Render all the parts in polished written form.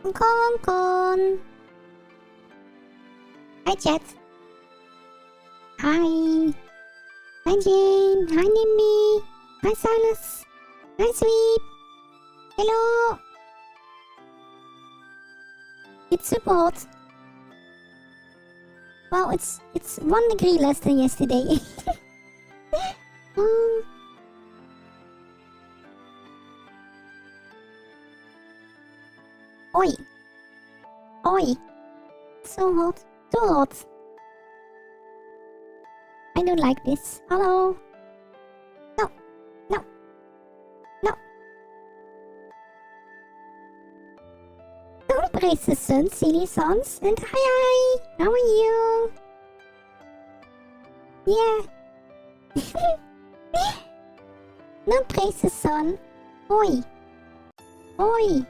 Con. Hi, chat. Hi. Hi, Jane. Hi, Nimmy. Hi, Silas. Hi, Sweep. Hello. It's super hot. Well, it's 1 degree less than yesterday. Oi. Oi. So hot. Too hot. I don't like this. Hello. No. No. No. Don't praise the sun, silly sons. And hi. How are you? Yeah. Don't praise the sun. Oi. Oi.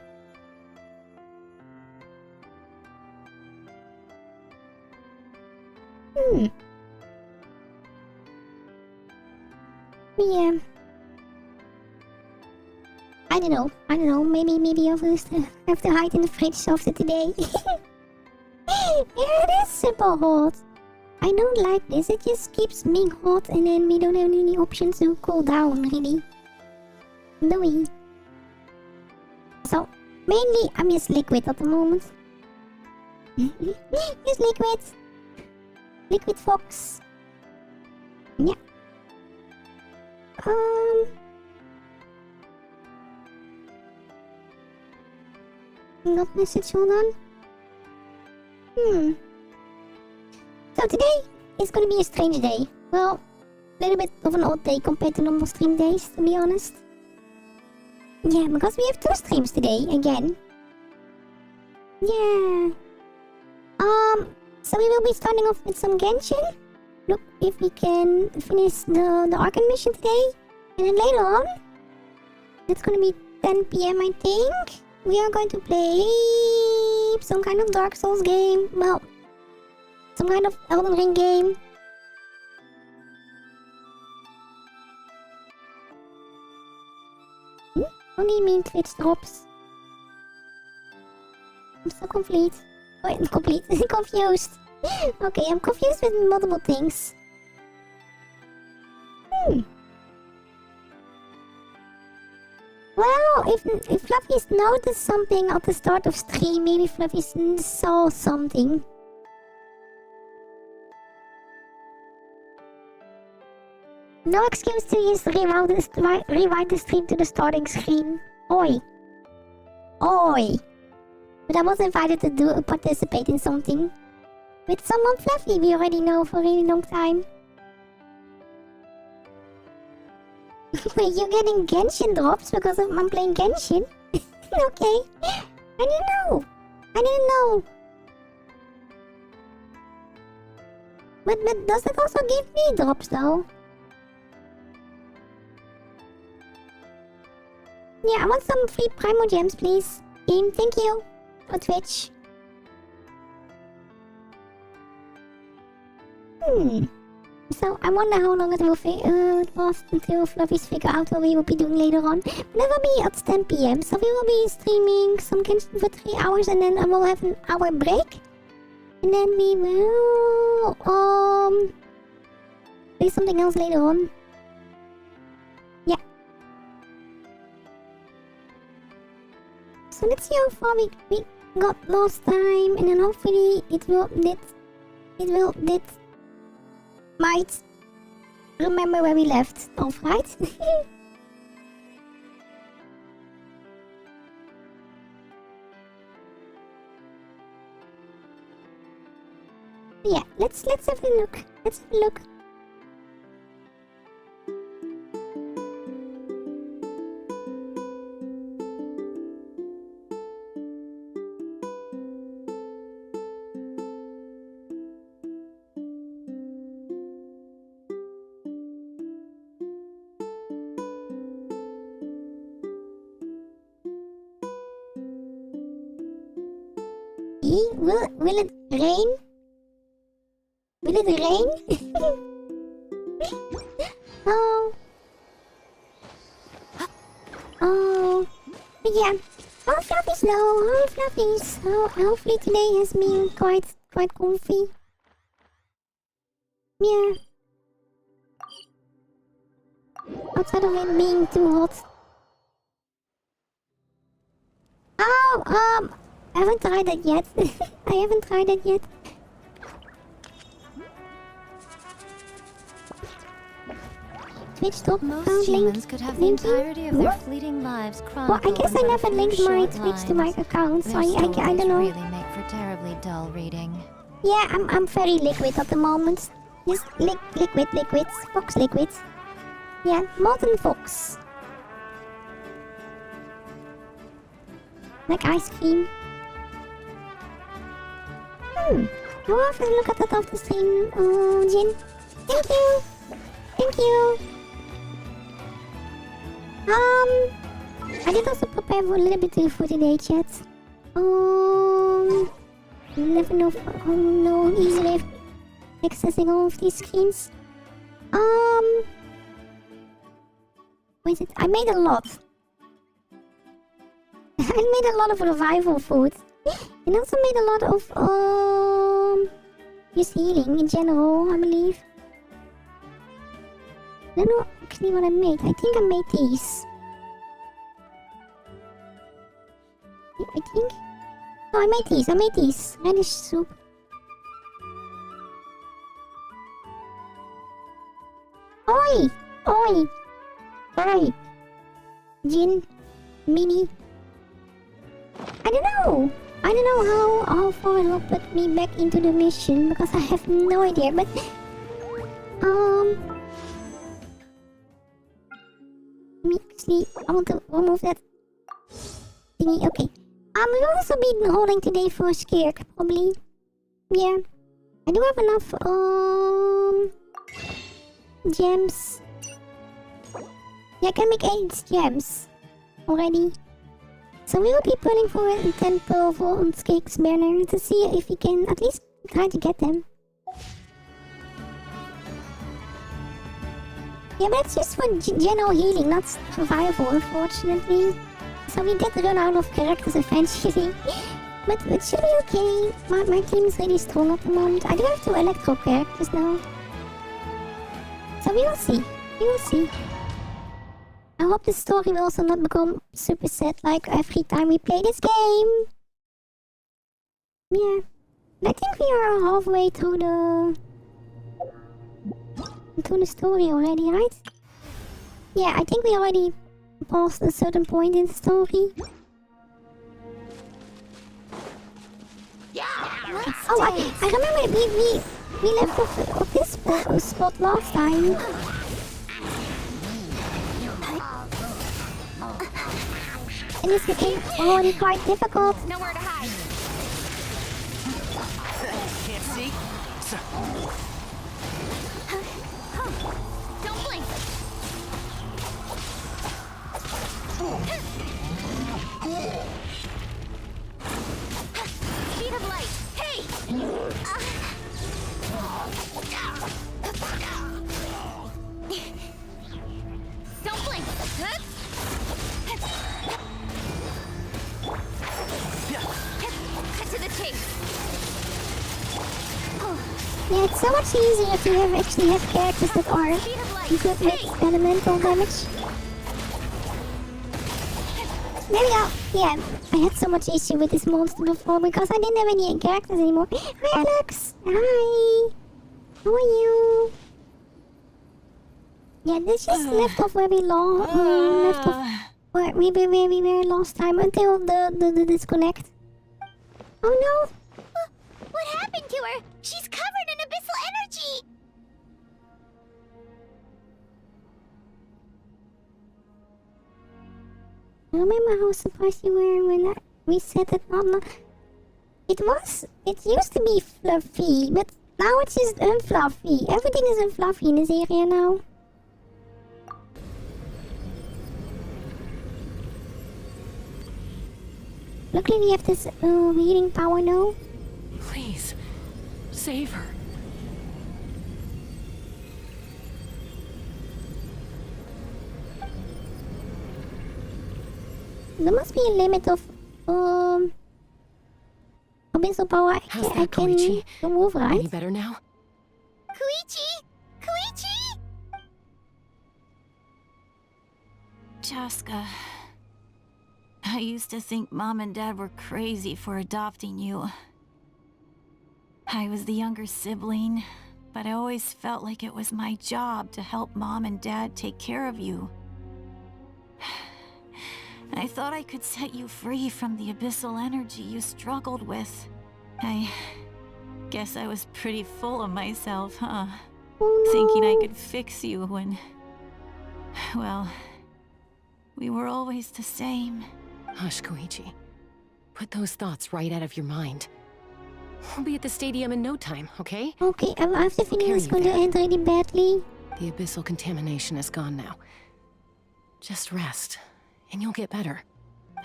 Yeah. I don't know. Maybe I have to hide in the fridge after today. Yeah, it is super hot. I don't like this. It just keeps being hot and then we don't have any options to cool down, really. Do we? So, mainly I'm just liquid at the moment. Just liquid. Liquid fox. Yeah. Not message, hold on. So today is gonna be a strange day. Well, a little bit of an odd day compared to normal stream days, to be honest. Yeah, because we have 2 streams today, again. Yeah. So we will be starting off with some Genshin. Look if we can finish the Artic mission today. And then later on, it's gonna be 10 PM I think. We are going to play some kind of Dark Souls game. Well, some kind of Elden Ring game. What do you mean Twitch drops? I'm so complete. Wait, complete. Confused. Okay, I'm confused with multiple things. Well, if fluffiest noticed something at the start of stream, maybe fluffiest saw something. No excuse to just rewind the stream to the starting screen. Oi. Oi. But I was invited to participate in something. With someone fluffy we already know for a really long time. Wait, you're getting Genshin drops because I'm playing Genshin? Okay. I didn't know. But does it also give me drops though? Yeah, I want some free Primo Gems, please. Game, thank you. For Twitch. So, I wonder how long it will last until fluffies figure out what we will be doing later on. But it will be at 10 PM, so we will be streaming some Genshin for 3 hours and then I will have an hour break. And then we will, play something else later on. Yeah. So let's see how far we got last time, and then hopefully it might remember where we left off, right? Yeah, let's have a look. Will it rain? Will it rain? Oh. But yeah. Oh, fluffies though. Oh, fluffies. Oh, hopefully today has been quite comfy. Yeah. Outside of it being too hot. Oh, I haven't tried that yet. I haven't tried that yet. Twitch stop. Most humans could have the entirety of their fleeting lives chronicled. Well, I guess I never linked my Twitch to my account, so I don't know. Really make for terribly dull reading. Yeah, I'm very liquid at the moment. Just liquids, fox liquids. Yeah, molten fox. Like ice cream. I will have to look at that after stream, Jin. Thank you! Thank you! I did also prepare for a little bit for today, chat. You never know, no easy way of accessing all of these screens. What is it? I made a lot. I made a lot of revival food. And also made a lot of, just healing in general, I believe. I don't know actually what I made. I think I made these. I think. No, I made these. Radish soup. Oi! Oi! Oi! Jin. Mini. I don't know how far it will put me back into the mission because I have no idea, but actually I want to remove that thingy. Okay. We'll also be holding today for a skirk, probably. Yeah. I do have enough gems. Yeah, I can make 8 gems already. So we will be pulling for a temple for Onscake's banner to see if we can at least try to get them. Yeah, but it's just for general healing, not survival, unfortunately. So we did run out of characters eventually. But it should be okay. My team is really strong at the moment. I do have 2 electro characters now. So we will see. We will see. I hope the story will also not become super sad like every time we play this game. Yeah. But I think we are halfway through the story already, right? Yeah, I think we already passed a certain point in the story. Yeah, oh, I remember we left off this spot last time. And this became already quite difficult. Nowhere to hide. Can't see. Don't blink. Speed of light. Hey. Don't blink. Cut to the chase. Yeah, it's so much easier if you actually have characters that are good with elemental damage. There we go. Yeah, I had so much issue with this monster before because I didn't have any characters anymore. Hi, Alex. Hi. How are you? Yeah, this just left off where we left off where we were last time until the disconnect. Oh no! What happened to her? She's covered in abyssal energy! I remember how surprised you were when we said that it used to be fluffy, but now it's just unfluffy. Everything is unfluffy in this area now. Luckily we have this healing power now. Please, save her. There must be a limit of Abyssal power. How's I that, can Koichi? remove, right? Any better now? Koichi! Koichi! Chaska, I used to think Mom and Dad were crazy for adopting you. I was the younger sibling, but I always felt like it was my job to help Mom and Dad take care of you. I thought I could set you free from the abyssal energy you struggled with. I guess I was pretty full of myself, huh? Oh, no. Thinking I could fix you when... well, we were always the same. Hush, Koichi. Put those thoughts right out of your mind. We'll be at the stadium in no time, okay? Okay, I have the feeling carry it's you going to there. end really badly. The abyssal contamination is gone now. Just rest, and you'll get better.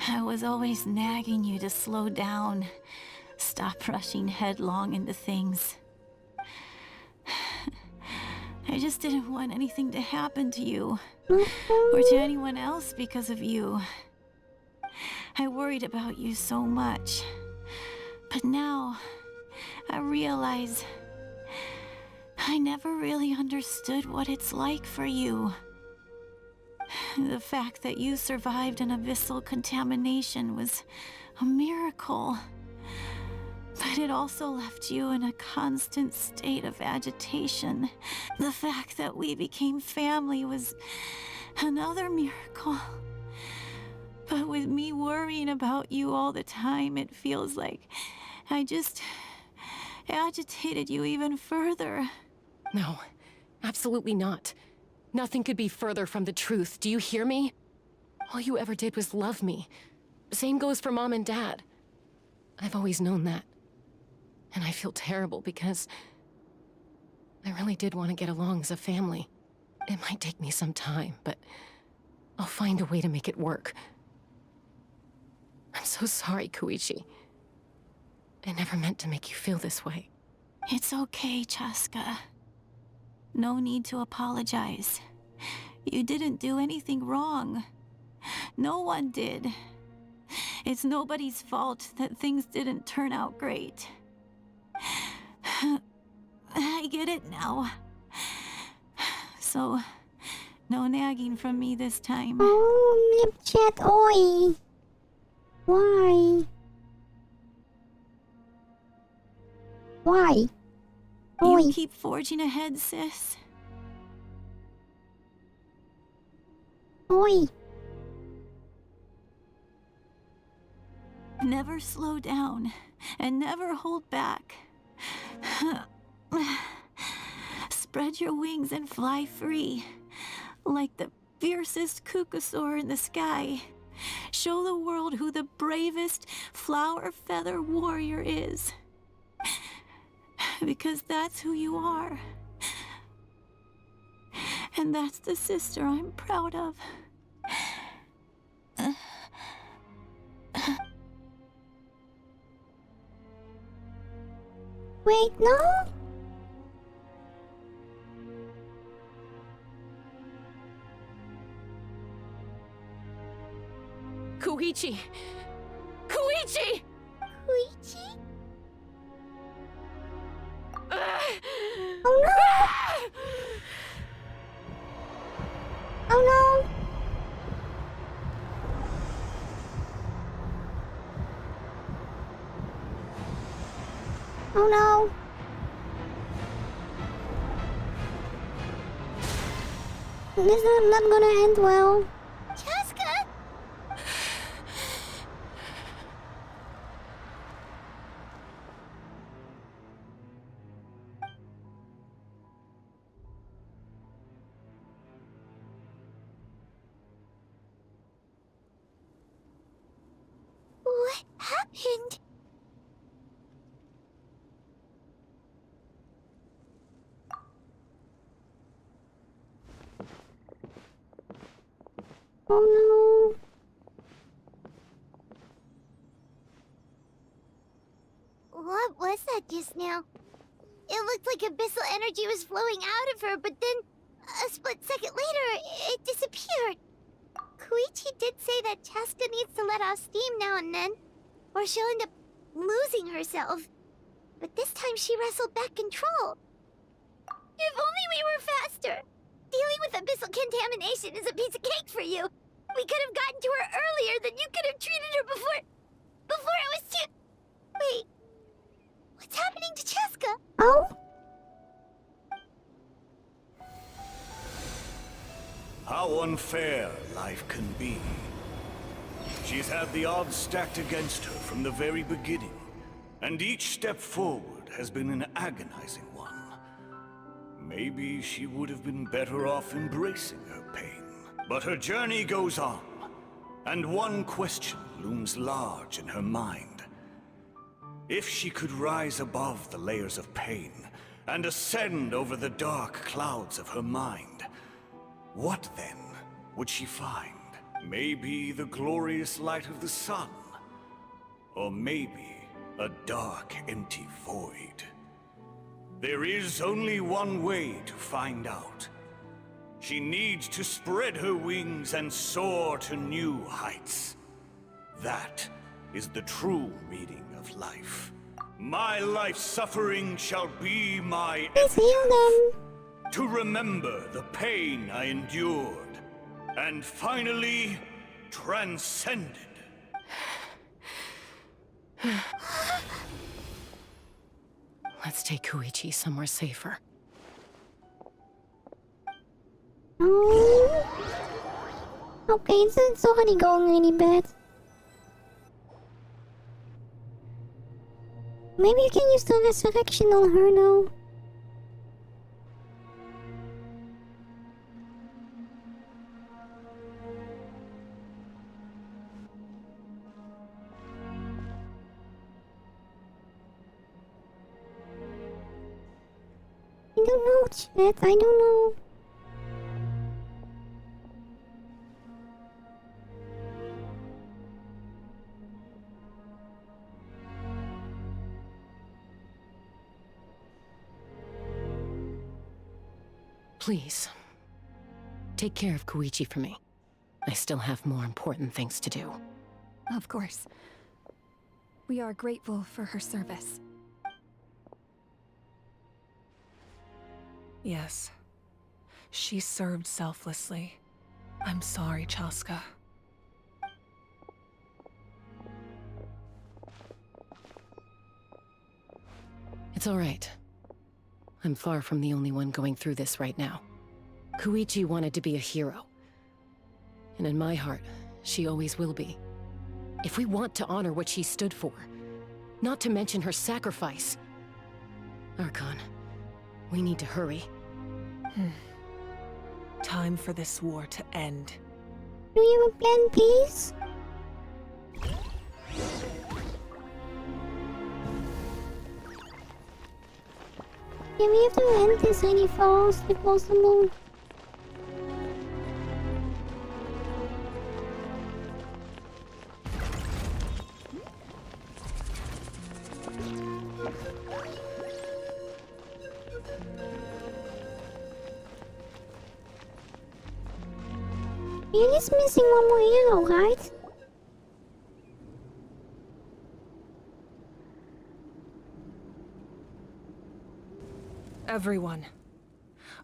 I was always nagging you to slow down. Stop rushing headlong into things. I just didn't want anything to happen to you, or to anyone else because of you. I worried about you so much. But now, I realize I never really understood what it's like for you. The fact that you survived an abyssal contamination was a miracle. But it also left you in a constant state of agitation. The fact that we became family was another miracle. But with me worrying about you all the time, it feels like I just agitated you even further. No, absolutely not. Nothing could be further from the truth. Do you hear me? All you ever did was love me. Same goes for Mom and Dad. I've always known that. And I feel terrible because I really did want to get along as a family. It might take me some time, but I'll find a way to make it work. I'm so sorry, Koichi. I never meant to make you feel this way. It's okay, Chaska. No need to apologize. You didn't do anything wrong. No one did. It's nobody's fault that things didn't turn out great. I get it now. So, no nagging from me this time. Oh, lip chat, oi. Why? Why? Oi. You keep forging ahead, sis. Oi. Never slow down, and never hold back. Spread your wings and fly free, like the fiercest cuckoosaur in the sky. Show the world who the bravest flower feather warrior is. Because that's who you are. And that's the sister I'm proud of. Wait, no? Koichi! Koichi! Koichi? Oh no! Oh no! Oh no! This is not gonna end well. Chaska! What happened? Oh no! What was that just now? It looked like abyssal energy was flowing out of her, but then a split second later, it disappeared. Koichi did say that Chaska needs to let off steam now and then. or she'll end up losing herself. But this time she wrestled back control. If only we were faster! Dealing with abyssal contamination is a piece of cake for you. We could have gotten to her earlier, then you could have treated her before it was too... Wait. What's happening to Cheska? Oh? How unfair life can be. She's had the odds stacked against her from the very beginning, and each step forward has been an agonizing one. Maybe she would have been better off embracing her pain. But her journey goes on, and one question looms large in her mind. If she could rise above the layers of pain and ascend over the dark clouds of her mind, what then would she find? Maybe the glorious light of the sun, or maybe a dark, empty void. There is only one way to find out. She needs to spread her wings and soar to new heights. That is the true meaning of life. My life's suffering shall be my epitaph, to remember the pain I endured, and finally transcended. Let's take Koichi somewhere safer. Oh. Okay, it's already going really bad. Maybe you can use the resurrection on her now. I don't know, chat. I don't know. Please, take care of Koichi for me. I still have more important things to do. Of course. We are grateful for her service. Yes. She served selflessly. I'm sorry, Chaska. It's all right. I'm far from the only one going through this right now. Koichi wanted to be a hero. And in my heart, she always will be. If we want to honor what she stood for, not to mention her sacrifice... Archon, we need to hurry. Time for this war to end. Do you have a plan, please? Yeah, we have to end this really fast if possible. You're just missing one more hero, right? Everyone,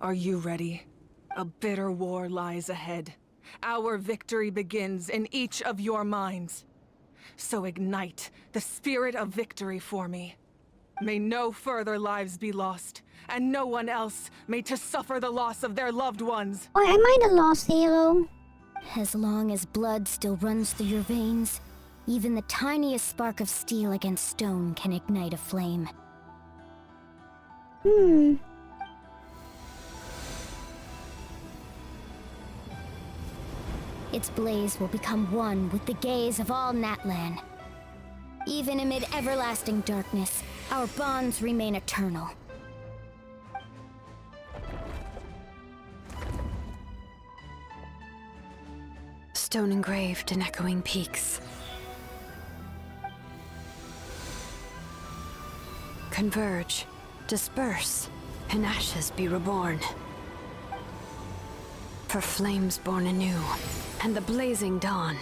are you ready? A bitter war lies ahead. Our victory begins in each of your minds. So ignite the spirit of victory for me. May no further lives be lost, and no one else may to suffer the loss of their loved ones. Or am I the lost hero? As long as blood still runs through your veins, even the tiniest spark of steel against stone can ignite a flame. Its blaze will become one with the gaze of all Natlan. Even amid everlasting darkness, our bonds remain eternal. Stone engraved in echoing peaks. Converge, disperse, in ashes be reborn. For flames born anew, and the blazing dawn.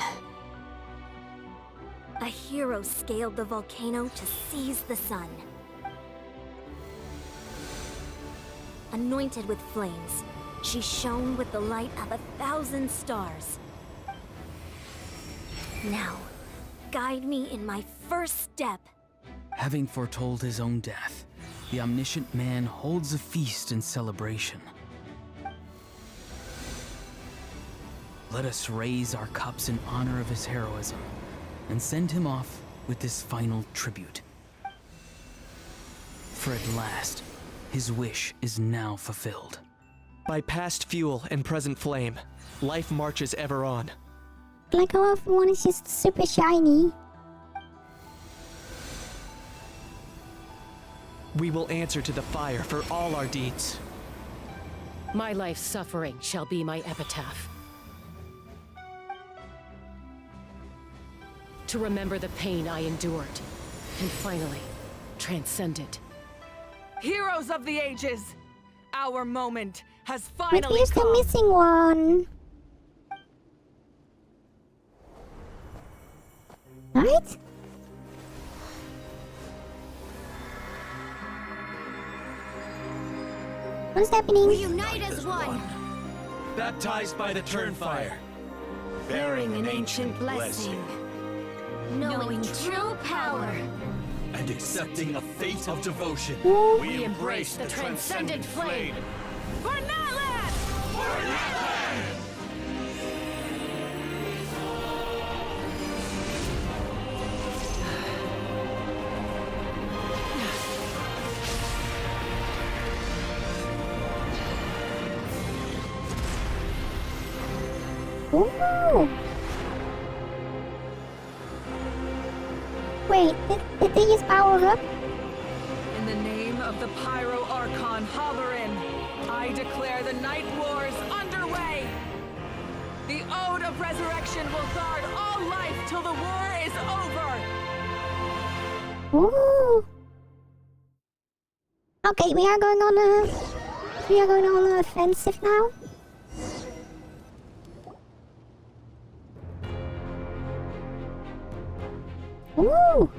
A hero scaled the volcano to seize the sun. Anointed with flames, she shone with the light of 1,000 stars. Now, guide me in my first step. Having foretold his own death, the omniscient man holds a feast in celebration. Let us raise our cups in honor of his heroism and send him off with this final tribute. For at last, his wish is now fulfilled. By past fuel and present flame, life marches ever on. Like how everyone is just super shiny. We will answer to the fire for all our deeds. My life's suffering shall be my epitaph. To remember the pain I endured, and finally, transcend it. Heroes of the ages! Our moment has But finally here's the come! missing one. Right? What's happening? We unite as one, Baptized by the Turnfire. Bearing an ancient blessing. knowing true power. And accepting a fate of devotion. We embrace the transcendent flame. For Natlans! Ooh. Wait, did they just power up? In the name of the Pyro Archon Hoverin, I declare the Night Wars underway! The Ode of Resurrection will guard all life till the war is over! Ooh. Okay, we are going on the offensive now. Ooh.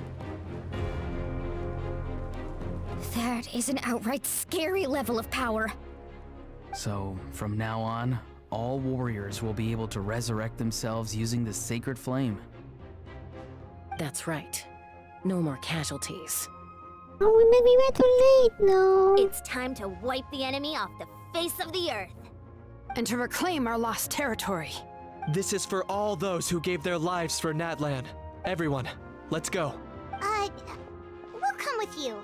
That is an outright scary level of power. So, from now on, all warriors will be able to resurrect themselves using the sacred flame. That's right. No more casualties. Oh, we were too late. No. It's time to wipe the enemy off the face of the earth. And to reclaim our lost territory. This is for all those who gave their lives for Natlan. Everyone, let's go. We'll come with you.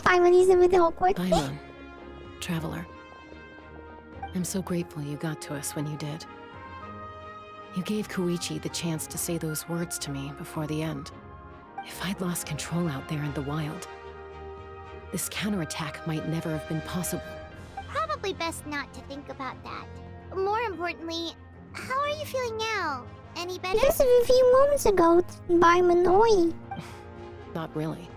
Finally, a bit awkward. Bye, Mom. Traveler. I'm so grateful you got to us when you did. You gave Koichi the chance to say those words to me before the end. If I'd lost control out there in the wild, this counterattack might never have been possible. Probably best not to think about that. More importantly, how are you feeling now? Any better? Just a few moments ago by Manoi. Not really.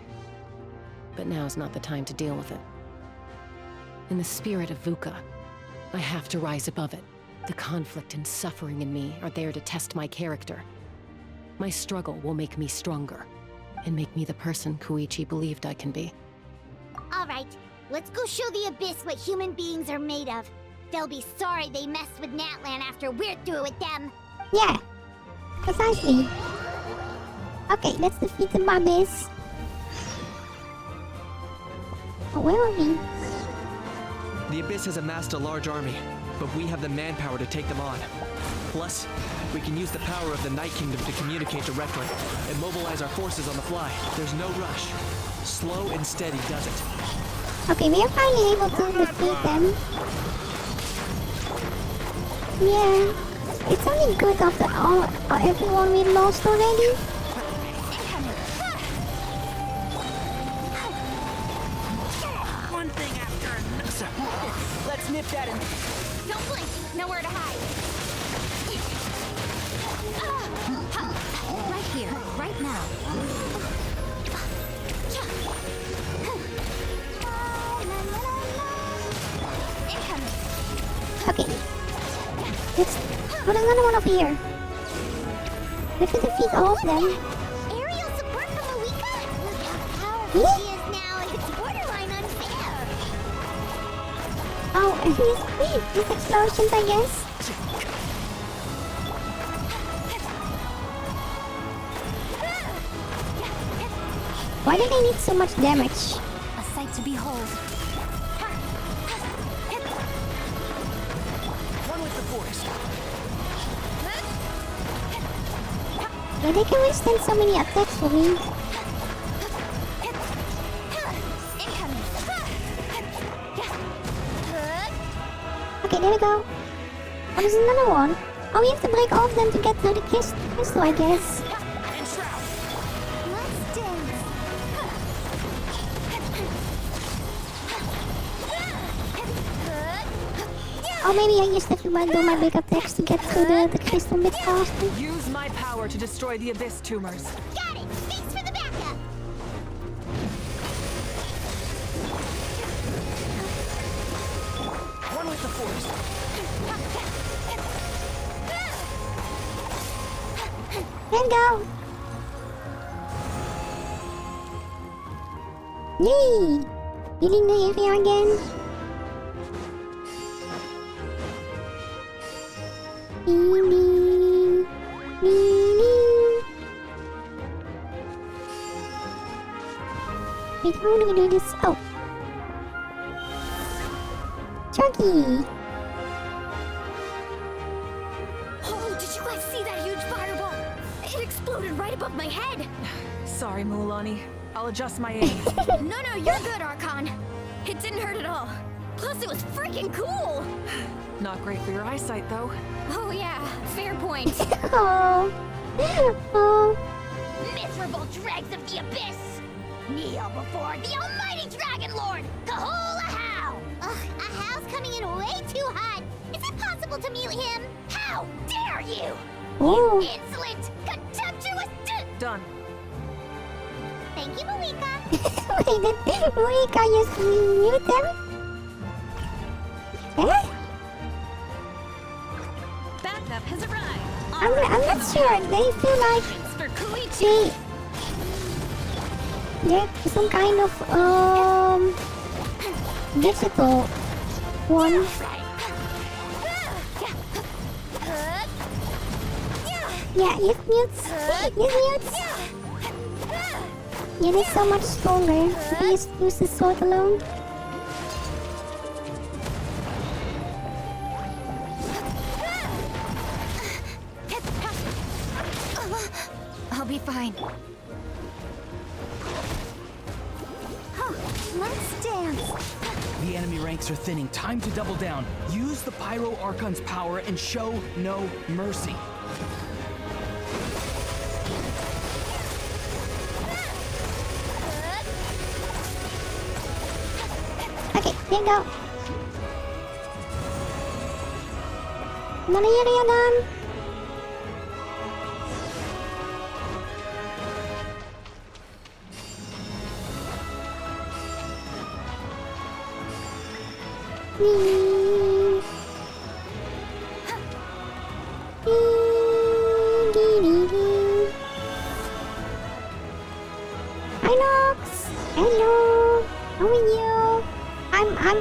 But now's not the time to deal with it. In the spirit of VUCA, I have to rise above it. The conflict and suffering in me are there to test my character. My struggle will make me stronger, and make me the person Koichi believed I can be. Alright, let's go show the Abyss what human beings are made of. They'll be sorry they messed with Natlan after we're through with them. Yeah, precisely. Okay, let's defeat the Abyss. Oh, where are we? The Abyss has amassed a large army, but we have the manpower to take them on. Plus, we can use the power of the Night Kingdom to communicate directly and mobilize our forces on the fly. There's no rush. Slow and steady does it. Okay, we are finally able to defeat them. Yeah, it's only good after everyone we lost already. One thing after another. Let's nip that in. Don't blink, nowhere to hide. Right here, right now. Okay, let's put another one up here. We have to defeat all of them. Aerial support from Awika? Look how powerful she is now. It's borderline unfair. Oh, and these explosions, I guess. Why do they need so much damage? A sight to behold. One with the force. Yeah, they can withstand so many attacks for me. Okay, there we go. Oh, there's another one. Oh, we have to break all of them to get to the crystal, I guess. Let's dance. Oh, maybe I just have to do my big attacks to get to the crystal a bit faster. Use my power to destroy the abyss tumors. Got it. Thanks for the backup. One with the force. There we go. Yay! Healing the area again. Wait, how do we do this? Oh. Chunky! Oh, did you guys see that huge fireball? It exploded right above my head. Sorry, Mulan. I'll adjust my aim. No, you're good, Archon. It didn't hurt at all. Plus, it was freaking cool. Not great for your eyesight, though. Oh yeah, fair point. Oh. Oh. Miserable dregs of the abyss! Kneel before the almighty Dragon Lord, Kahula How! Ugh, Ahau's coming in way too hot. Is it possible to mute him? How dare you! Oh. You insolent, contemptuous Done. Thank you, Malika. Wait, did Rika just mute them? Eh? Backup has arrived. I'm not sure. They feel like For Koichi. they're some kind of digital one. Yeah, it mutes. It mutes. Yeah, they're so much stronger. If you just use the sword alone. I'll be fine. Let's dance. The enemy ranks are thinning. Time to double down. Use the Pyro Archon's power and show no mercy. Okay, there you go. Another area done. Hi Nox! Hello! How are you?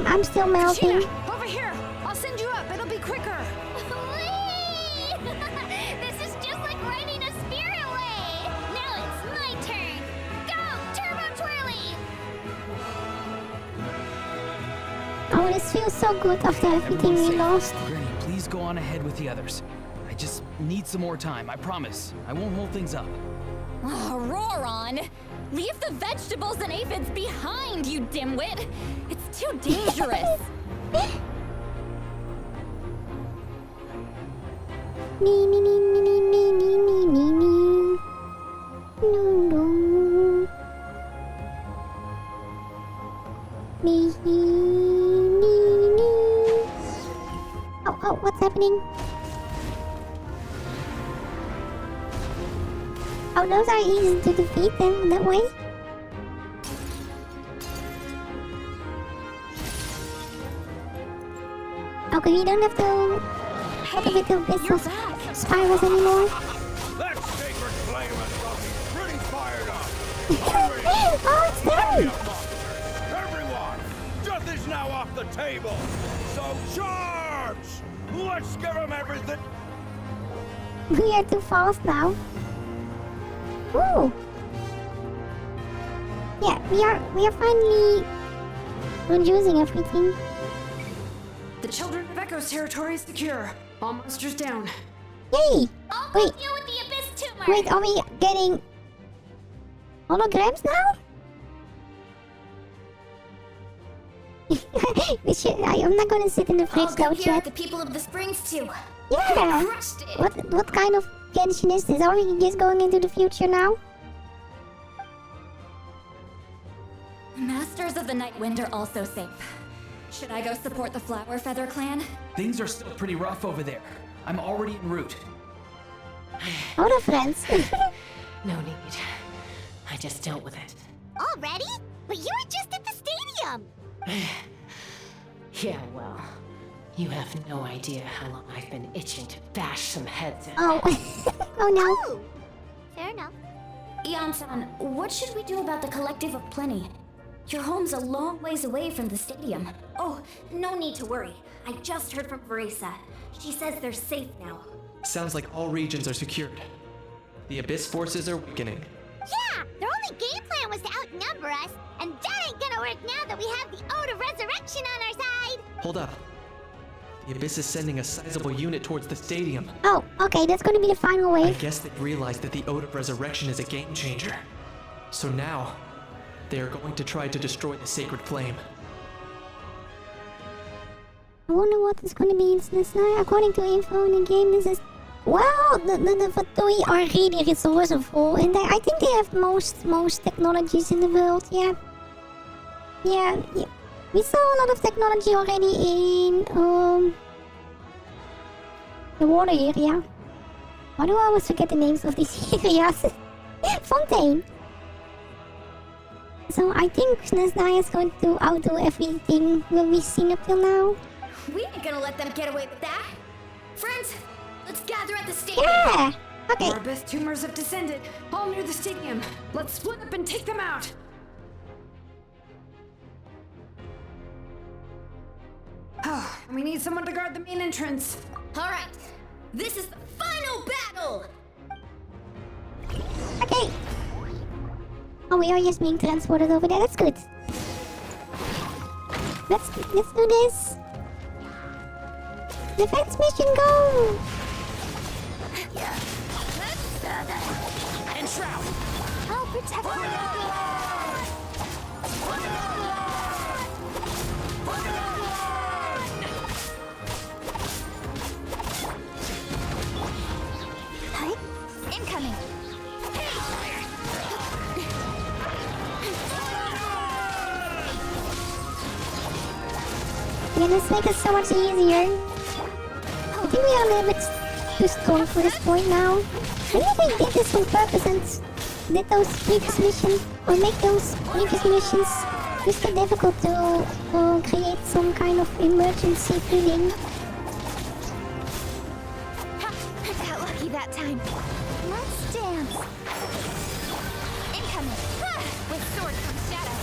I'm still melting. Over here! I'll send you up. It'll be quicker. Whee! This is just like riding a spirit away. Now it's my turn. Go, Turbo Twirly! Oh, this feels so good after everything we lost. Granny, please go on ahead with the others. I just need some more time, I promise. I won't hold things up. Oh, Roron! Leave the vegetables and aphids behind, you dimwit! It's too dangerous! Me, me, me, me, me, me, me, me, me, me. No, no. Me, me, me, me. Oh, what's happening? Oh, those are easy to defeat them that way. Okay, we don't have to out of it to business spirals anymore. Let's take Everyone! Death is now off the table! So charge! Let's give them everything! We are too fast now. Ooh. Yeah, we are finally reducing everything. The Children of Echo's territory is secure. All monsters down. Yay! I'll Wait, help you with the abyss tumor. wait, are we getting holograms now? I'm not gonna sit in the fridge though, chat. The people of the springs too. Yeah. Crushed it. What kind of Genshin is this? Are we just going into the future now? Masters of the Night Wind are also safe. Should I go support the Flower Feather clan? Things are still pretty rough over there. I'm already en route. All the friends. No need. I just dealt with it. Already? But you were just at the stadium. Yeah, well, you have no idea how long I've been itching to bash some heads in. Oh. Oh no. Oh. Fair enough. Ian-san, what should we do about the Collective of Plenty? Your home's a long ways away from the stadium. Oh, no need to worry. I just heard from Verisa. She says they're safe now. Sounds like all regions are secured. The Abyss forces are weakening. Yeah, their only game plan was to outnumber us, and that ain't gonna work now that we have the Ode of Resurrection on our side. Hold up. The Abyss is sending a sizable unit towards the stadium. Oh, okay, that's gonna be the final I wave. guess they've realized that the Ode of Resurrection is a game changer. So now, they are going to try to destroy the Sacred Flame. I wonder what is gonna be in this now. According to info in the game, this is... Well, the Fatui are really resourceful, and I think they have most technologies in the world, yeah. Yeah. We saw a lot of technology already in, the water area. Why do I always forget the names of these areas? Fontaine! So I think Nesnaya is going to outdo everything we've seen up till now. We ain't gonna let them get away with that. Friends, let's gather at the stadium. Yeah! Okay. Our Abyss tumors have descended, all near the stadium. Let's split up and take them out. Oh, we need someone to guard the main entrance. All right, this is the final battle. Okay. Oh, we are just being transported over there. That's good. Let's do this. Defense mission, go! And Shroud! I'll protect you. Incoming. Yeah, this makes it so much easier. I think we are a little bit too strong for this point now. Maybe they did this on purpose and did those previous missions, or make those previous missions just so difficult to create some kind of emergency feeling. Got lucky that time. Let's dance. Incoming. With sword comes shadow.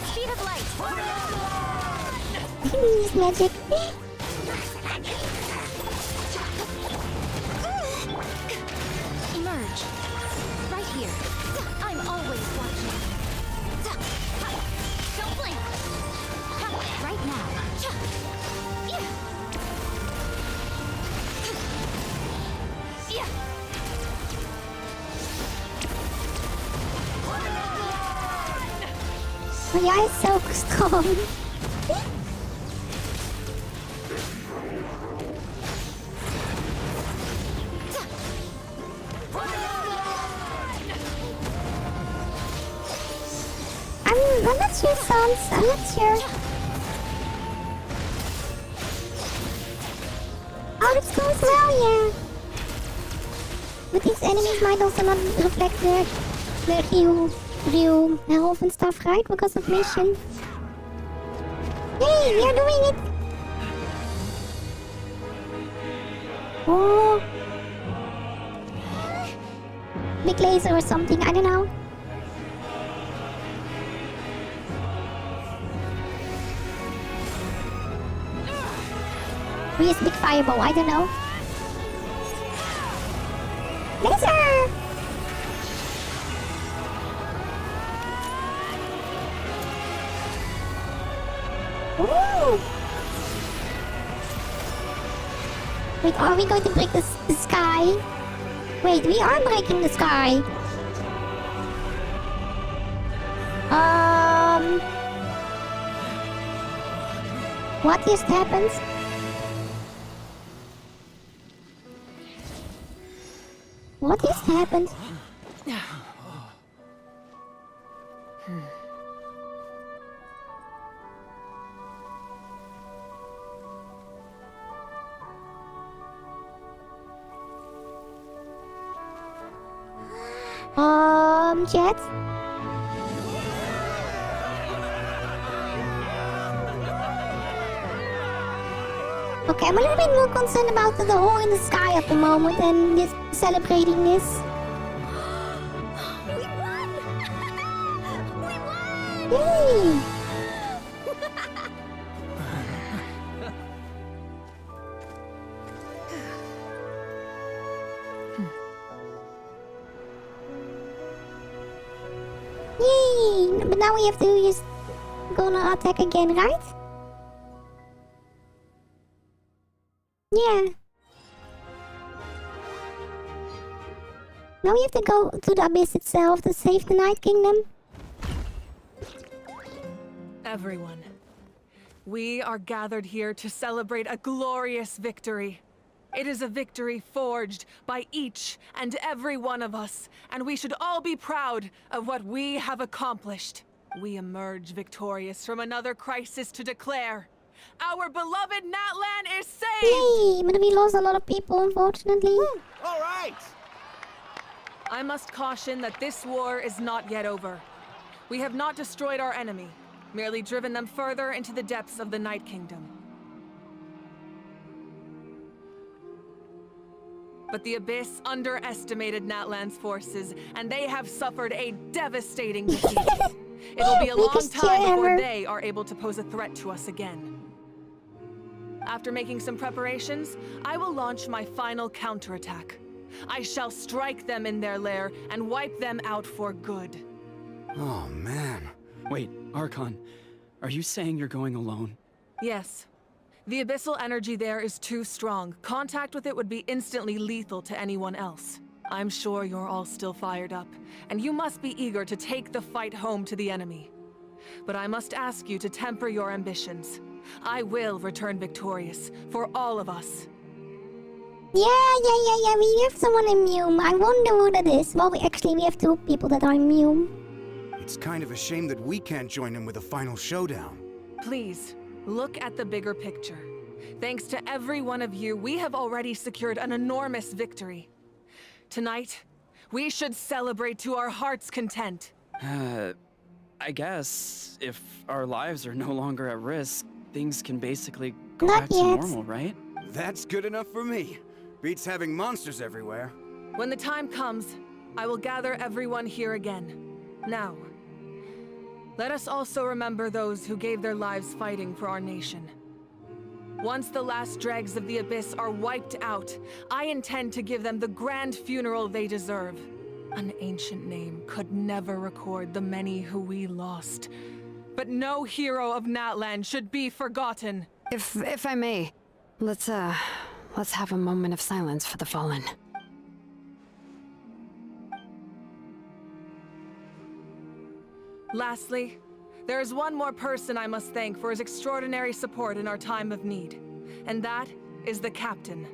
Speed of light. Use magic. Emerge. Right here. I'm always watching. Don't blink. Right now. Oh yeah, it's so strong. I'm not sure, Sans. I'm not sure. Oh, it's going well, yeah. But these enemies might also not reflect their real health and stuff, right? Because of mission. Hey, we are doing it! Oh. big laser or something, I don't know. We use big fireball, I don't know. Laser! Woo! Wait, are we going to break the sky? Wait, we are breaking the sky. What just happened? What just happened? Jet? Okay, I'm a little bit more concerned about the hole in the sky at the moment than just celebrating this. We won! We won! Yay! Yay! But now we have to just gonna attack again, right? Yeah. Now we have to go to the abyss itself to save the Night Kingdom. Everyone, we are gathered here to celebrate a glorious victory. It is a victory forged by each and every one of us, and we should all be proud of what we have accomplished. We emerge victorious from another crisis to declare, our beloved Natlan is saved! Yay! But we lost a lot of people, unfortunately. All right! I must caution that this war is not yet over. We have not destroyed our enemy, merely driven them further into the depths of the Night Kingdom. But the Abyss underestimated Natlan's forces, and they have suffered a devastating defeat. It'll be a long time before they are able to pose a threat to us again. After making some preparations, I will launch my final counterattack. I shall strike them in their lair and wipe them out for good. Oh, man. Wait, Archon, are you saying you're going alone? Yes. The abyssal energy there is too strong. Contact with it would be instantly lethal to anyone else. I'm sure you're all still fired up, and you must be eager to take the fight home to the enemy. But I must ask you to temper your ambitions. I will return victorious, for all of us. Yeah, we have someone immune. I wonder who that is. Well, we have two people that are immune. It's kind of a shame that we can't join in with a final showdown. Please, look at the bigger picture. Thanks to every one of you, we have already secured an enormous victory. Tonight, we should celebrate to our heart's content. I guess if our lives are no longer at risk, things can basically go Not back yet. to normal, right? That's good enough for me. Beats having monsters everywhere. When the time comes, I will gather everyone here again. Now, let us also remember those who gave their lives fighting for our nation. Once the last dregs of the Abyss are wiped out, I intend to give them the grand funeral they deserve. An ancient name could never record the many who we lost. But no hero of Natlan should be forgotten. If I may, let's have a moment of silence for the fallen. Lastly, there is one more person I must thank for his extraordinary support in our time of need, and that is the captain.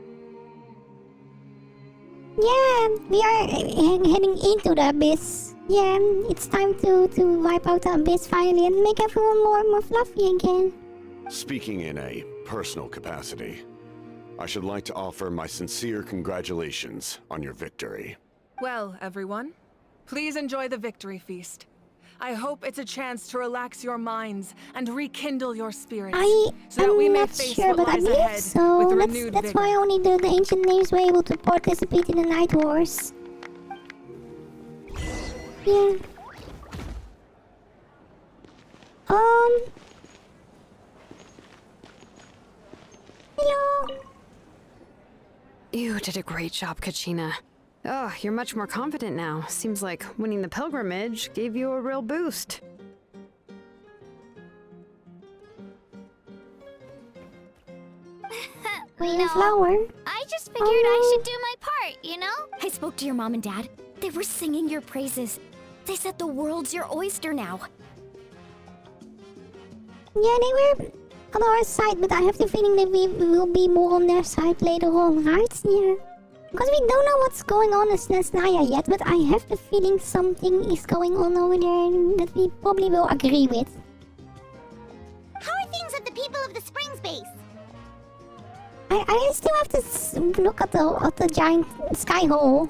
Yeah, we are heading into the abyss. Yeah, it's time to wipe out the abyss finally and make everyone more fluffy again. Speaking in a personal capacity, I should like to offer my sincere congratulations on your victory. Well, everyone, please enjoy the victory feast. I hope it's a chance to relax your minds and rekindle your spirits, so that we may not face sure, what but I lies believe ahead so. with renewed That's vigor. why only the ancient names were able to participate in the Night Wars. Yeah. Hello. You did a great job, Kachina. Oh, you're much more confident now. Seems like winning the pilgrimage gave you a real boost. Queen Flower. I just figured I should do my part, you know? I spoke to your mom and dad. They were singing your praises. They said the world's your oyster now. Yeah, they were on our side, but I have the feeling that we will be more on their side later on, right? Yeah. Because we don't know what's going on in Snezhnaya yet, but I have the feeling something is going on over there that we probably will agree with. How are things with the people of the Springs base? I still have to look at the giant sky hole.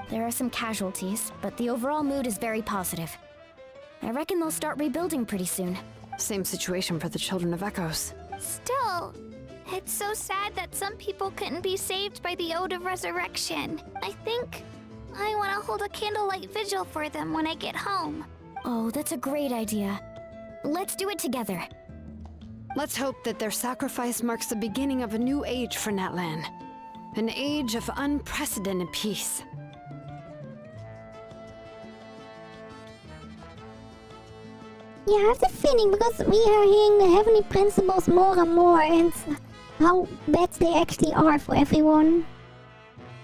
There are some casualties, but the overall mood is very positive. I reckon they'll start rebuilding pretty soon. Same situation for the Children of Echoes. Still, it's so sad that some people couldn't be saved by the Ode of Resurrection. I think I want to hold a candlelight vigil for them when I get home. Oh, that's a great idea. Let's do it together. Let's hope that their sacrifice marks the beginning of a new age for Natlan. An age of unprecedented peace. Yeah, I have the feeling because we are hearing the heavenly principles more and more and how bad they actually are for everyone.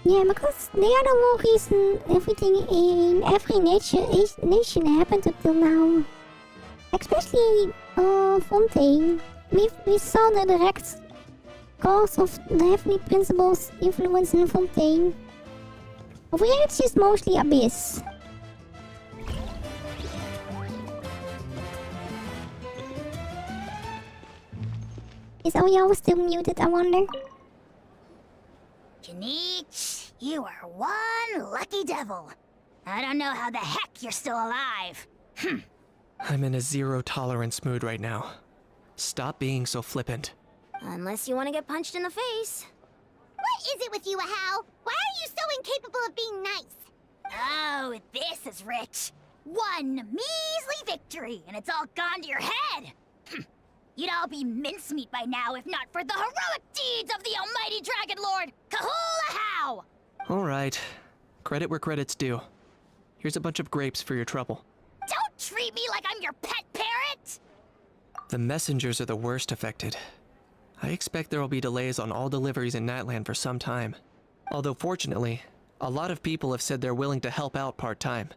Yeah, because they are the whole reason everything in every nation happened until now. Especially Fontaine. We saw the direct cause of the heavenly principles influence in Fontaine. Over here it's just mostly Abyss. Is Oyawa still muted, I wonder? Janich, you are one lucky devil. I don't know how the heck you're still alive. I'm in a zero-tolerance mood right now. Stop being so flippant. Unless you want to get punched in the face. What is it with you, Ahau? Why are you so incapable of being nice? Oh, this is rich. One measly victory, and it's all gone to your head. You'd all be mincemeat by now if not for the heroic deeds of the almighty Dragon Lord, Kahul Ahau! Alright. Credit where credit's due. Here's a bunch of grapes for your trouble. Don't treat me like I'm your pet parrot! The messengers are the worst affected. I expect there will be delays on all deliveries in Natlan for some time. Although fortunately, a lot of people have said they're willing to help out part-time.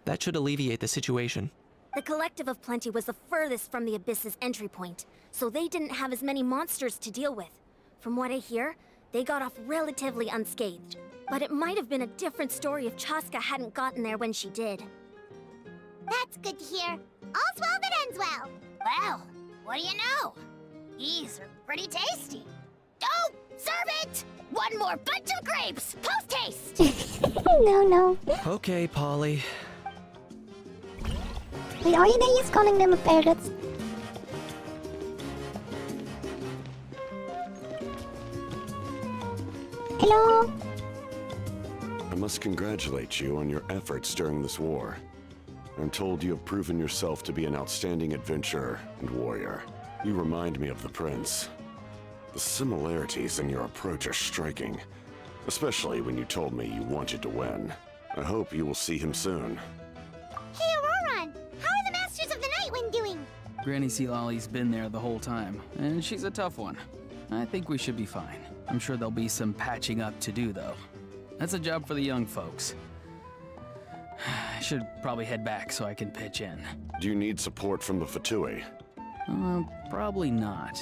That should alleviate the situation. The Collective of Plenty was the furthest from the Abyss's entry point, so they didn't have as many monsters to deal with. From what I hear, they got off relatively unscathed. But it might have been a different story if Chaska hadn't gotten there when she did. That's good to hear. All's well that ends well. Well, what do you know? These are pretty tasty. Oh, serve it! One more bunch of grapes, post-haste! No. Okay, Polly. Wait, are you just calling them a parrot? Hello? I must congratulate you on your efforts during this war. I'm told you have proven yourself to be an outstanding adventurer and warrior. You remind me of the prince. The similarities in your approach are striking, especially when you told me you wanted to win. I hope you will see him soon. Hey, Auroran! How are the Masters of the Nightwind doing? Granny Sealali's been there the whole time, and she's a tough one. I think we should be fine. I'm sure there'll be some patching up to do, though. That's a job for the young folks. I should probably head back so I can pitch in. Do you need support from the Fatui? Probably not.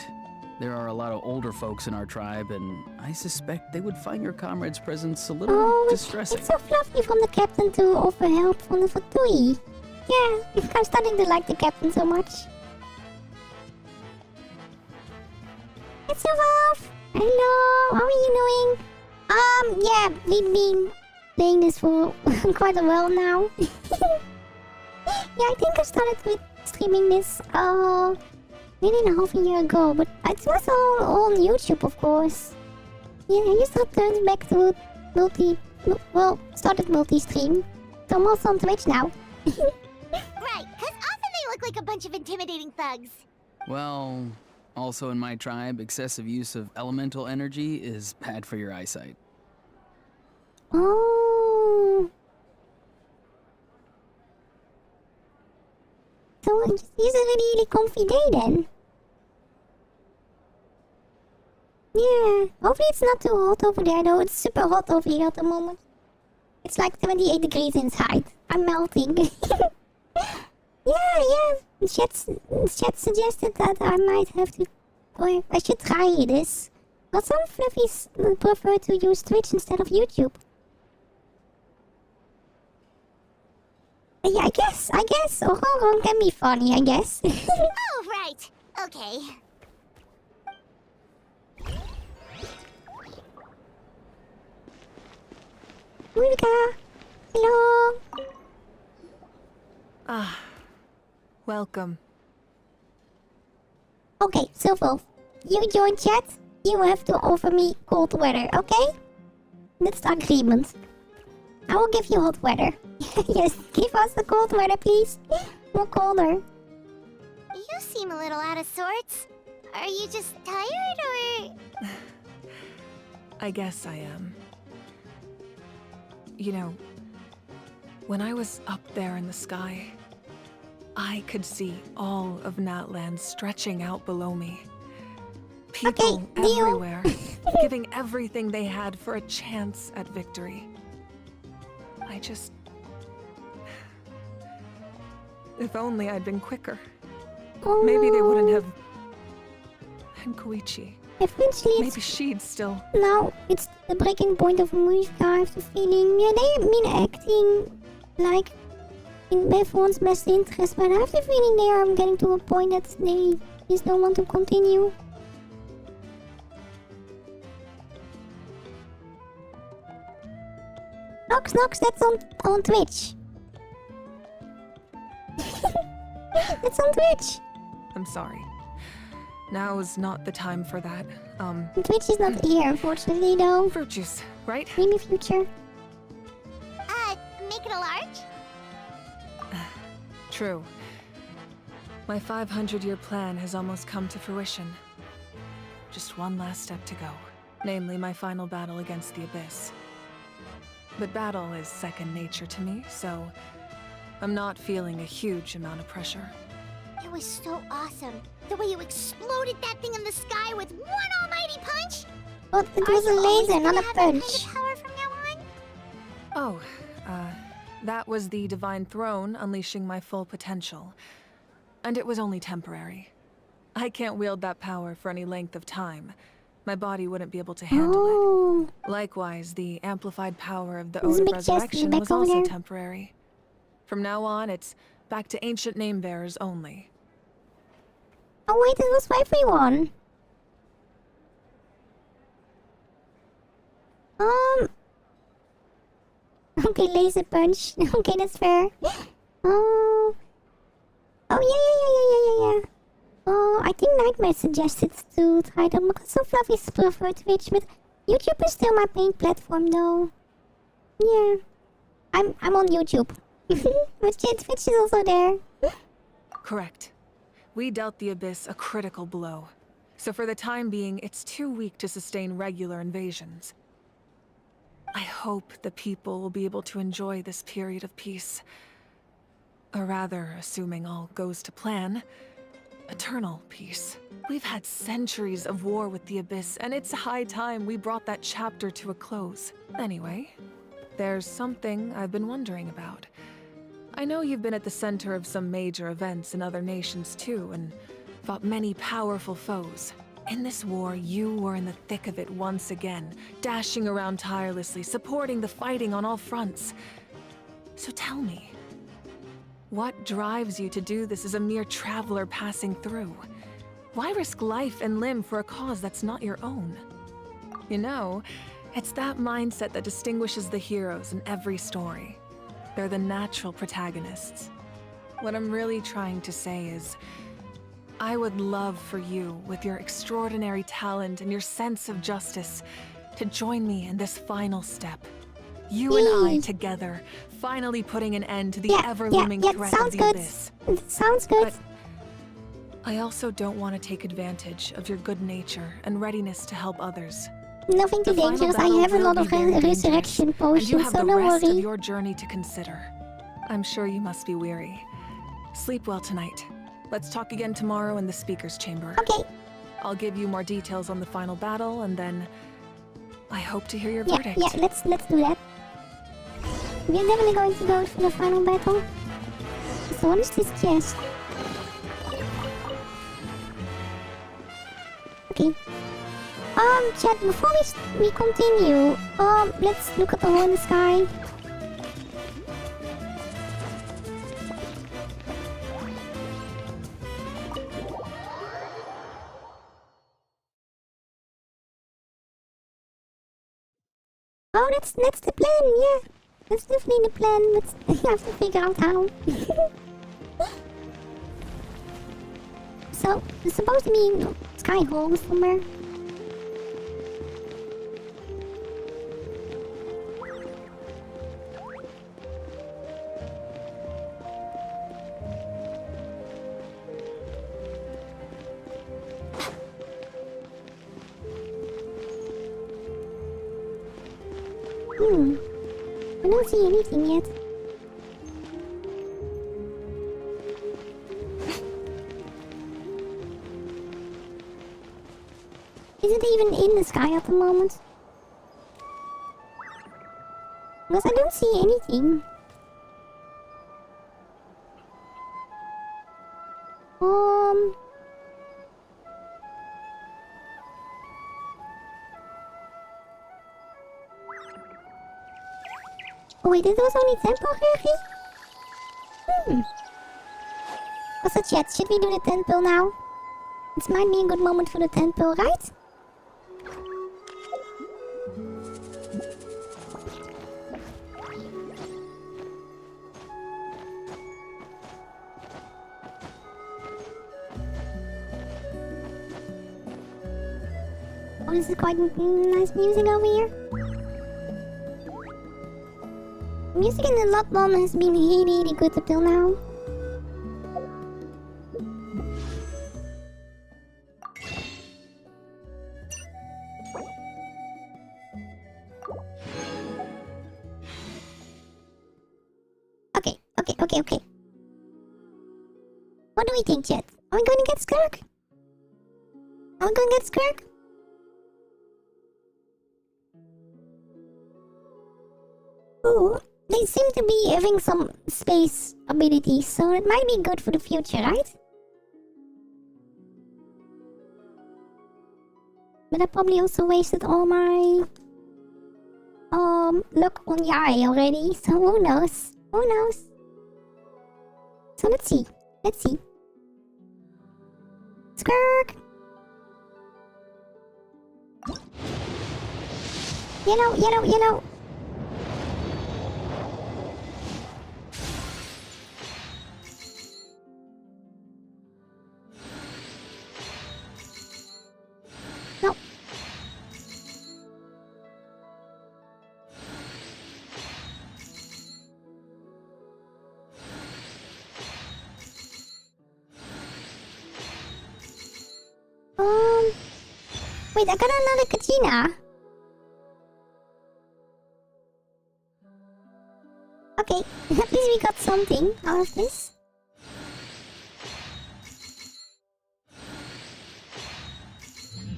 There are a lot of older folks in our tribe, and I suspect they would find your comrade's presence a little distressing. It's so fluffy from the captain to offer help from the Fatui. Yeah, I'm starting to like the captain so much. It's Evolve! Hello, how are you doing? Yeah, we've been playing this for quite a while now. Yeah, I think I started with streaming this, maybe half a year ago, but it was all on YouTube, of course. Yeah, I just returned back to started multi-stream. I'm also on Twitch now. Right, because often they look like a bunch of intimidating thugs. Well, also in my tribe, excessive use of elemental energy is bad for your eyesight. Oh. So he's a really comfy day then. Yeah, hopefully it's not too hot over there though. It's super hot over here at the moment. It's like 78 degrees inside. I'm melting. yeah. Chat suggested that I might have to... Or I should try this. But some fluffies prefer to use Twitch instead of YouTube. Yeah, I guess. Horror can be funny, I guess. Oh, right. Okay. Ulrika! Hello! Ah, welcome. Okay, Silvo, you join chat, you have to offer me cold weather, okay? That's the agreement. I will give you hot weather. Yes, give us the cold weather, please. More colder. You seem a little out of sorts. Are you just tired, or...? I guess I am. You know, when I was up there in the sky, I could see all of Natlans stretching out below me. People everywhere, giving everything they had for a chance at victory. I just... If only I'd been quicker. Oh. Maybe they wouldn't have... And Koichi. Eventually maybe she'd still... Now, it's the breaking point of Mushka, I have the feeling. Yeah, they've been acting like in everyone's best interest, but I have the feeling they are getting to a point that they just don't want to continue. Nox, that's on Twitch. It's on Twitch. I'm sorry. Now is not the time for that. Twitch is not here, unfortunately, though. Fruit juice, right? Maybe future. Make it a large? True. My 500-year plan has almost come to fruition. Just one last step to go. Namely, my final battle against the Abyss. But battle is second nature to me, so I'm not feeling a huge amount of pressure. It was so awesome. The way you exploded that thing in the sky with one almighty punch. But it was a laser, not a punch. Power from now on? Oh, that was the Divine Throne unleashing my full potential. And it was only temporary. I can't wield that power for any length of time. My body wouldn't be able to handle it. Likewise, the amplified power of the Ode of Resurrection was also temporary. From now on, it's back to ancient name-bearers only. Oh wait, it was for everyone. Okay, laser punch. Okay, that's fair. Oh, yeah. Oh, I think Nightmare suggested to try them because so Fluffy's prefer Twitch, but YouTube is still my main platform, though. Yeah, I'm on YouTube. But Twitch is also there. Correct. We dealt the Abyss a critical blow. So for the time being, it's too weak to sustain regular invasions. I hope the people will be able to enjoy this period of peace. Or rather, assuming all goes to plan, eternal peace. We've had centuries of war with the Abyss, and it's high time we brought that chapter to a close. Anyway, there's something I've been wondering about. I know you've been at the center of some major events in other nations too, and fought many powerful foes. In this war, you were in the thick of it once again, dashing around tirelessly, supporting the fighting on all fronts. So tell me, what drives you to do this as a mere traveler passing through? Why risk life and limb for a cause that's not your own? You know, it's that mindset that distinguishes the heroes in every story. They're the natural protagonists. What I'm really trying to say is, I would love for you, with your extraordinary talent and your sense of justice, to join me in this final step. You and I together, finally putting an end to the ever-looming threat of the Abyss. Sounds good. But I also don't want to take advantage of your good nature and readiness to help others. Nothing too dangerous. I have a lot of resurrection potions, and you have so the don't rest worry. of your journey to consider. I'm sure you must be weary. Sleep well tonight. Let's talk again tomorrow in the speaker's chamber. Okay. I'll give you more details on the final battle, and then I hope to hear your verdict. Yeah, let's do that. We're definitely going to go for the final battle. So what is this chest? Okay. Chat, before we continue, let's look at the hole in the sky. Oh, that's the plan, yeah. That's definitely the plan, but you have to figure out how. So, there's supposed to be sky holes somewhere. I don't see anything yet. Is it even in the sky at the moment? Because I don't see anything. Oh wait, it was only temporary? What's the chat? Should we do the 10 pill now? This might be a good moment for the 10 pill, right? Oh, this is quite nice music over here. Music in the Natlans has been really good up till now. Okay. What do we think, chat? Are we going to get Skirk? Are we going to get Skirk? Ooh. They seem to be having some space abilities, so it might be good for the future, right? But I probably also wasted all my luck on Yai already, so who knows? Who knows? So let's see. Skirk! Yellow! No. Wait, I got another Kachina. Okay, at least we got something out of this.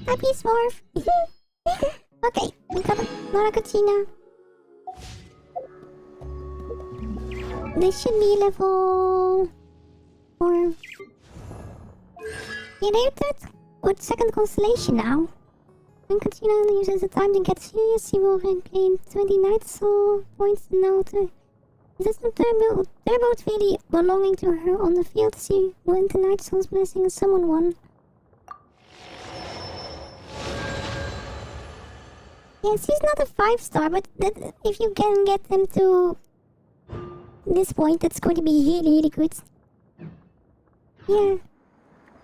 Happy Smurf. Okay, we got another Kachina. This should be level 4. Yeah, they're third or second constellation now. When Kachina uses the time to get serious, he will gain 20 night soul points now. This is the turbo really belonging to her on the field. She went the night soul's blessing and summon one. Yes, he's not a 5-star, but if you can get them to this point, that's going to be really good. Yeah.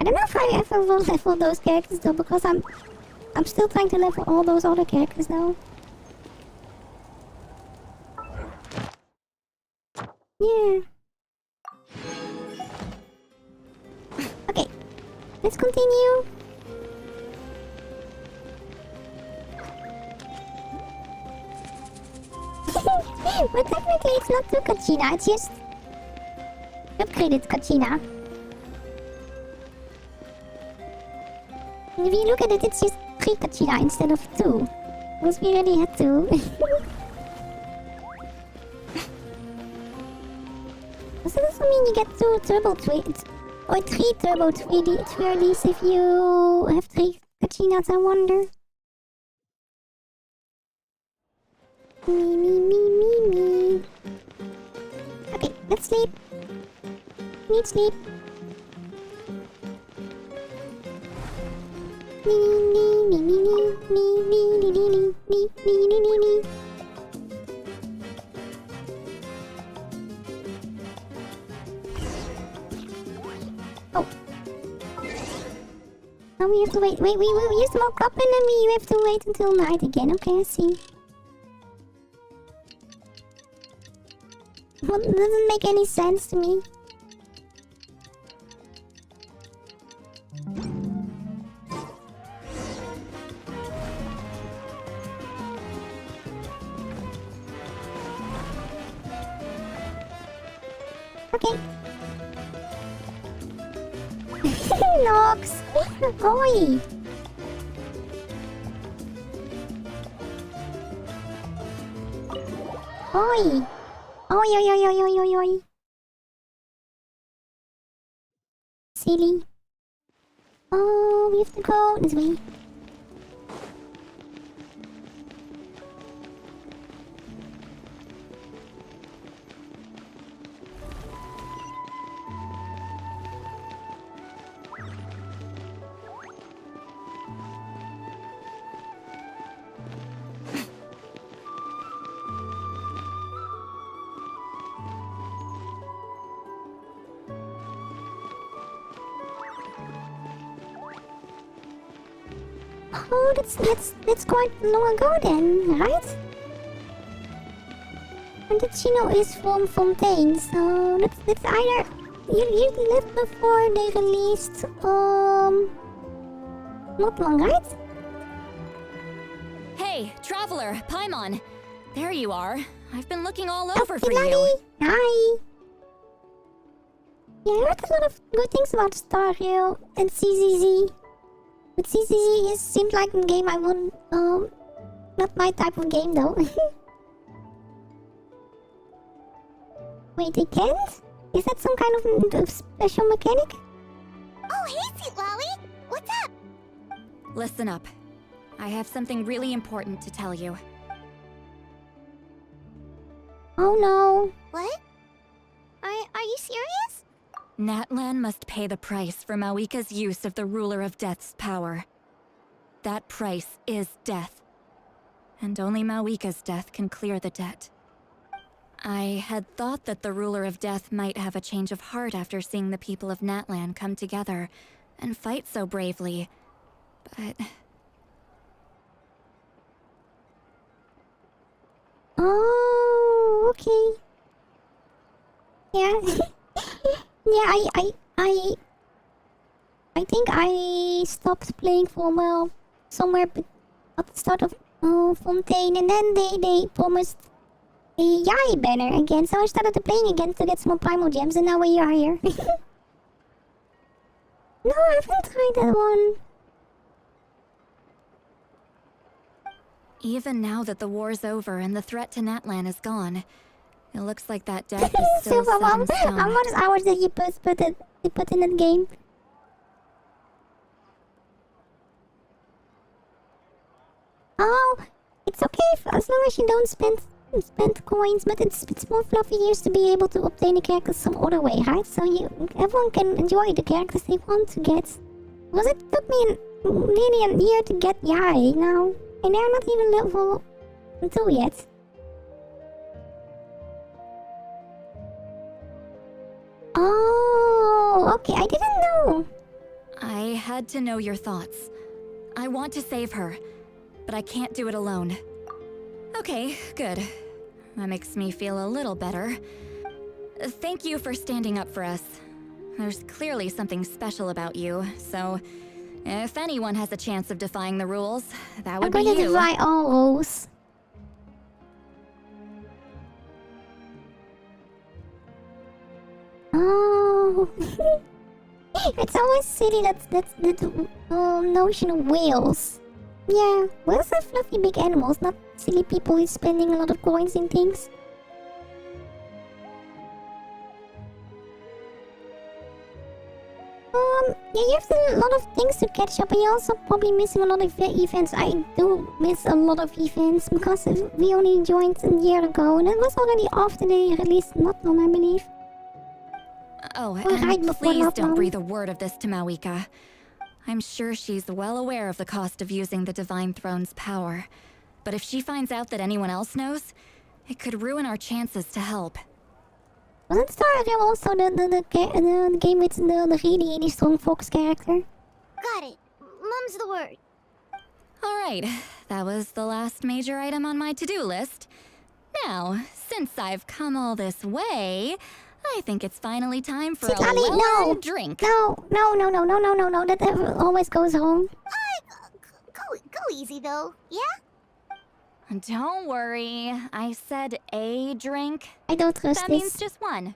I don't know if I ever will level those characters though, because I'm still trying to level all those other characters though. Yeah. Okay, let's continue. But technically it's not two Kachina, it's just upgraded Kachina. If you look at it, it's just 3 Kachina instead of 2. Because we already had 2. Does that also mean you get 2 turbo tweets? Or 3 turbo twirlies if you have 3 Kachinas, I wonder? Me. Okay, let's sleep. Need sleep. Oh. Now we have to wait. Wait, we used to woke up and then we have to wait until night again. Okay, I see. Well, it doesn't make any sense to me. Okay. Nox! Oi! Oi! Oi. Silly. Oh, we have to go this way. Oh, that's quite long ago then, right? And the Chino is from Fontaine, so that's either you lived before they released not long, right? Hey, traveler, Paimon. There you are. I've been looking all over for you. Hi. Yeah, I heard a lot of good things about Starfield and CZZ. But CCC seems like a game I want, not my type of game though. Wait, they can't? Is that some kind of special mechanic? Oh, hey, Sweet Wowie! What's up? Listen up. I have something really important to tell you. Oh no. What? Are you serious? Natlan must pay the price for Mawika's use of the Ruler of Death's power. That price is death. And only Mawika's death can clear the debt. I had thought that the Ruler of Death might have a change of heart after seeing the people of Natlan come together and fight so bravely, but... Oh, okay. Yeah. Yeah, I think I stopped playing for a while somewhere at the start of Fontaine, and then they promised a Yai banner again, so I started playing again to get some more primal gems, and now we are here. No, I haven't tried that one. Even now that the war's over and the threat to Natlan is gone, it looks like that death is still set in stone. How much hours did you put in that game? Oh, it's okay as long as you don't spend coins, but it's more fluffy years to be able to obtain the characters some other way, right? So everyone can enjoy the characters they want to get. Because it took me nearly a year to get Yai now, and they're not even level 2 yet. Oh, okay, I didn't know. I had to know your thoughts. I want to save her, but I can't do it alone. Okay, good. That makes me feel a little better. Thank you for standing up for us. There's clearly something special about you, so if anyone has a chance of defying the rules, that would be you. I'm going to defy all rules. Oh, it's always silly that's the notion of whales. Yeah, whales are fluffy big animals, not silly people who's spending a lot of coins in things. Yeah, you have a lot of things to catch up, but you're also probably missing a lot of events. I do miss a lot of events because we only joined a year ago, and it was already after they released Natlan, I believe. Oh, Or right and before please don't Natlan. breathe a word of this to Mawika. I'm sure she's well aware of the cost of using the Divine Throne's power. But if she finds out that anyone else knows, it could ruin our chances to help. Wasn't Stardew also the game with the really strong Fox character? Got it. Mum's the word. Alright, that was the last major item on my to-do list. Now, since I've come all this way, I think it's finally time for a well-earned drink. No, that always goes wrong. Go easy though, yeah? Don't worry, I said a drink. I don't trust that this. That means just one.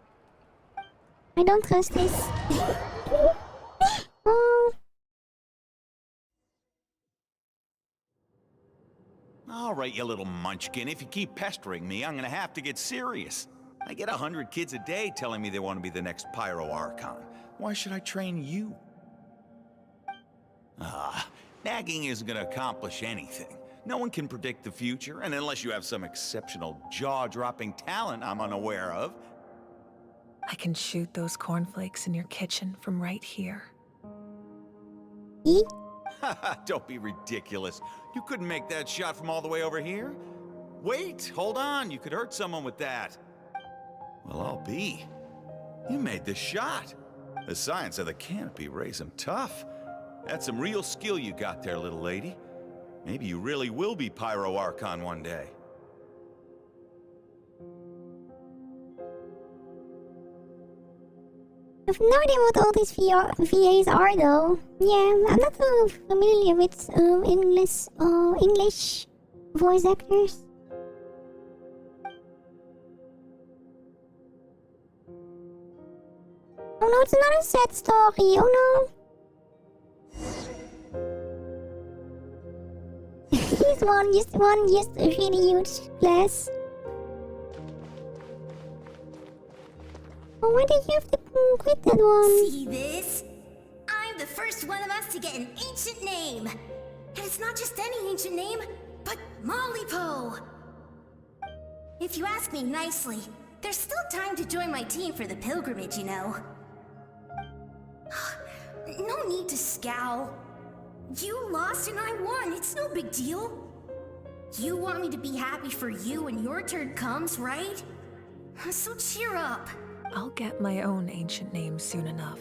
I don't trust this. Oh. All right, you little munchkin. If you keep pestering me, I'm gonna have to get serious. I get 100 kids a day telling me they want to be the next Pyro Archon. Why should I train you? Nagging isn't gonna accomplish anything. No one can predict the future, and unless you have some exceptional jaw-dropping talent I'm unaware of. I can shoot those cornflakes in your kitchen from right here. Don't be ridiculous. You couldn't make that shot from all the way over here? Wait, hold on. You could hurt someone with that. Well, I'll be. You made the shot. The science of the canopy raised him tough. That's some real skill you got there, little lady. Maybe you really will be Pyro Archon one day. I have no idea what all these VAs are, though. Yeah, I'm not so familiar with English voice actors. Oh no, it's another sad story. Oh no. He's one just a really huge glass. Oh, why did you have to quit that one? See this? I'm the first one of us to get an ancient name. And it's not just any ancient name, but Malipo. If you ask me nicely, there's still time to join my team for the pilgrimage, you know. No need to scowl. You lost and I won, it's no big deal. You want me to be happy for you when your turn comes, right? So cheer up. I'll get my own ancient name soon enough.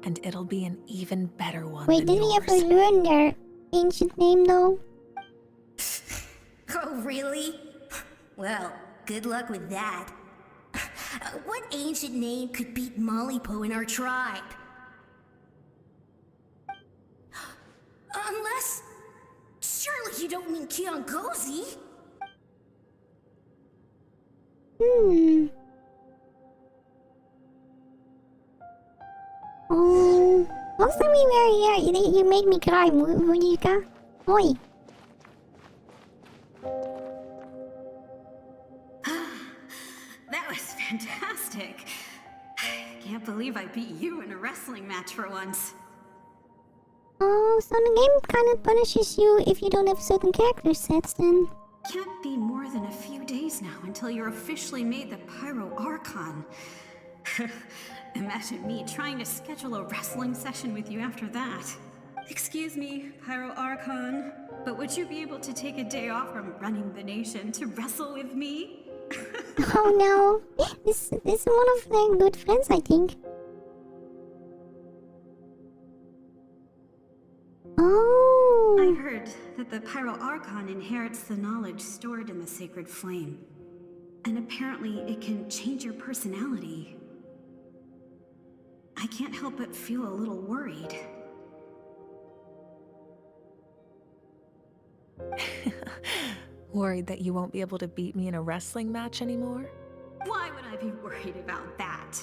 And it'll be an even better one. Wait, than did we yours. have to learn their ancient name though? Oh, really? Well, good luck with that. What ancient name could beat Malipo in our tribe? Unless... surely you don't mean Kiangozi? Oh, last time we were here, you made me cry, Monika. Oi. That was fantastic. I can't believe I beat you in a wrestling match for once. Oh, so the game kind of punishes you if you don't have certain character sets then. Can't be more than a few days now until you're officially made the Pyro Archon. Imagine me trying to schedule a wrestling session with you after that. Excuse me, Pyro Archon, but would you be able to take a day off from running the nation to wrestle with me? Oh no, this is one of their good friends, I think. Oh. I heard that the Pyro Archon inherits the knowledge stored in the sacred flame. And apparently it can change your personality. I can't help but feel a little worried. Worried that you won't be able to beat me in a wrestling match anymore? Why would I be worried about that?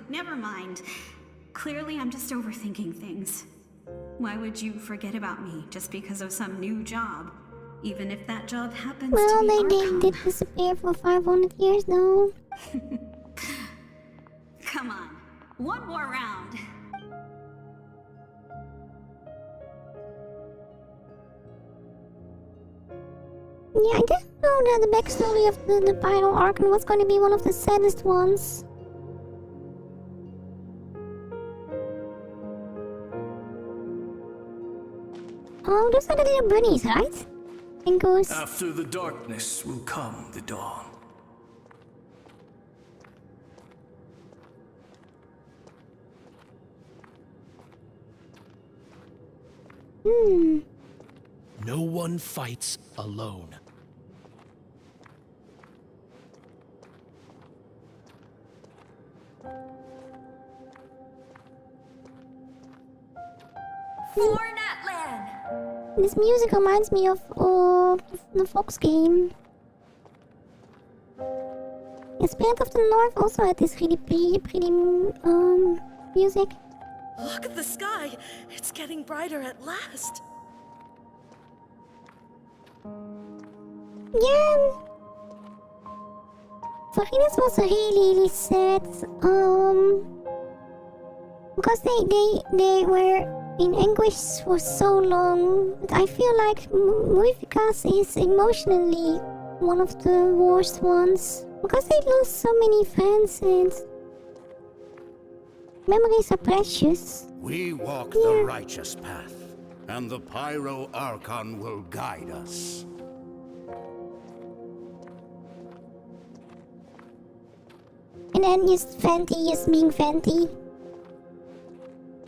Never mind. Clearly I'm just overthinking things. Why would you forget about me just because of some new job? Even if that job happens well, to be they Archon. did disappear for 500 years now. Come on, one more round. Yeah, I didn't know that the backstory of the Pyro Archon was going to be one of the saddest ones. Oh, those are the little bunnies, right? And goes. After the darkness will come the dawn. No one fights alone. For Natlan! This music reminds me of the Fox game. The Spirit of the North also had this really pretty music. Look at the sky! It's getting brighter at last! Yeah. Fluffiest was really sad. Because they were in anguish for so long. But I feel like Muifikas is emotionally one of the worst ones. Because they lost so many friends and memories are precious. We walk the righteous path, and the Pyro Archon will guide us. And then just Fenty just being Fenty.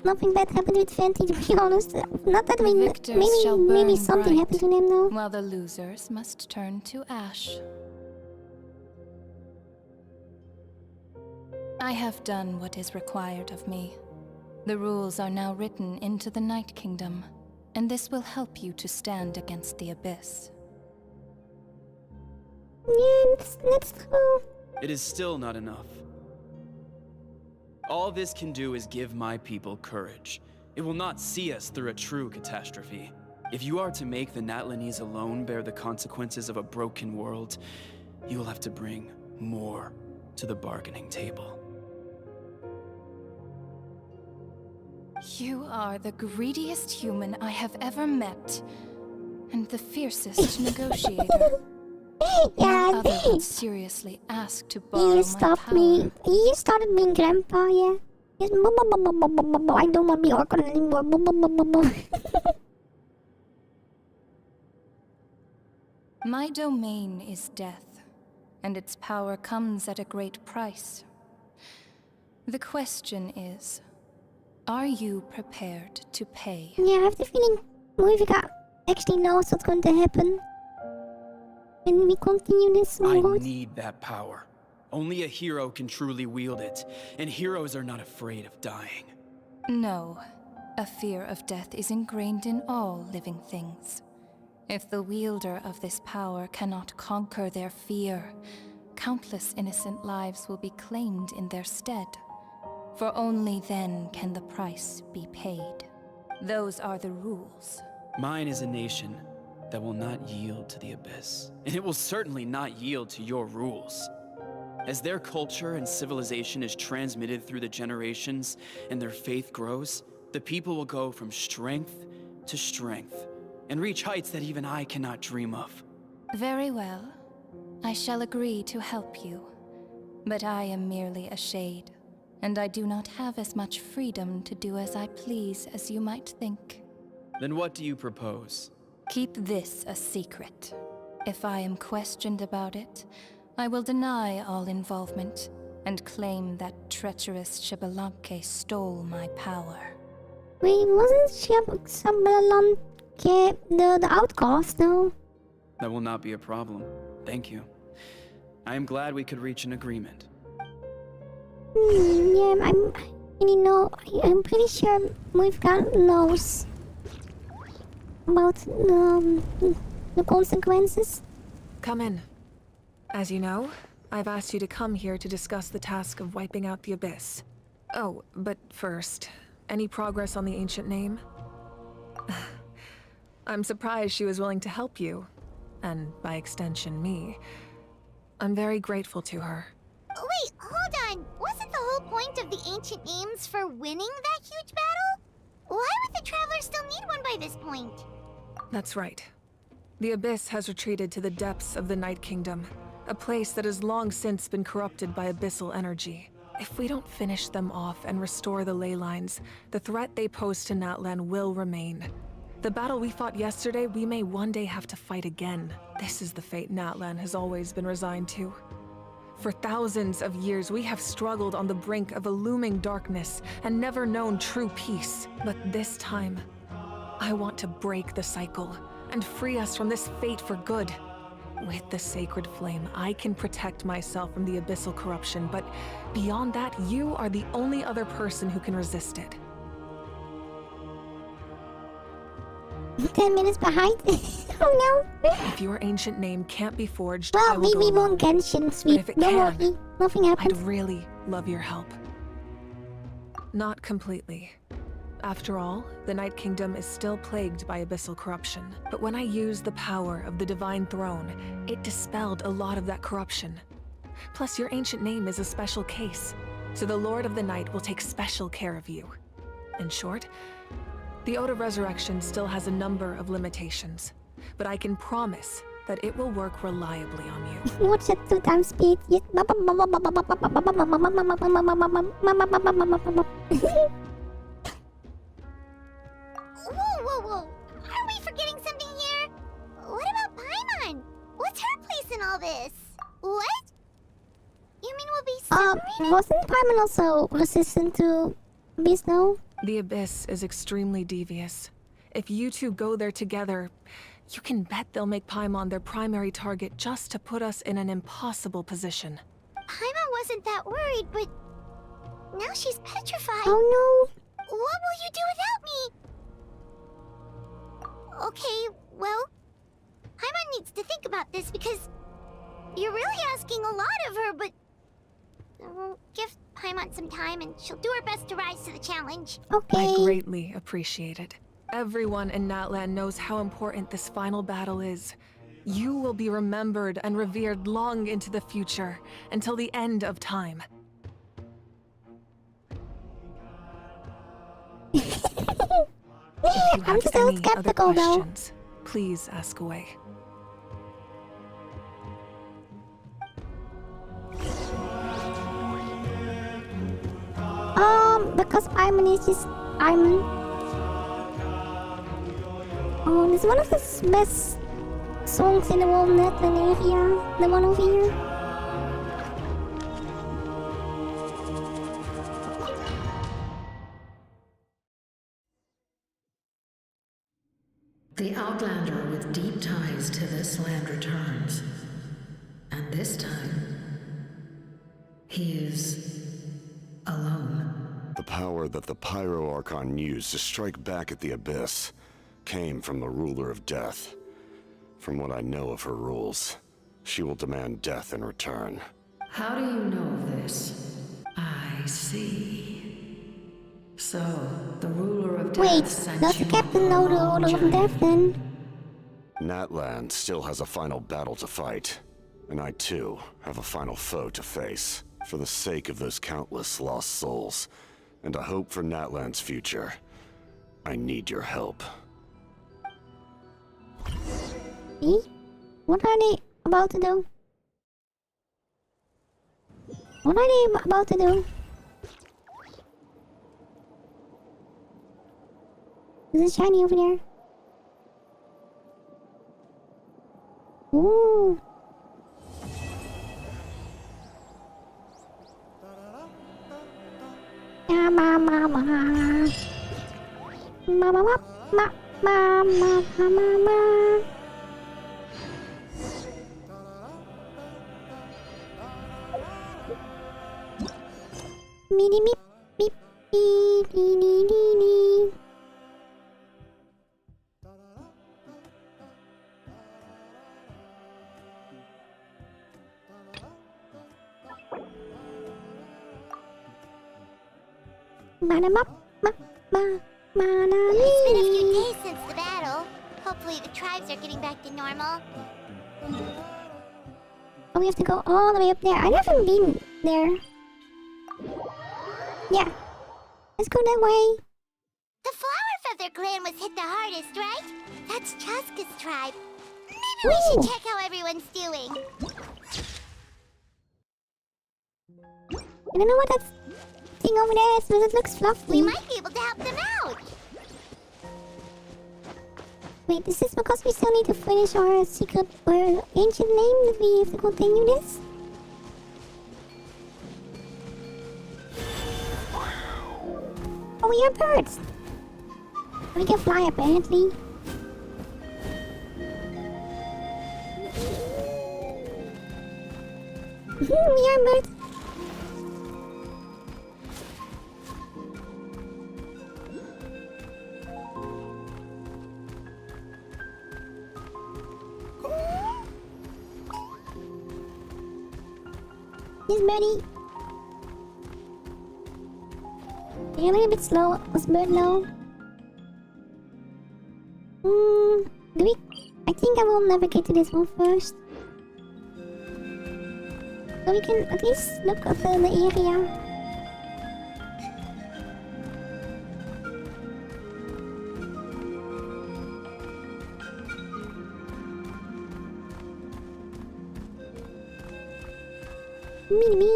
Nothing bad happened with Fenty, to be honest. Not that we... Maybe something happened to them though. While the losers must turn to ash. I have done what is required of me. The rules are now written into the Night Kingdom, and this will help you to stand against the Abyss. Yeah, that's true. It is still not enough. All this can do is give my people courage. It will not see us through a true catastrophe. If you are to make the Natlanese alone bear the consequences of a broken world, you will have to bring more to the bargaining table. You are the greediest human I have ever met, and the fiercest negotiator. Yeah, no other would seriously ask to borrow he stopped stopped me. He started being grandpa, yeah. Yes, I don't want to be Archon anymore. My domain is death, and its power comes at a great price. The question is, are you prepared to pay? Yeah, I have the feeling Muivika actually knows what's going to happen. When we continue this mode. I need that power. Only a hero can truly wield it, and heroes are not afraid of dying. No. A fear of death is ingrained in all living things. If the wielder of this power cannot conquer their fear, countless innocent lives will be claimed in their stead. For only then can the price be paid. Those are the rules. Mine is a nation that will not yield to the Abyss, and it will certainly not yield to your rules. As their culture and civilization is transmitted through the generations and their faith grows, the people will go from strength to strength and reach heights that even I cannot dream of. Very well. I shall agree to help you. But I am merely a shade, and I do not have as much freedom to do as I please as you might think. Then what do you propose? Keep this a secret. If I am questioned about it, I will deny all involvement and claim that treacherous Xbalanque stole my power. Wait, wasn't Xbalanque the outcast, though? That will not be a problem. Thank you. I am glad we could reach an agreement. Yeah, I'm pretty sure we've got laws about the consequences. Come in. As you know, I've asked you to come here to discuss the task of wiping out the Abyss. Oh, but first, any progress on the ancient name? I'm surprised she was willing to help you, and by extension me. I'm very grateful to her. Wait, hold on. Wasn't the whole point of the ancient names for winning that huge battle? Why would the Travelers still need one by this point? That's right. The Abyss has retreated to the depths of the Night Kingdom, a place that has long since been corrupted by abyssal energy. If we don't finish them off and restore the ley lines, the threat they pose to Natlan will remain. The battle we fought yesterday, we may one day have to fight again. This is the fate Natlan has always been resigned to. For thousands of years, we have struggled on the brink of a looming darkness and never known true peace. But this time, I want to break the cycle and free us from this fate for good. With the sacred flame, I can protect myself from the abyssal corruption, but beyond that, you are the only other person who can resist it. 10 minutes behind? Oh no! If your ancient name can't be forged, Well, I will we go won't Genshin, sweet. But if it Don't can, worry. Nothing happens. I'd really love your help. Not completely. After all, the Night Kingdom is still plagued by abyssal corruption. But when I used the power of the Divine Throne, it dispelled a lot of that corruption. Plus, your ancient name is a special case, so the Lord of the Night will take special care of you. In short, the Ode of Resurrection still has a number of limitations, but I can promise that it will work reliably on you. Watch at 2 times speed. Whoa. Are we forgetting something here? What about Paimon? What's her place in all this? What? You mean we'll be separated? Wasn't Paimon also resistant to Abyss, no? The Abyss is extremely devious. If you two go there together, you can bet they'll make Paimon their primary target just to put us in an impossible position. Paimon wasn't that worried, but now she's petrified. Oh no! What will you do without me? Okay, well, Paimon needs to think about this because you're really asking a lot of her, but we'll give Paimon some time and she'll do her best to rise to the challenge. I greatly appreciate it. Everyone in Natlan knows how important this final battle is. You will be remembered and revered long into the future, until the end of time. I'm still skeptical though. Please ask away. Because Paimon is just Paimon. Oh, it's one of the best songs in the whole Natlan area. The one over here. The Outlander with deep ties to this land returns. And this time, he is alone. The power that the Pyro Archon used to strike back at the Abyss came from the Ruler of Death. From what I know of her rules, she will demand death in return. How do you know of this? I see. So, the ruler of death Wait, sent does the you captain know the on a Order of long Death then? Natlan still has a final battle to fight, and I too have a final foe to face. For the sake of those countless lost souls, and a hope for Natlan's future, I need your help. What are they about to do? What are they about to do? Is it shiny over there? Ooh. Meep meep meep beep dee dee dee dee. It's been a few days since the battle. Hopefully the tribes are getting back to normal. Oh, we have to go all the way up there. I haven't been there. Yeah. Let's go that way. The Flower Feather clan was hit the hardest, right? That's Chaska's tribe. Maybe we should check how everyone's doing. I don't know what that thing over there is, but it looks fluffy. We might be able to help them out. Wait, is this because we still need to finish our secret or ancient name that we have to continue this? Oh, we are birds. We can fly apparently. We are birds. He's birdie. You're a little bit slow. Was bird low? Do we? I think I will navigate to this one first. So we can at least look at the area. Me. Me.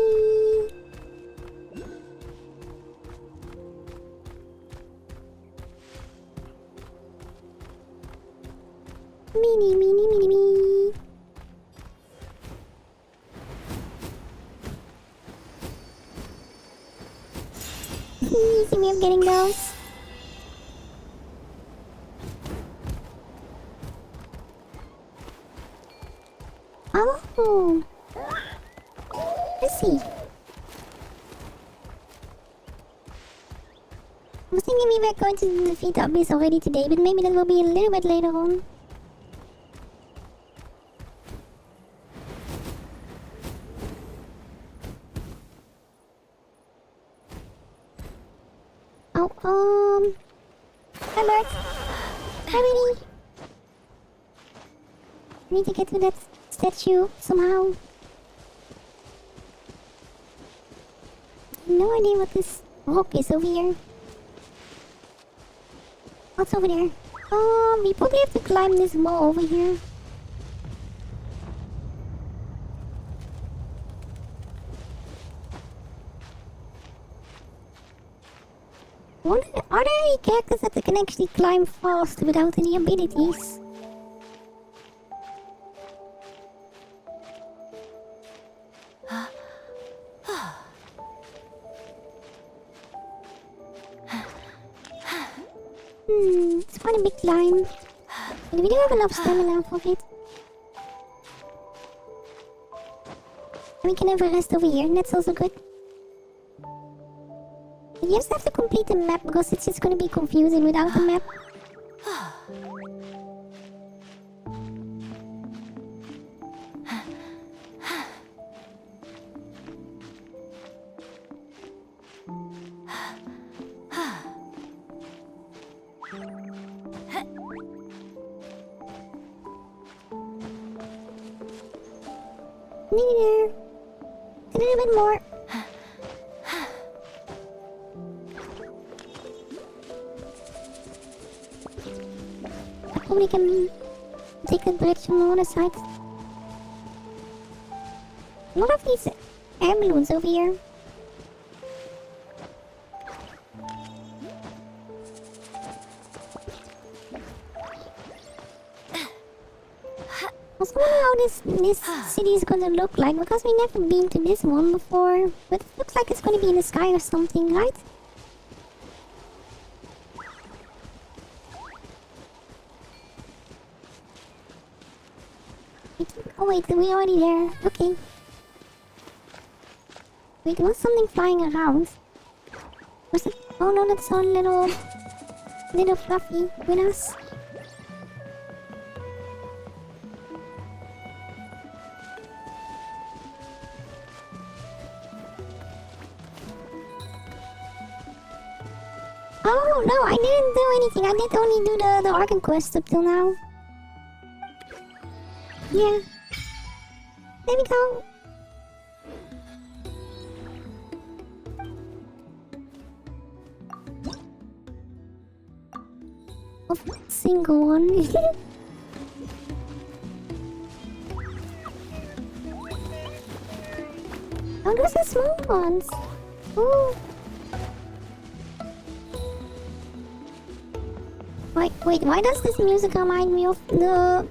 Easy way of getting those. Oh. Let's see. I was thinking we were going to defeat the Abyss already today, but maybe that will be a little bit later on. Oh, alert! Hurry! I need to get to that statue somehow. No idea what this rock is over here. What's over there? We probably have to climb this wall over here. Are there any characters that can actually climb fast without any abilities? It's quite a big climb. But we don't have enough stamina for it. And we can have a rest over here, and that's also good. You just have to complete the map because it's just gonna be confusing without the map. Neither. A little bit more. We can take a bridge on the other side. A lot of these air balloons over here. I was wondering how this city is gonna look like because we never been to this one before. But it looks like it's gonna be in the sky or something, right? Oh wait, we're already there. Okay. Wait, there was something flying around. Was it? Oh no, that's our little Fluffy with us. Oh no, I didn't do anything. I did only do the Artic quest up till now. Yeah. There we go. A single one. Oh, those are small ones. Ooh. Wait, why does this music remind me of the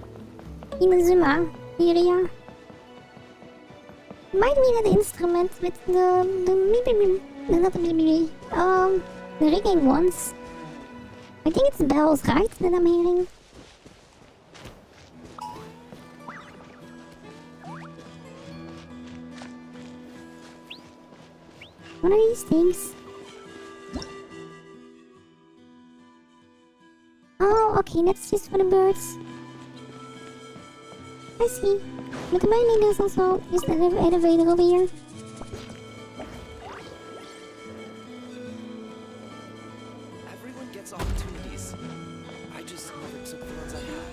Inazuma area? Might be that instrument with the ringing ones. I think it's bells, right, that I'm hearing. What are these things? Oh, okay, that's just for the birds. I see. But apparently there's also just an elevator over here. Everyone gets opportunities. I just never took the ones I had.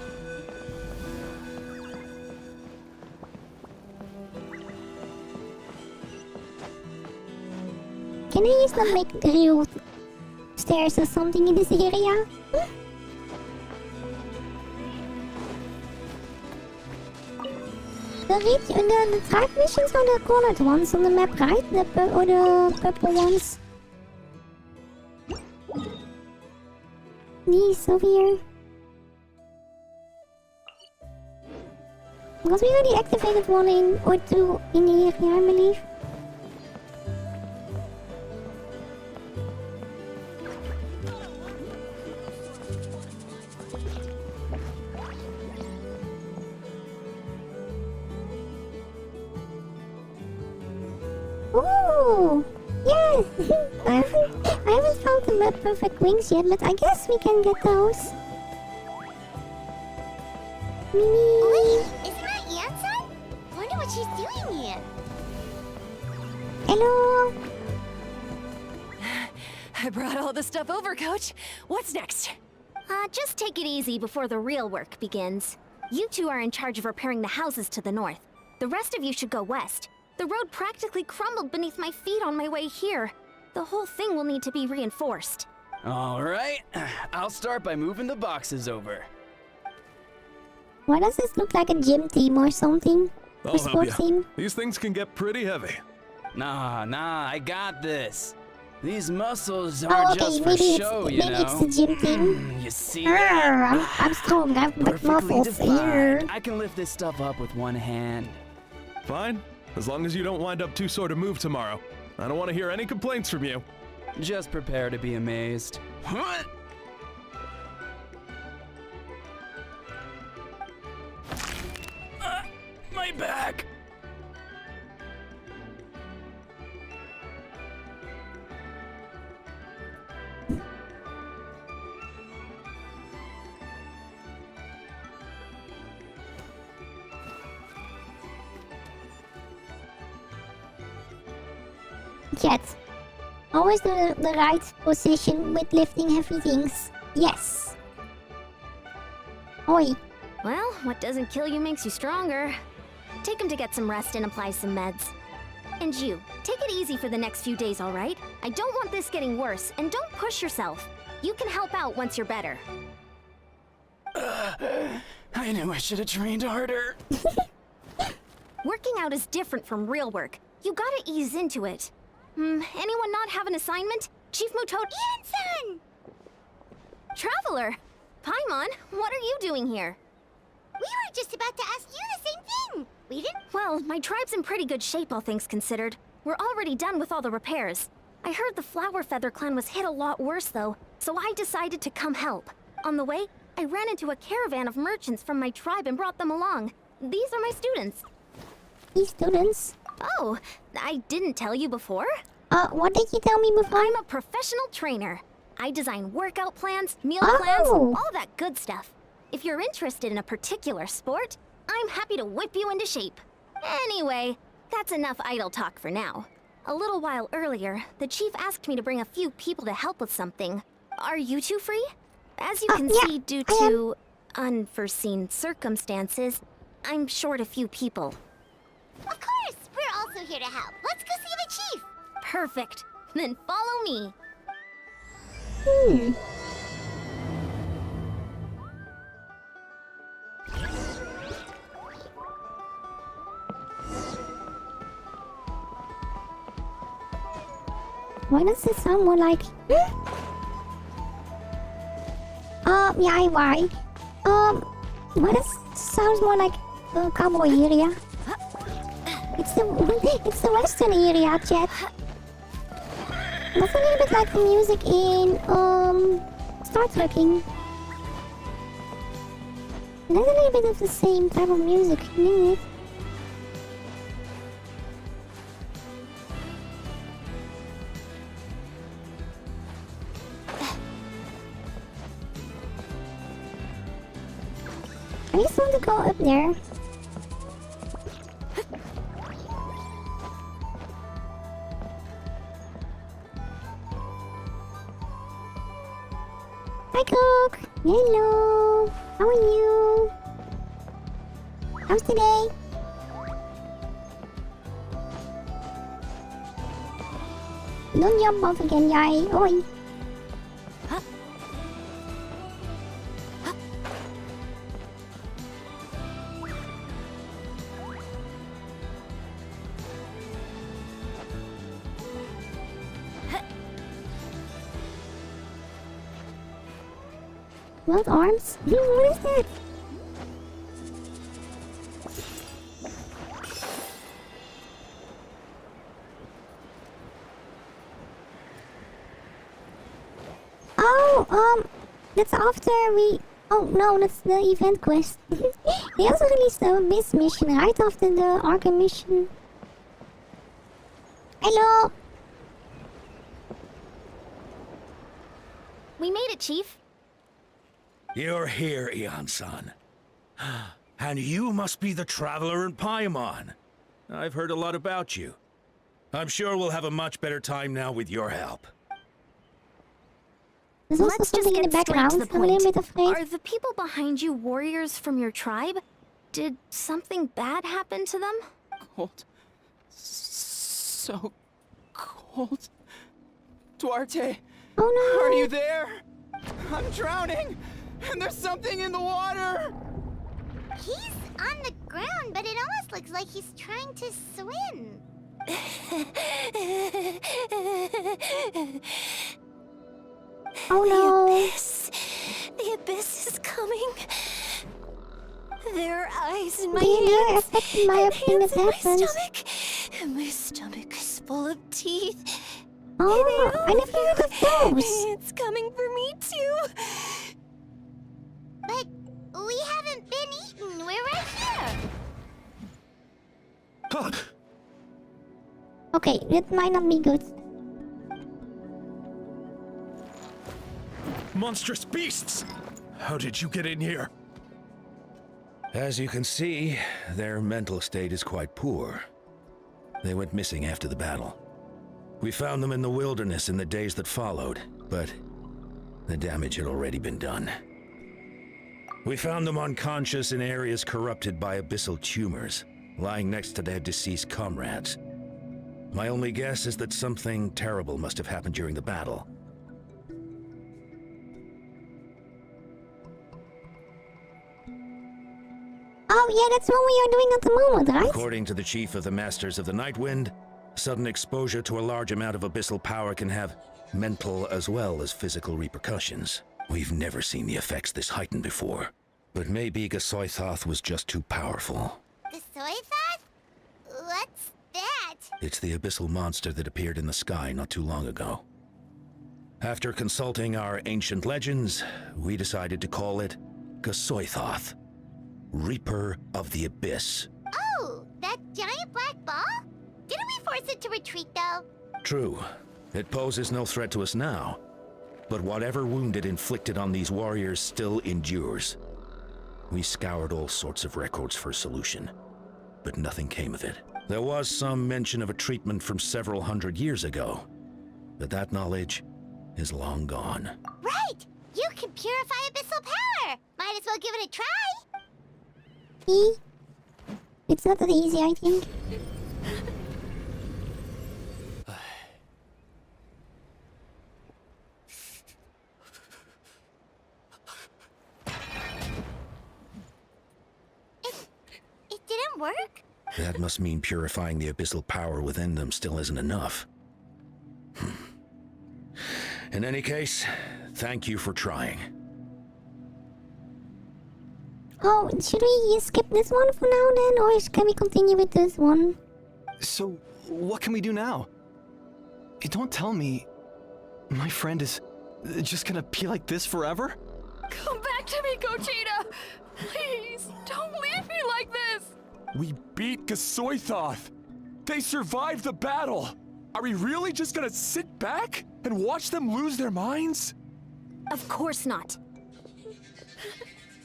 Can I just not make real stairs or something in this area? The track missions are the colored ones on the map, right? The purple ones. These over here. Because we already activated one or two in the area, I believe. Ooh! Yeah! I haven't found the perfect wings yet, but I guess we can get those. Mimi! Wait, isn't that Yansan? Wonder what she's doing here. Hello! I brought all the stuff over, Coach. What's next? Just take it easy before the real work begins. You two are in charge of repairing the houses to the north. The rest of you should go west. The road practically crumbled beneath my feet on my way here. The whole thing will need to be reinforced. All right, I'll start by moving the boxes over. Why does this look like a gym team or something? I'll help you. These things can get pretty heavy. Nah, I got this. These muscles aren't just for show, you know. Maybe it's the gym team. You see that? I'm strong, I've got Perfectly muscles here. defined. I can lift this stuff up with one hand. Fine, as long as you don't wind up too sore to move tomorrow. I don't want to hear any complaints from you. Just prepare to be amazed. My back! Yes. Always do the right position with lifting heavy things. Yes. Oi. Well, what doesn't kill you makes you stronger. Take him to get some rest and apply some meds. And you, take it easy for the next few days, alright? I don't want this getting worse, and don't push yourself. You can help out once you're better. I knew I should have trained harder. Working out is different from real work. You gotta ease into it. Anyone not have an assignment? Chief Mutode— Yansan! Traveler! Paimon, what are you doing here? We were just about to ask you the same thing. We didn't— Well, my tribe's in pretty good shape, all things considered. We're already done with all the repairs. I heard the Flower Feather clan was hit a lot worse, though, so I decided to come help. On the way, I ran into a caravan of merchants from my tribe and brought them along. These are my students. These students? Oh, I didn't tell you before? What did you tell me before? I'm a professional trainer. I design workout plans, meal Oh. plans, all that good stuff. If you're interested in a particular sport, I'm happy to whip you into shape. Anyway, that's enough idle talk for now. A little while earlier, the chief asked me to bring a few people to help with something. Are you two free? As you can see, due to unforeseen circumstances, I'm short a few people. Of course! We're also here to help. Let's go see the chief! Perfect. Then follow me. Why does this sound more like... yeah, why? Why does it sound more like cowboy area? It's the western area, Jet. That's a little bit like the music in Star Trekking. There's a little bit of the same type of music in it. I just want to go up there. Hi, Cook. Hello. How are you? How's today? Don't jump off again, yay. Oi. What arms? What is that? Oh, that's after we... Oh, no, that's the event quest. They also released the Abyss mission right after the Arkham mission. Hello! We made it, Chief. You're here, Ian-san. And you must be the traveler in Paimon. I've heard a lot about you. I'm sure we'll have a much better time now with your help. There's also Let's something just in the get straight background. to the I'm a little point. bit afraid. Are the people behind you warriors from your tribe? Did something bad happen to them? Cold. So cold. Duarte! Oh no! Are you there? I'm drowning! And there's something in the water! He's on the ground, but it almost looks like he's trying to swim. Oh no! The abyss is coming. There are eyes in my They're hands. affecting my and opinion hands in my happens. stomach. And my stomach is full of teeth. Oh, I never heard of those. It's coming for me too. But we haven't been eaten. We're right here. Okay, that might not be good. Monstrous beasts! How did you get in here? As you can see, their mental state is quite poor. They went missing after the battle. We found them in the wilderness in the days that followed, but the damage had already been done. We found them unconscious in areas corrupted by abyssal tumors, lying next to their deceased comrades. My only guess is that something terrible must have happened during the battle. Oh yeah, that's what we are doing at the moment, right? According to the chief of the Masters of the Nightwind, sudden exposure to a large amount of abyssal power can have mental as well as physical repercussions. We've never seen the effects this heightened before. But maybe Gasoithoth was just too powerful. The soy thought? What's that? It's the abyssal monster that appeared in the sky not too long ago. After consulting our ancient legends, we decided to call it Gasoithoth, Reaper of the Abyss. Oh, that giant black ball? Didn't we force it to retreat, though? True. It poses no threat to us now. But whatever wound it inflicted on these warriors still endures. We scoured all sorts of records for a solution, but nothing came of it. There was some mention of a treatment from several hundred years ago, but that knowledge is long gone. Right! You can purify abyssal power! Might as well give it a try! It's not that easy, I think. It didn't work? That must mean purifying the abyssal power within them still isn't enough. In any case, thank you for trying. Oh, should we skip this one for now then, or can we continue with this one? So, what can we do now? Don't tell me my friend is just gonna be like this forever? Come back to me, Gogeta! Please, don't leave me like this! We beat Gasoithoth! They survived the battle! Are we really just gonna sit back and watch them lose their minds? Of course not.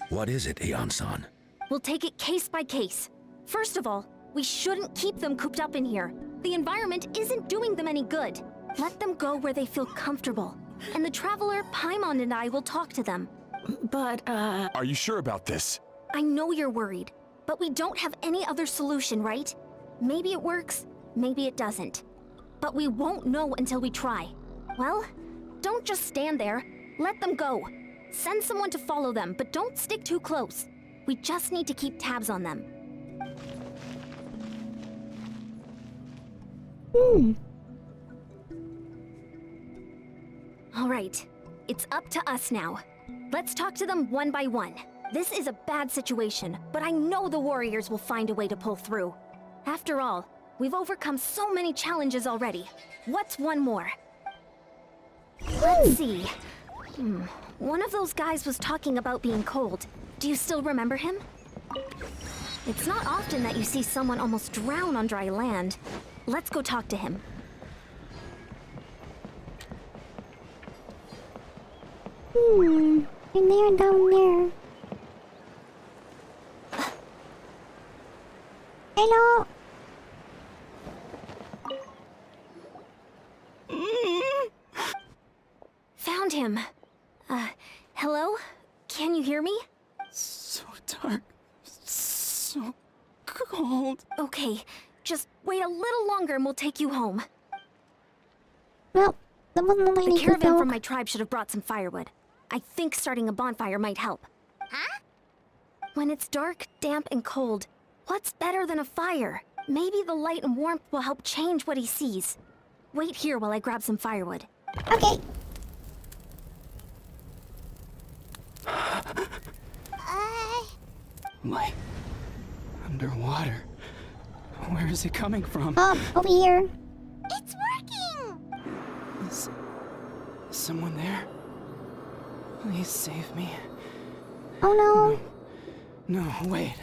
What is it, Aeon-san? We'll take it case by case. First of all, we shouldn't keep them cooped up in here. The environment isn't doing them any good. Let them go where they feel comfortable. And the Traveler, Paimon, and I will talk to them. But, Are you sure about this? I know you're worried, but we don't have any other solution, right? Maybe it works, maybe it doesn't. But we won't know until we try. Well, don't just stand there. Let them go. Send someone to follow them, but don't stick too close. We just need to keep tabs on them. All right, it's up to us now. Let's talk to them one by one. This is a bad situation, but I know the warriors will find a way to pull through. After all, we've overcome so many challenges already. What's one more? Let's see. One of those guys was talking about being cold. Do you still remember him? It's not often that you see someone almost drown on dry land. Let's go talk to him. And they're down there. Hello? Found him. Hello? Can you hear me? So dark. So cold. Okay, just wait a little longer and we'll take you home. Well, that wasn't what I The need to caravan talk. from my tribe should have brought some firewood. I think starting a bonfire might help. Huh? When it's dark, damp, and cold, what's better than a fire? Maybe the light and warmth will help change what he sees. Wait here while I grab some firewood. Okay. Like underwater. Where is it coming from? Oh, over here. It's working! Is someone there? Please save me. Oh no. No, wait.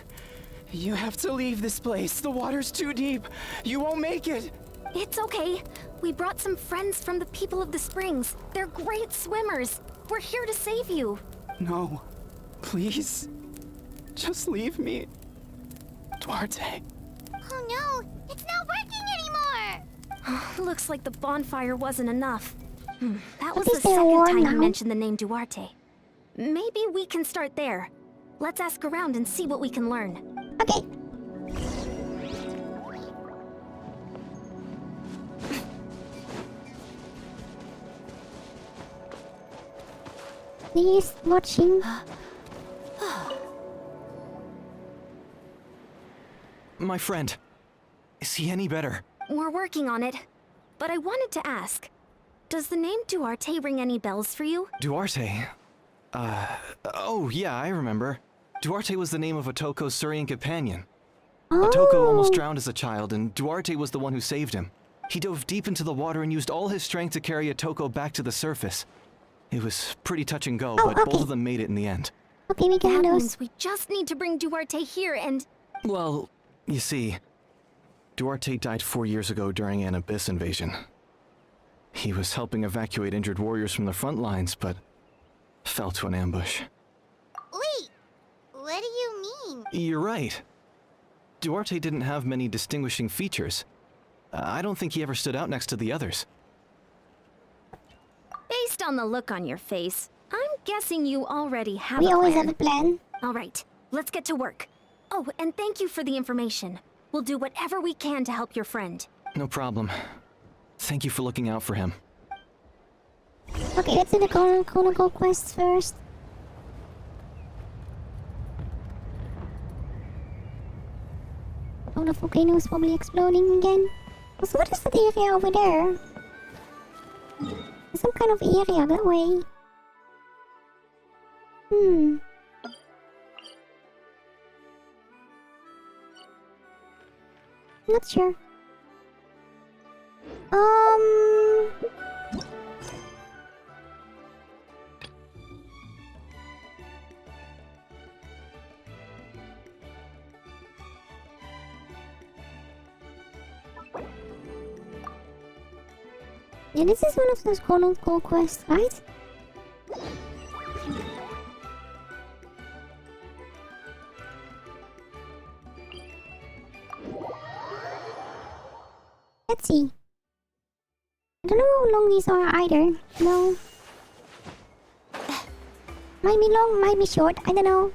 You have to leave this place. The water's too deep. You won't make it. It's okay. We brought some friends from the people of the springs. They're great swimmers. We're here to save you. No. Please. Just leave me. Duarte. Oh no! It's not working anymore! Looks like the bonfire wasn't enough. That was At the least they're second warm time you now. mentioned the name Duarte. Maybe we can start there. Let's ask around and see what we can learn. Okay. He's watching. My friend. Is he any better? We're working on it. But I wanted to ask, does the name Duarte ring any bells for you? Duarte? Oh yeah, I remember. Duarte was the name of Otoko's Surian companion. Otoko almost drowned as a child, and Duarte was the one who saved him. He dove deep into the water and used all his strength to carry Otoko back to the surface. It was pretty touch and go, but both of them made it in the end. Okay, we That got those. means we just need to bring Duarte here and... Well, you see, Duarte died 4 years ago during an abyss invasion. He was helping evacuate injured warriors from the front lines, but fell to an ambush. Wait, what do you mean? You're right. Duarte didn't have many distinguishing features. I don't think he ever stood out next to the others. Based on the look on your face, I'm guessing you already have We a plan. always have a plan. All right, let's get to work. Oh, and thank you for the information. We'll do whatever we can to help your friend. No problem. Thank you for looking out for him. Okay, let's do the chronicle quest first. Oh, the volcano is probably exploding again. So what is that area over there? There's some kind of area that way. Not sure. Yeah, this is one of those chronicle quests, right? Let's see. I don't know how long these are either. No. Might be long, might be short. I don't know.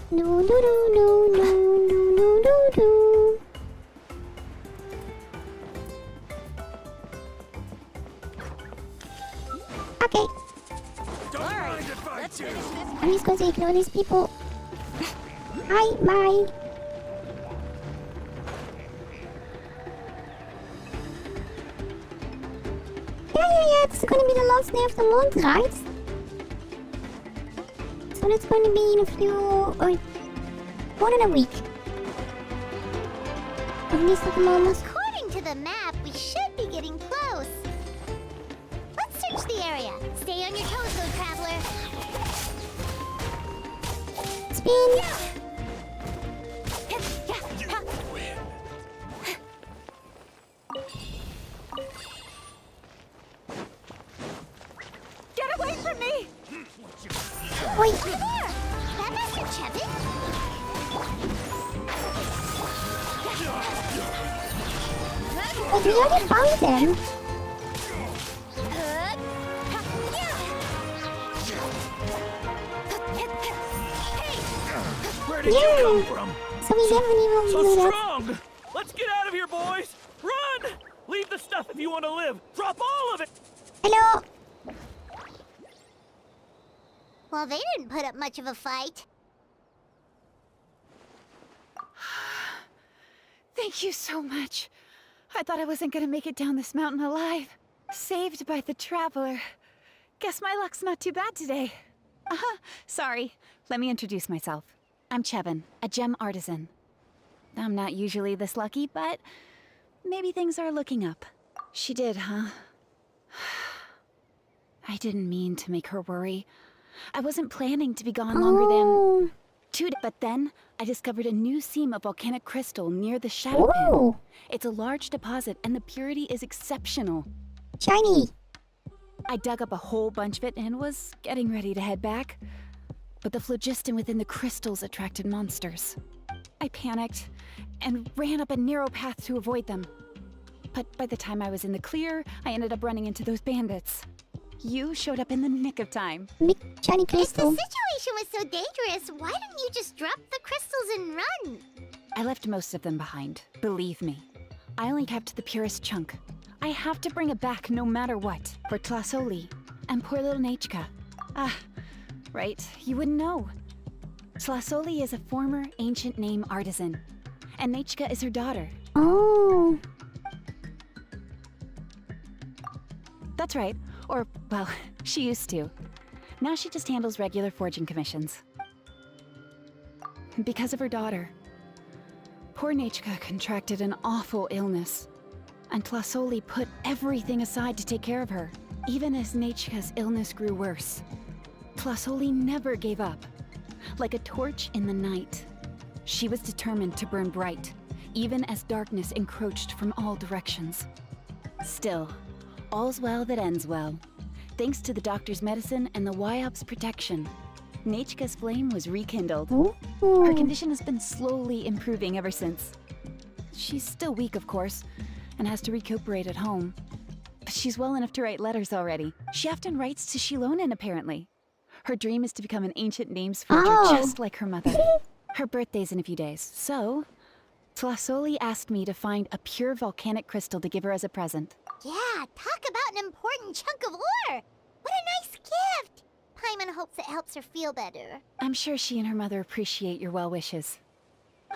No, no, no, no, no, no, no, no, no. Okay. I'm just going to ignore these people. Hi, bye. Yeah, it's going to be the last day of the month, right? So that's going to be in a few, or more than a week. At least at the moment. According to the map, we should be getting close. Let's search the area. Stay on your toes, though, traveler. Spin. Get away from me! Wait. There! That Master Chevin? Wait, we already found them. Where did you come from? So we definitely will So do that. strong! Let's get out of here, boys! Run! Leave the stuff if you want to live. Drop all of it! Hello! Well, they didn't put up much of a fight. Thank you so much. I thought I wasn't gonna make it down this mountain alive. Saved by the Traveler. Guess my luck's not too bad today. Sorry. Let me introduce myself. I'm Chevin, a gem artisan. I'm not usually this lucky, but maybe things are looking up. She did, huh? I didn't mean to make her worry. I wasn't planning to be gone longer than 2 days. But then, I discovered a new seam of volcanic crystal near the Shadow Pin. It's a large deposit, and the purity is exceptional. Shiny! I dug up a whole bunch of it and was getting ready to head back. But the phlogiston within the crystals attracted monsters. I panicked and ran up a narrow path to avoid them. But by the time I was in the clear, I ended up running into those bandits. You showed up in the nick of time. Big shiny If the crystal. situation was so dangerous, why didn't you just drop the crystals and run? I left most of them behind, believe me. I only kept the purest chunk. I have to bring it back no matter what, for Tlasoli and poor little Nechka. Right, you wouldn't know. Tlasoli is a former ancient name artisan, and Nechka is her daughter. Oh. That's right, or, well, she used to. Now she just handles regular forging commissions. Because of her daughter. Poor Nechka contracted an awful illness, and Tlasoli put everything aside to take care of her, even as Nechka's illness grew worse. Tlasoli never gave up. like a torch in the night. She was determined to burn bright, even as darkness encroached from all directions. Still, all's well that ends well. Thanks to the doctor's medicine and the Wyop's protection, Nechka's flame was rekindled. Her condition has been slowly improving ever since. She's still weak, of course, and has to recuperate at home. But she's well enough to write letters already. She often writes to Shilonen, apparently. Her dream is to become an ancient names forger just like her mother. Her birthday's in a few days, so Tlasoli asked me to find a pure volcanic crystal to give her as a present. Yeah, talk about an important chunk of ore! What a nice gift! Paimon hopes it helps her feel better. I'm sure she and her mother appreciate your well wishes.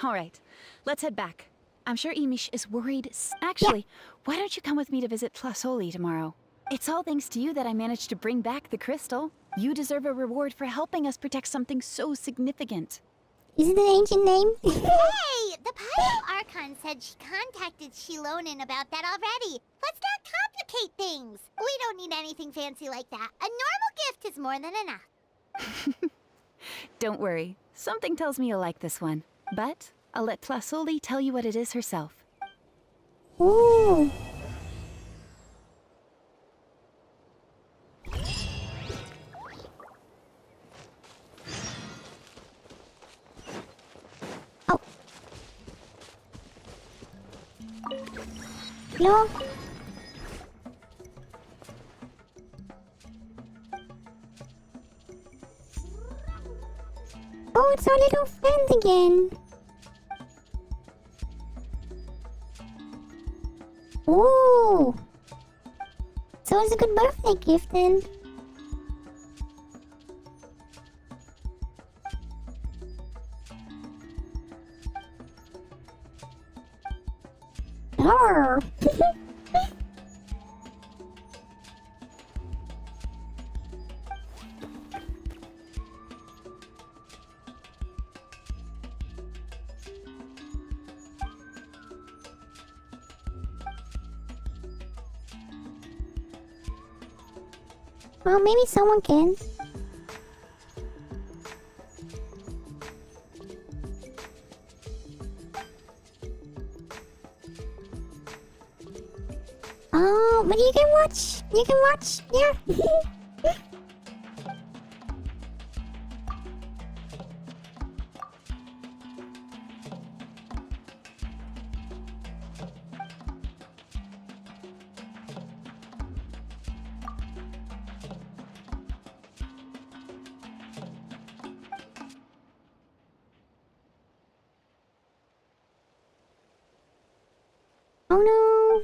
All right, let's head back. I'm sure Imish is worried. Actually, why don't you come with me to visit Tlasoli tomorrow? It's all thanks to you that I managed to bring back the crystal. You deserve a reward for helping us protect something so significant. Is it an ancient name? Hey! The Pyro Archon said she contacted Shilonen about that already. Let's not complicate things. We don't need anything fancy like that. A normal gift is more than enough. Don't worry. Something tells me you'll like this one. But I'll let Tlasoli tell you what it is herself. Ooh. Hello? Oh, it's our little friend again. Ooh. So it's a good birthday gift then. Arr. Well, maybe someone can. Oh, but you can watch. You can watch. Yeah. Oh no.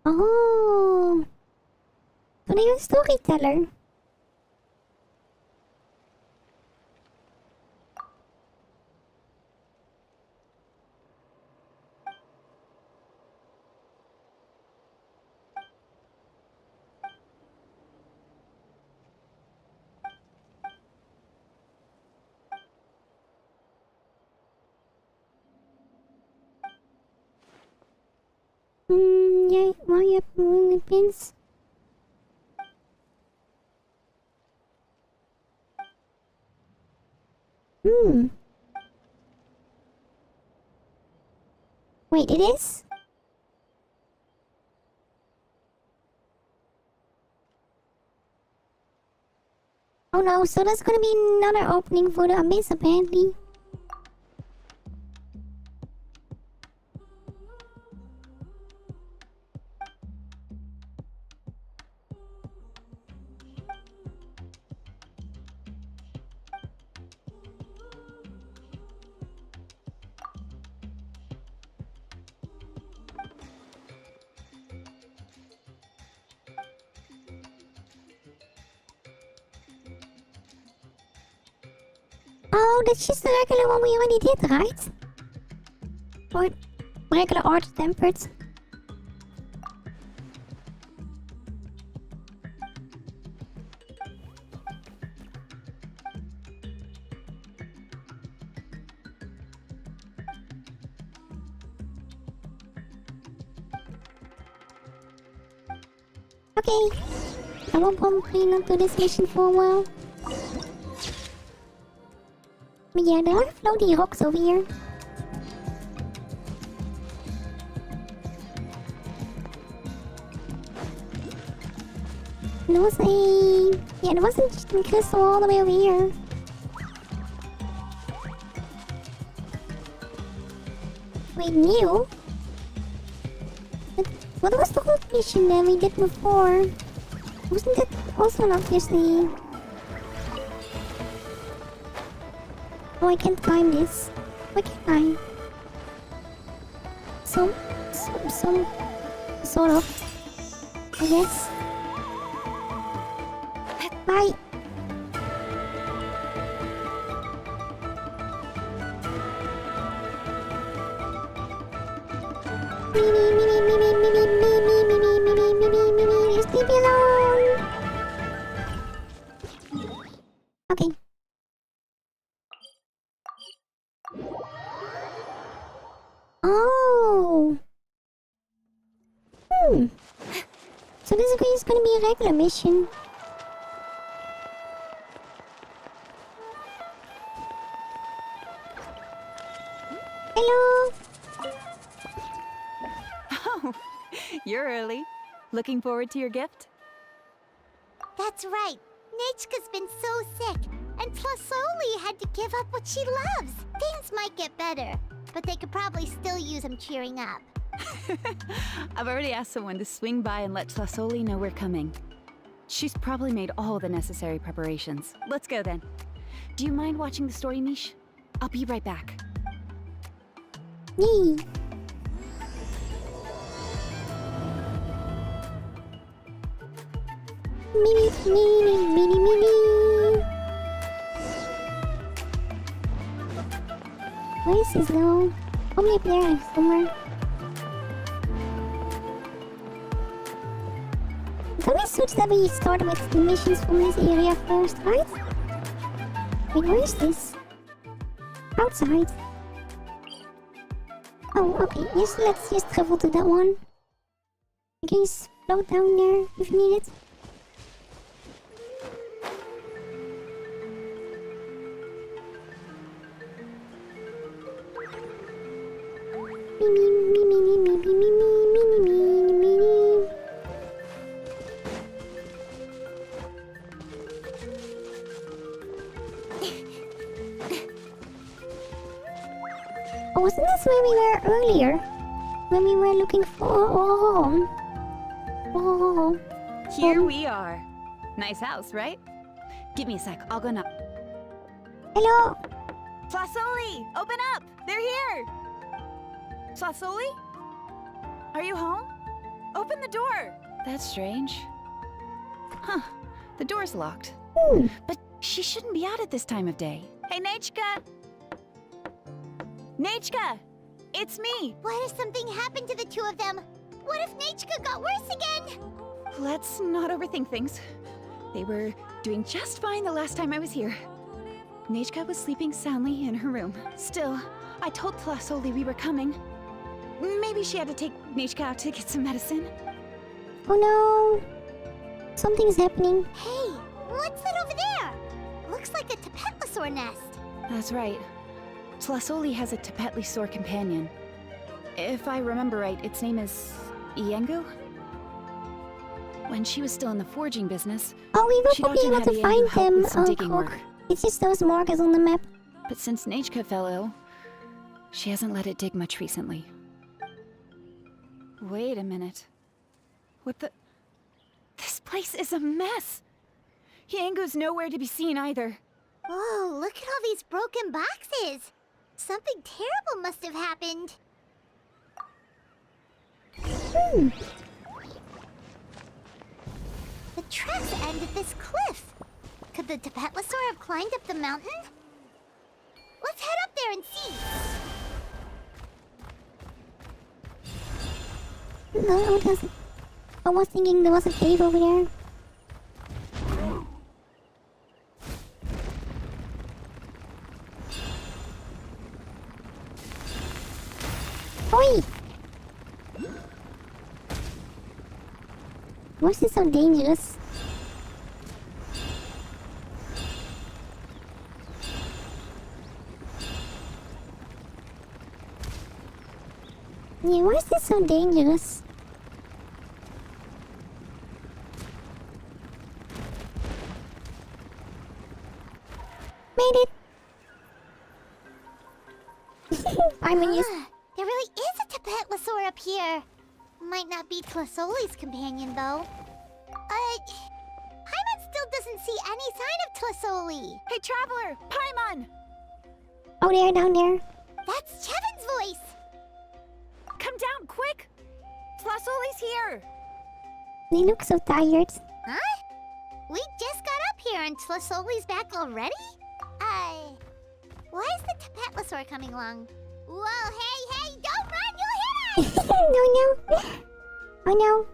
Oh. So you're a storyteller. Yeah, well, you have moving pins. Wait, it is? Oh no, so there's gonna be another opening for the abyss apparently. Oh, that's just the regular one we already did, right? Or regular art tempered. Okay. I won't probably not do this mission for a while. But yeah, there are floaty rocks over here. There was a... Yeah, there wasn't just a crystal all the way over here. Wait, new? But what was the whole mission that we did before? Wasn't it also not obviously... Oh, I can't climb this. Why can't I? Some sort of, I guess. Bye. Just leave me alone. Okay. Oh. So this is gonna be a regular mission. Hello. Oh, you're early. Looking forward to your gift? That's right. Nechka's been so sick, and Tlasoli had to give up what she loves. Things might get better, but they could probably still use him cheering up. I've already asked someone to swing by and let Tlasoli know we're coming. She's probably made all the necessary preparations. Let's go then. Do you mind watching the story, Mish? I'll be right back. Yee. Where is this though? Probably up there somewhere. It only suits that we start with the missions from this area first, right? Wait, where is this? Outside. Oh, okay. Yes, let's just travel to that one. You can just float down there if you need it. Oh, wasn't this where we were earlier? When we were looking for... Oh. Here we are. Nice house, right? Give me a sec, I'll go now. Hello! Tlasoli, open up! They're here! Tlasoli? Are you home? Open the door! That's strange. Huh, the door's locked. But she shouldn't be out at this time of day. Hey, Nechka! Nechka! It's me! What if something happened to the two of them? What if Nechka got worse again? Let's not overthink things. They were doing just fine the last time I was here. Nechka was sleeping soundly in her room. Still, I told Tlasoli we were coming. Maybe she had to take Nechka out to get some medicine. Oh no! Something's happening. Hey, what's that over there? Looks like a Tapetlosaur nest. That's right. Tlasoli has a Tapetlosaur companion. If I remember right, its name is Iengu? When she was still in the forging business, oh, we will she'd probably be often able to have Iengu find help them. with some digging work. It's just those markers on the map. But since Nechka fell ill, she hasn't let it dig much recently. Wait a minute. What the... This place is a mess! Iengu's nowhere to be seen either. Whoa, look at all these broken boxes! Something terrible must have happened. The tracks end at this cliff. Could the Tapetlosaur have climbed up the mountain? Let's head up there and see. No, it doesn't. I was thinking there was a cave over there. Oi! Why is this so dangerous? Yeah, why is this so dangerous? Made it! Paimon used... There really is a Tapetlosaur up here. Might not be Tlasoli's companion, though. Paimon still doesn't see any sign of Tlasoli. Hey, Traveler! Paimon! Oh, they're down there. That's Chevin's voice! Come down, quick! Tlasoli's here! They look so tired. Huh? We just got up here and Tlasoli's back already? Why is the Tapetlosaur coming along? Whoa, hey, don't run, you'll hit us! No. Oh no.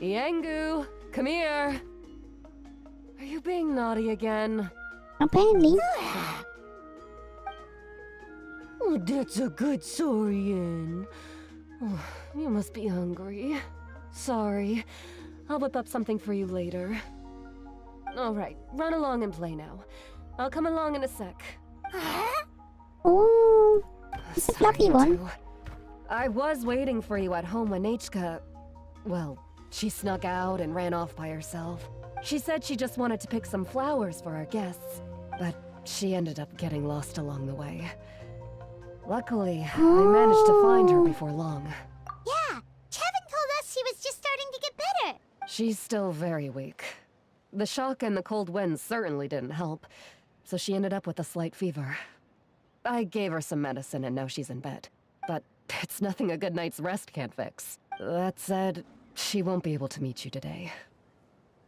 Yangu, come here. Are you being naughty again? Apparently. Oh, that's a good saurian. Oh, you must be hungry. Sorry. I'll whip up something for you later. All right, run along and play now. I'll come along in a sec. Oh, it's a fluffy one. I was waiting for you at home when Nechka... Well, she snuck out and ran off by herself. She said she just wanted to pick some flowers for our guests, but she ended up getting lost along the way. Luckily, I managed to find her before long. Yeah, Chevin told us she was just starting to get better. She's still very weak. The shock and the cold winds certainly didn't help, so she ended up with a slight fever. I gave her some medicine and now she's in bed. But it's nothing a good night's rest can't fix. That said, she won't be able to meet you today.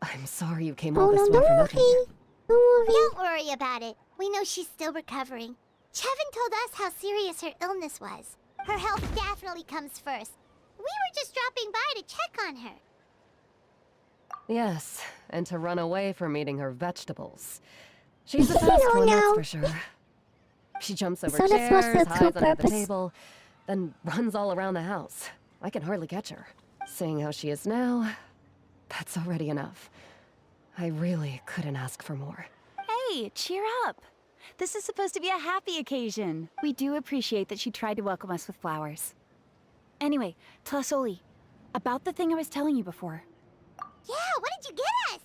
I'm sorry you came all this way for nothing. Don't worry about it. We know she's still recovering. Chevin told us how serious her illness was. Her health definitely comes first. We were just dropping by to check on her. Yes, and to run away from eating her vegetables. She's a fast one, that's for sure. She jumps over chairs, hides under the table, then runs all around the house. I can hardly catch her. Seeing how she is now, that's already enough. I really couldn't ask for more. Hey, cheer up! This is supposed to be a happy occasion. We do appreciate that she tried to welcome us with flowers. Anyway, Tlasoli, about the thing I was telling you before. Yeah, what did you get us?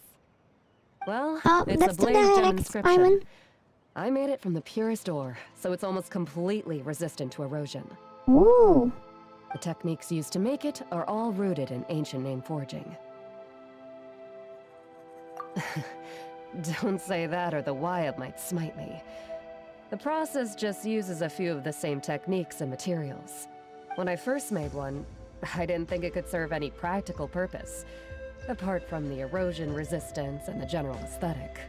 Well, it's a blaze gem inscription. I made it from the purest ore, so it's almost completely resistant to erosion. Ooh. The techniques used to make it are all rooted in ancient name forging. Don't say that or the Wild might smite me. The process just uses a few of the same techniques and materials. When I first made one, I didn't think it could serve any practical purpose, apart from the erosion resistance and the general aesthetic.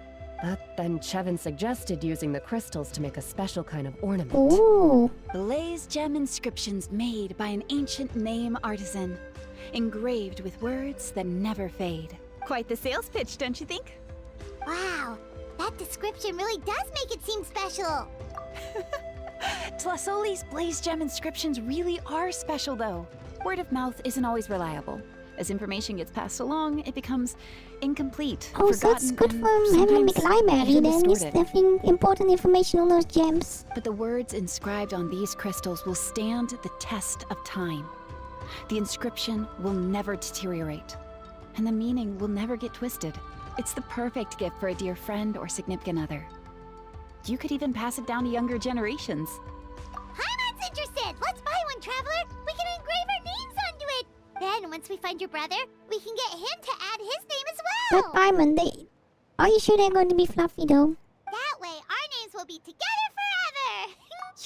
But then Chevin suggested using the crystals to make a special kind of ornament. Ooh. Blaze gem inscriptions made by an ancient name artisan, engraved with words that never fade. Quite the sales pitch, don't you think? Wow, that description really does make it seem special. Tlasoli's blaze gem inscriptions really are special, though. Word of mouth isn't always reliable. As information gets passed along, it becomes incomplete, Oh, so it's good for having a big library then. It's definitely important information on those gems. But the words inscribed on these crystals will stand the test of time. The inscription will never deteriorate, and the meaning will never get twisted. It's the perfect gift for a dear friend or significant other. You could even pass it down to younger generations. Paimon's interested! Let's buy one, Traveler! We can engrave our names onto it! Then, once we find your brother, we can get him to add his name as well! But Paimon, are you sure they're going to be fluffy though? That way, our names will be together forever!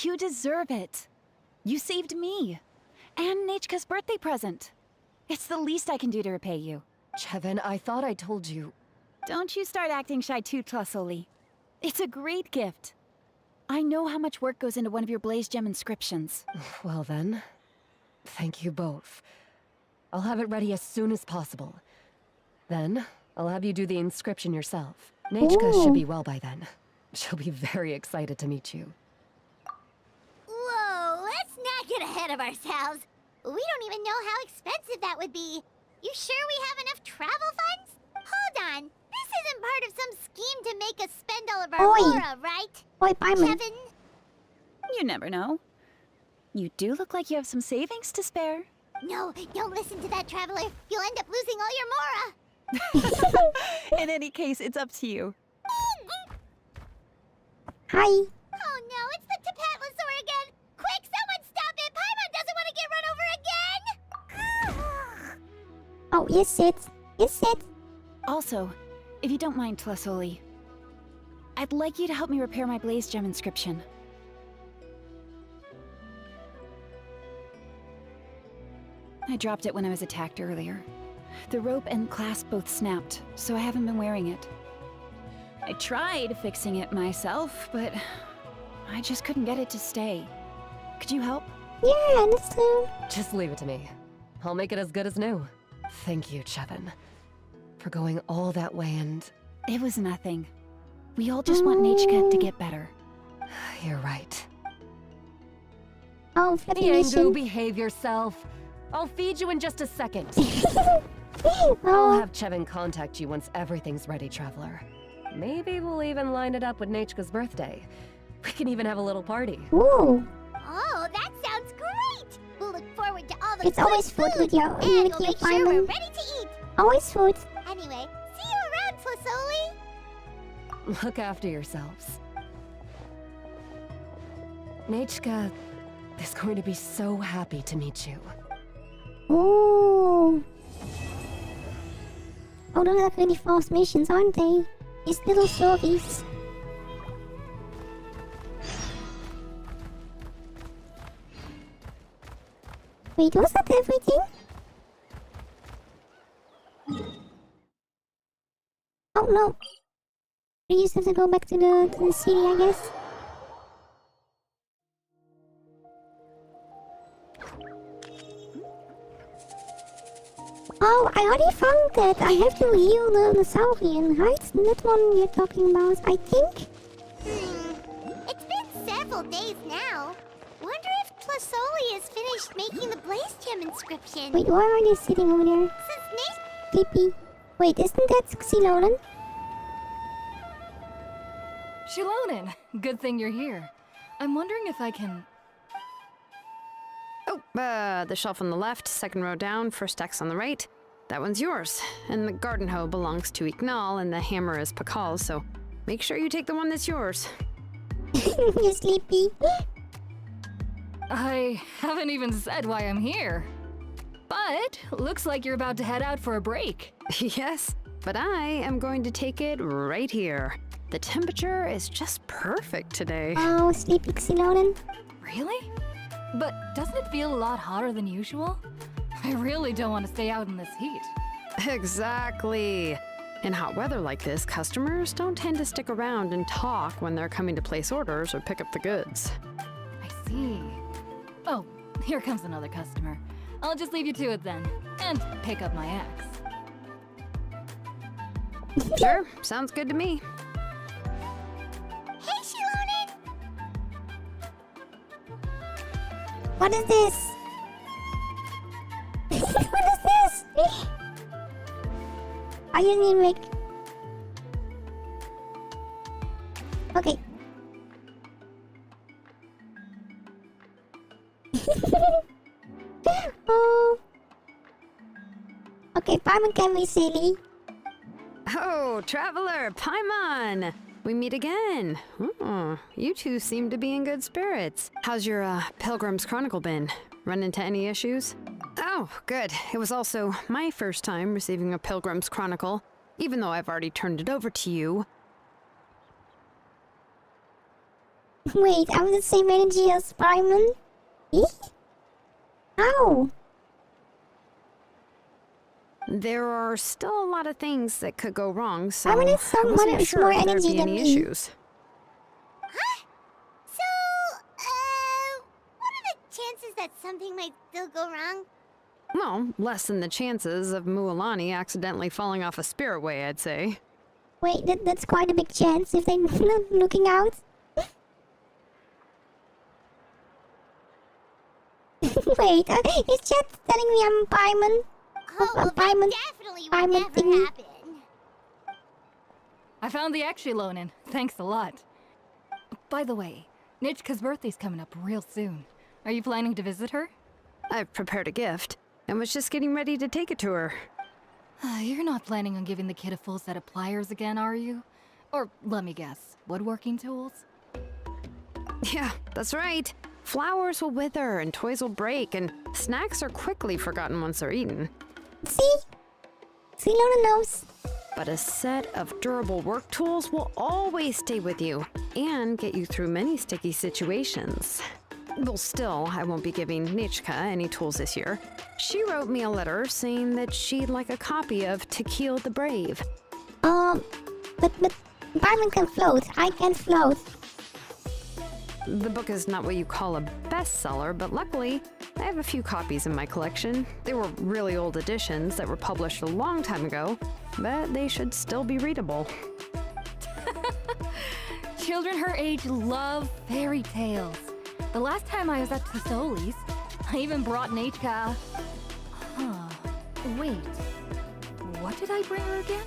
You deserve it. You saved me. And Nechka's birthday present. It's the least I can do to repay you. Chevin, I thought I told you. Don't you start acting shy too, Tlasoli. It's a great gift. I know how much work goes into one of your blaze gem inscriptions. Well then, thank you both. I'll have it ready as soon as possible. Then, I'll have you do the inscription yourself. Nechka should be well by then. She'll be very excited to meet you. Whoa, that's not gonna ahead of ourselves. We don't even know how expensive that would be. You sure we have enough travel funds? Hold on. This isn't part of some scheme to make us spend all of our aura, right? Oi, Paimon. Kevin? You never know. You do look like you have some savings to spare. No, don't listen to that, Traveler. You'll end up losing all your Mora. In any case, it's up to you. Hi. Oh no, it's the Tapatlosaur again! Quick, someone stop it! Paimon doesn't want to get run over again! Oh, yes, it. Yes, it. Also, if you don't mind, Tlasoli, I'd like you to help me repair my Blaze Gem inscription. I dropped it when I was attacked earlier. The rope and clasp both snapped, so I haven't been wearing it. I tried fixing it myself, but I just couldn't get it to stay. Could you help? Yeah, I understand. Just leave it to me. I'll make it as good as new. Thank you, Chevin, for going all that way and... It was nothing. We all just want Nachka to get better. You're right. Oh, Yangu, behave yourself. I'll feed you in just a second. Oh. I'll have Chevin contact you once everything's ready, Traveler. Maybe we'll even line it up with Nachka's birthday. We can even have a little party. Ooh. Oh, that sounds great! We'll look forward to all the It's always food with your and we'll make sure Paimon. we're ready to eat! Always food. Anyway, see you around, Flasoli! Look after yourselves. Nachka is going to be so happy to meet you. Ooh. Oh, those are really fast missions, aren't they? These little stories. Wait, was that everything? Oh no. We just have to go back to the city, I guess. Oh, I already found that. I have to heal the Saurian, right? That one you're talking about, I think. It's been several days now. Wonder if Flasoli has finished making the Blaze Gem inscription. Wait, why are they sitting over there? Sleepy. Wait, isn't that Xilonen? Xilonen, good thing you're here. I'm wondering if I can... Oh, the shelf on the left, second row down, first X on the right. That one's yours. And the garden hoe belongs to Ignal, and the hammer is Pakal's, so make sure you take the one that's yours. You're sleepy. I haven't even said why I'm here. But looks like you're about to head out for a break. Yes, but I am going to take it right here. The temperature is just perfect today. Oh, sleepy Xilonen. Really? But doesn't it feel a lot hotter than usual? I really don't want to stay out in this heat. Exactly. In hot weather like this, customers don't tend to stick around and talk when they're coming to place orders or pick up the goods. I see. Oh, here comes another customer. I'll just leave you to it then, and pick up my axe. Sure, sounds good to me. Hey, Xilonen! What is this? What is this? I didn't even make... Okay. Oh. Okay, Paimon can be silly. Oh, Traveler, Paimon! We meet again. You two seem to be in good spirits. How's your Pilgrim's Chronicle been? Run into any issues? Oh, good. It was also my first time receiving a Pilgrim's Chronicle, even though I've already turned it over to you. Wait, I'm the same energy as Paimon? How? There are still a lot of things that could go wrong, so I mean, it's so I wasn't much sure more if there'd energy be than any me. issues. What are the chances that something might still go wrong? Well, less than the chances of Mualani accidentally falling off a spirit way, I'd say. Wait, that's quite a big chance if they're not looking out. Wait, is Chat telling me I'm Paimon? Oh, well, that definitely would never happen. I found the Exulonin. Thanks a lot. By the way, Nichka's birthday's coming up real soon. Are you planning to visit her? I've prepared a gift and was just getting ready to take it to her. You're not planning on giving the kid a full set of pliers again, are you? Or, let me guess, woodworking tools? Yeah, that's right. Flowers will wither and toys will break, and snacks are quickly forgotten once they're eaten. See? Luna knows. But a set of durable work tools will always stay with you and get you through many sticky situations. Well, still, I won't be giving Nichka any tools this year. She wrote me a letter saying that she'd like a copy of To Kill the Brave. But Paimon can float. I can't float. The book is not what you call a bestseller, but luckily, I have a few copies in my collection. They were really old editions that were published a long time ago, but they should still be readable. Children her age love fairy tales. The last time I was at Tasoli's, I even brought Nichka. Wait. What did I bring her again?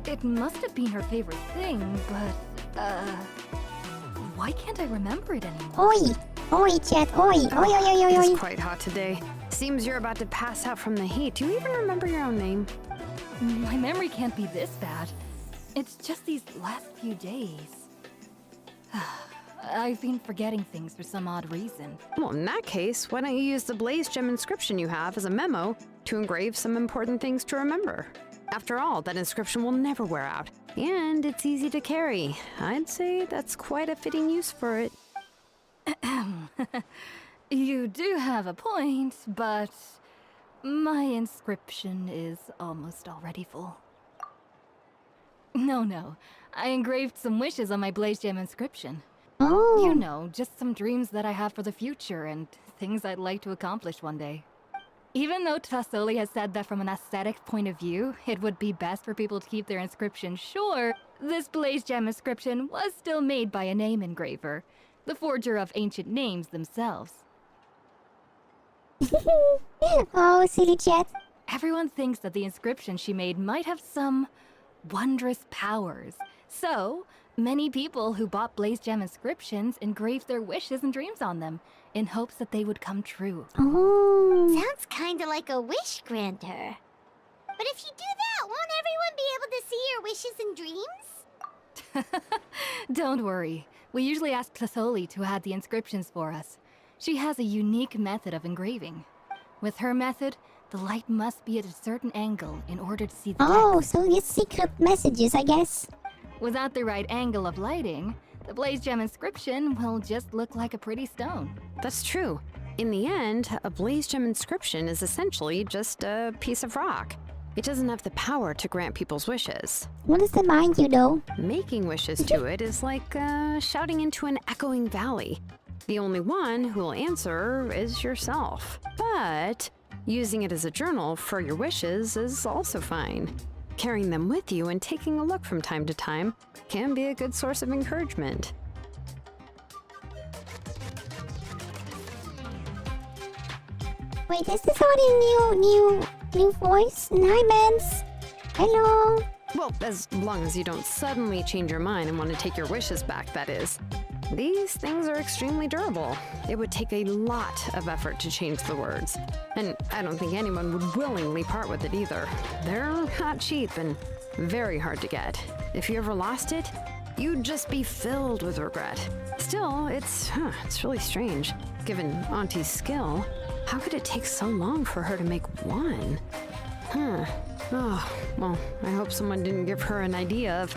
It must have been her favorite thing, but, why can't I remember it anymore? Oi, Chat, oi. It's quite hot today. Seems you're about to pass out from the heat. Do you even remember your own name? My memory can't be this bad. It's just these last few days. I've been forgetting things for some odd reason. Well, in that case, why don't you use the Blaze Gem inscription you have as a memo to engrave some important things to remember? After all, that inscription will never wear out, and it's easy to carry. I'd say that's quite a fitting use for it. You do have a point, but my inscription is almost already full. No, I engraved some wishes on my Blaze Gem inscription. Oh. You know, just some dreams that I have for the future and things I'd like to accomplish one day. Even though Tasoli has said that from an aesthetic point of view, it would be best for people to keep their inscription short, this Blaze Gem inscription was still made by a name engraver, the forger of ancient names themselves. Oh, silly Chat. Everyone thinks that the inscription she made might have some wondrous powers. So, many people who bought Blaze Gem inscriptions engraved their wishes and dreams on them, in hopes that they would come true. Oh. Sounds kinda like a wish granter. But if you do that, won't everyone be able to see your wishes and dreams? Don't worry. We usually ask Tasoli to add the inscriptions for us. She has a unique method of engraving. With her method, the light must be at a certain angle in order to see the text. So it's secret messages, I guess. Without the right angle of lighting, the Blaze Gem inscription will just look like a pretty stone. That's true. In the end, a Blaze Gem inscription is essentially just a piece of rock. It doesn't have the power to grant people's wishes. What does that mind you, though? Making wishes to it is like shouting into an echoing valley. The only one who will answer is yourself. But using it as a journal for your wishes is also fine. Carrying them with you and taking a look from time to time can be a good source of encouragement. Wait, is this already new voice? Hi, Mans. Hello. Well, as long as you don't suddenly change your mind and want to take your wishes back, that is. These things are extremely durable. It would take a lot of effort to change the words. And I don't think anyone would willingly part with it either. They're not cheap and very hard to get. If you ever lost it, you'd just be filled with regret. Still, it's really strange. Given Auntie's skill, how could it take so long for her to make one? Oh, well, I hope someone didn't give her an idea of...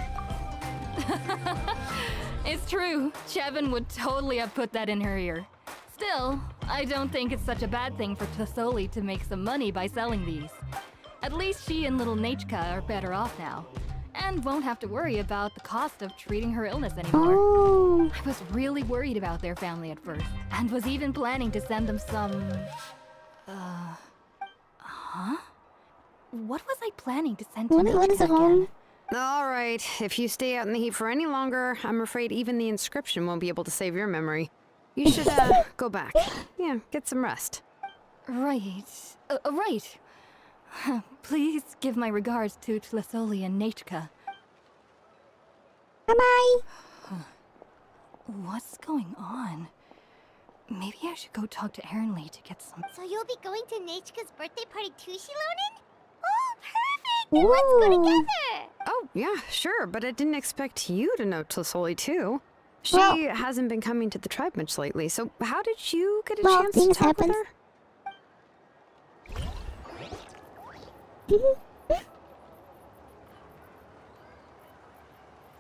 It's true. Chevin would totally have put that in her ear. Still, I don't think it's such a bad thing for Tasoli to make some money by selling these. At least she and little Nichka are better off now, and won't have to worry about the cost of treating her illness anymore. Oh. I was really worried about their family at first, and was even planning to send them some... What was I planning to send to Nichka What is it again? on? All right, if you stay out in the heat for any longer, I'm afraid even the inscription won't be able to save your memory. You should, go back. Yeah, get some rest. Right. Right. Please give my regards to Tlasoli and Nachka. Bye-bye. What's going on? Maybe I should go talk to Erinley to get some... So you'll be going to Nachka's birthday party too, Shilonen? Oh, perfect! Then let's go together! Oh, yeah, sure, but I didn't expect you to know Tlasoli too. She hasn't been coming to the tribe much lately, so how did you get a chance to talk with her?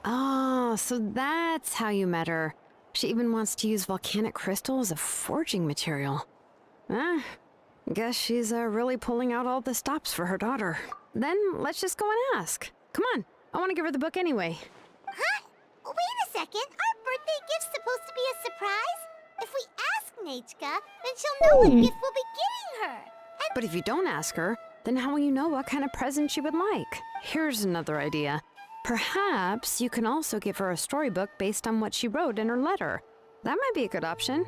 Oh, so that's how you met her. She even wants to use volcanic crystal as a forging material. Guess she's really pulling out all the stops for her daughter. Then let's just go and ask. Come on, I want to give her the book anyway. Huh? Wait a second, our birthday gift's supposed to be a surprise? If we ask Nachka, then she'll know what gift we'll be getting her. But if you don't ask her, then how will you know what kind of present she would like? Here's another idea. Perhaps you can also give her a storybook based on what she wrote in her letter. That might be a good option.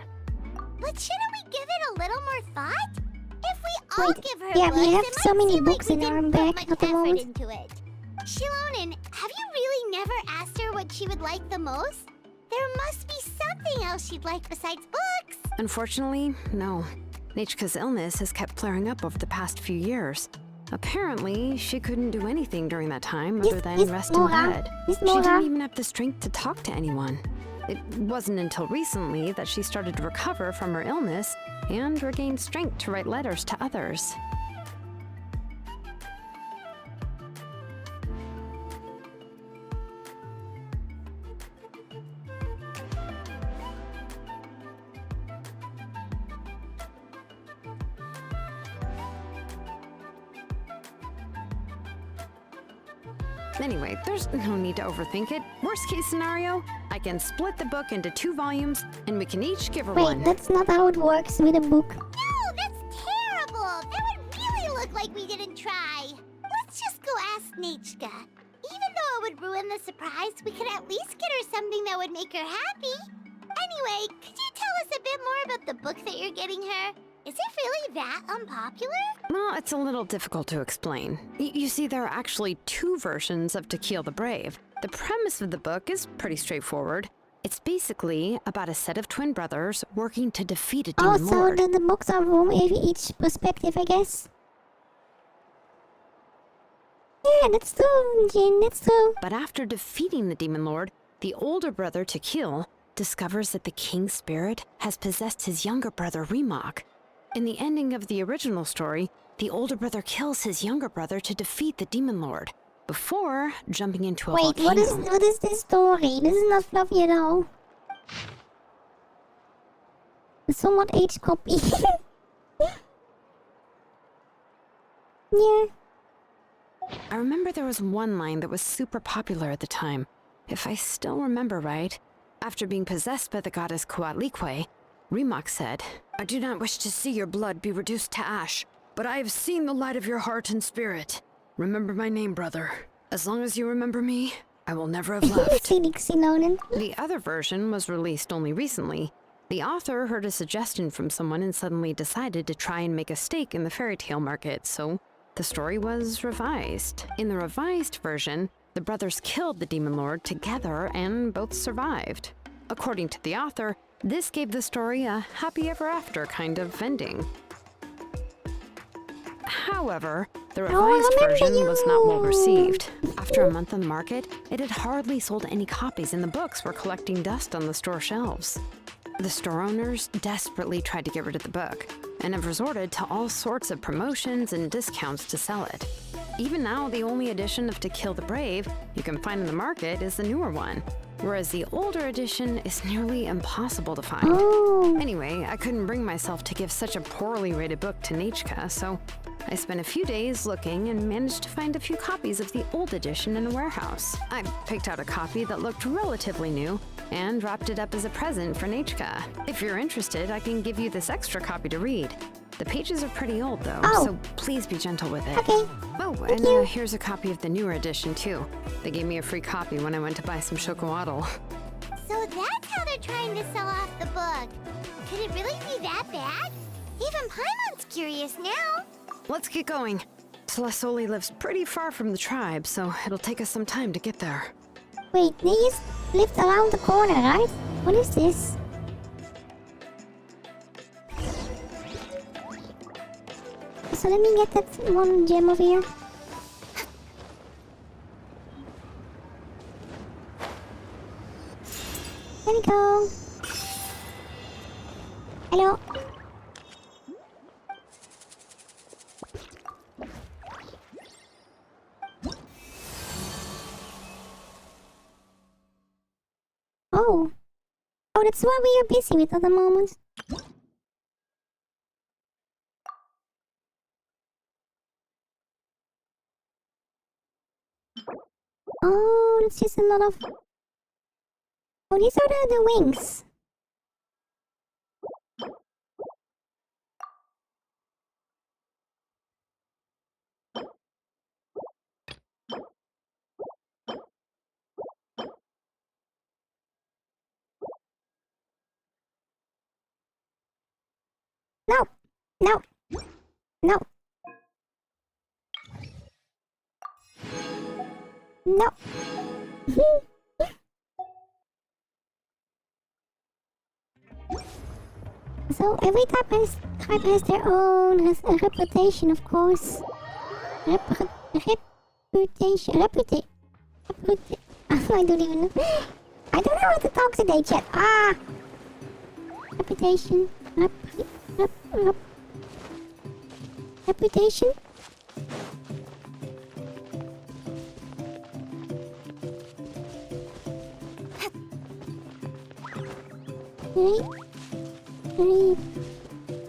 But shouldn't we give it a little more thought? If we all give her yeah, books, we have it so might many seem books like in we our didn't bag put at much the effort moment. into it. Shilonen, have you really never asked her what she would like the most? There must be something else she'd like besides books. Unfortunately, no. Nachka's illness has kept flaring up over the past few years. Apparently, she couldn't do anything during that time other than rest in bed. She didn't even have the strength to talk to anyone. It wasn't until recently that she started to recover from her illness and regained strength to write letters to others. Anyway, there's no need to overthink it. Worst case scenario, I can split the book into 2 volumes, and we can each give her one. Wait, that's not how it works with a book. No, that's terrible. That would really look like we didn't try. Let's just go ask Nachka. Even though it would ruin the surprise, we could at least get her something that would make her happy. Anyway, could you tell us a bit more about the book that you're getting her? Is it really that unpopular? Well, it's a little difficult to explain. You see, there are actually 2 versions of To Kill the Brave. The premise of the book is pretty straightforward. It's basically about a set of twin brothers working to defeat a demon lord. So the books are from each perspective, I guess. Yeah, that's true, Jin, that's true. But after defeating the demon lord, the older brother, To Kill, discovers that the king's spirit has possessed his younger brother, Remok. In the ending of the original story, the older brother kills his younger brother to defeat the demon lord, before jumping into a volcano. What is this story? This is not fluffy at all. The somewhat aged copy. Yeah. I remember there was one line that was super popular at the time. If I still remember right, after being possessed by the goddess Coatlicue, Remok said, "I do not wish to see your blood be reduced to ash, but I have seen the light of your heart and spirit. Remember my name, brother. As long as you remember me, I will never have left." The other version was released only recently. The author heard a suggestion from someone and suddenly decided to try and make a stake in the fairy tale market, so the story was revised. In the revised version, the brothers killed the demon lord together and both survived. According to the author, this gave the story a happy ever after kind of ending. However, the revised version was not well received. After a month on the market, it had hardly sold any copies and the books were collecting dust on the store shelves. The store owners desperately tried to get rid of the book and have resorted to all sorts of promotions and discounts to sell it. Even now, the only edition of To Kill the Brave you can find in the market is the newer one, whereas the older edition is nearly impossible to find. Anyway, I couldn't bring myself to give such a poorly rated book to Nachka, so I spent a few days looking and managed to find a few copies of the old edition in a warehouse. I picked out a copy that looked relatively new and wrapped it up as a present for Nachka. If you're interested, I can give you this extra copy to read. The pages are pretty old though, so please be gentle with it. Okay. Oh, and here's a copy of the newer edition too. They gave me a free copy when I went to buy some chocolatl. So that's how they're trying to sell off the book. Could it really be that bad? Even Paimon's curious now. Let's get going. Celesoli lives pretty far from the tribe, so it'll take us some time to get there. Wait, they just lived around the corner, right? What is this? So let me get that one gem over here. There we go. Hello. Oh. Oh, that's what we are busy with at the moment. Oh, that's just a lot of... Oh, these are the wings. No! No! No! No! So every tribe has their own reputation, of course. Reputation. I don't even know. I don't know how to talk today, chat. Ah! Reputation. Reputation.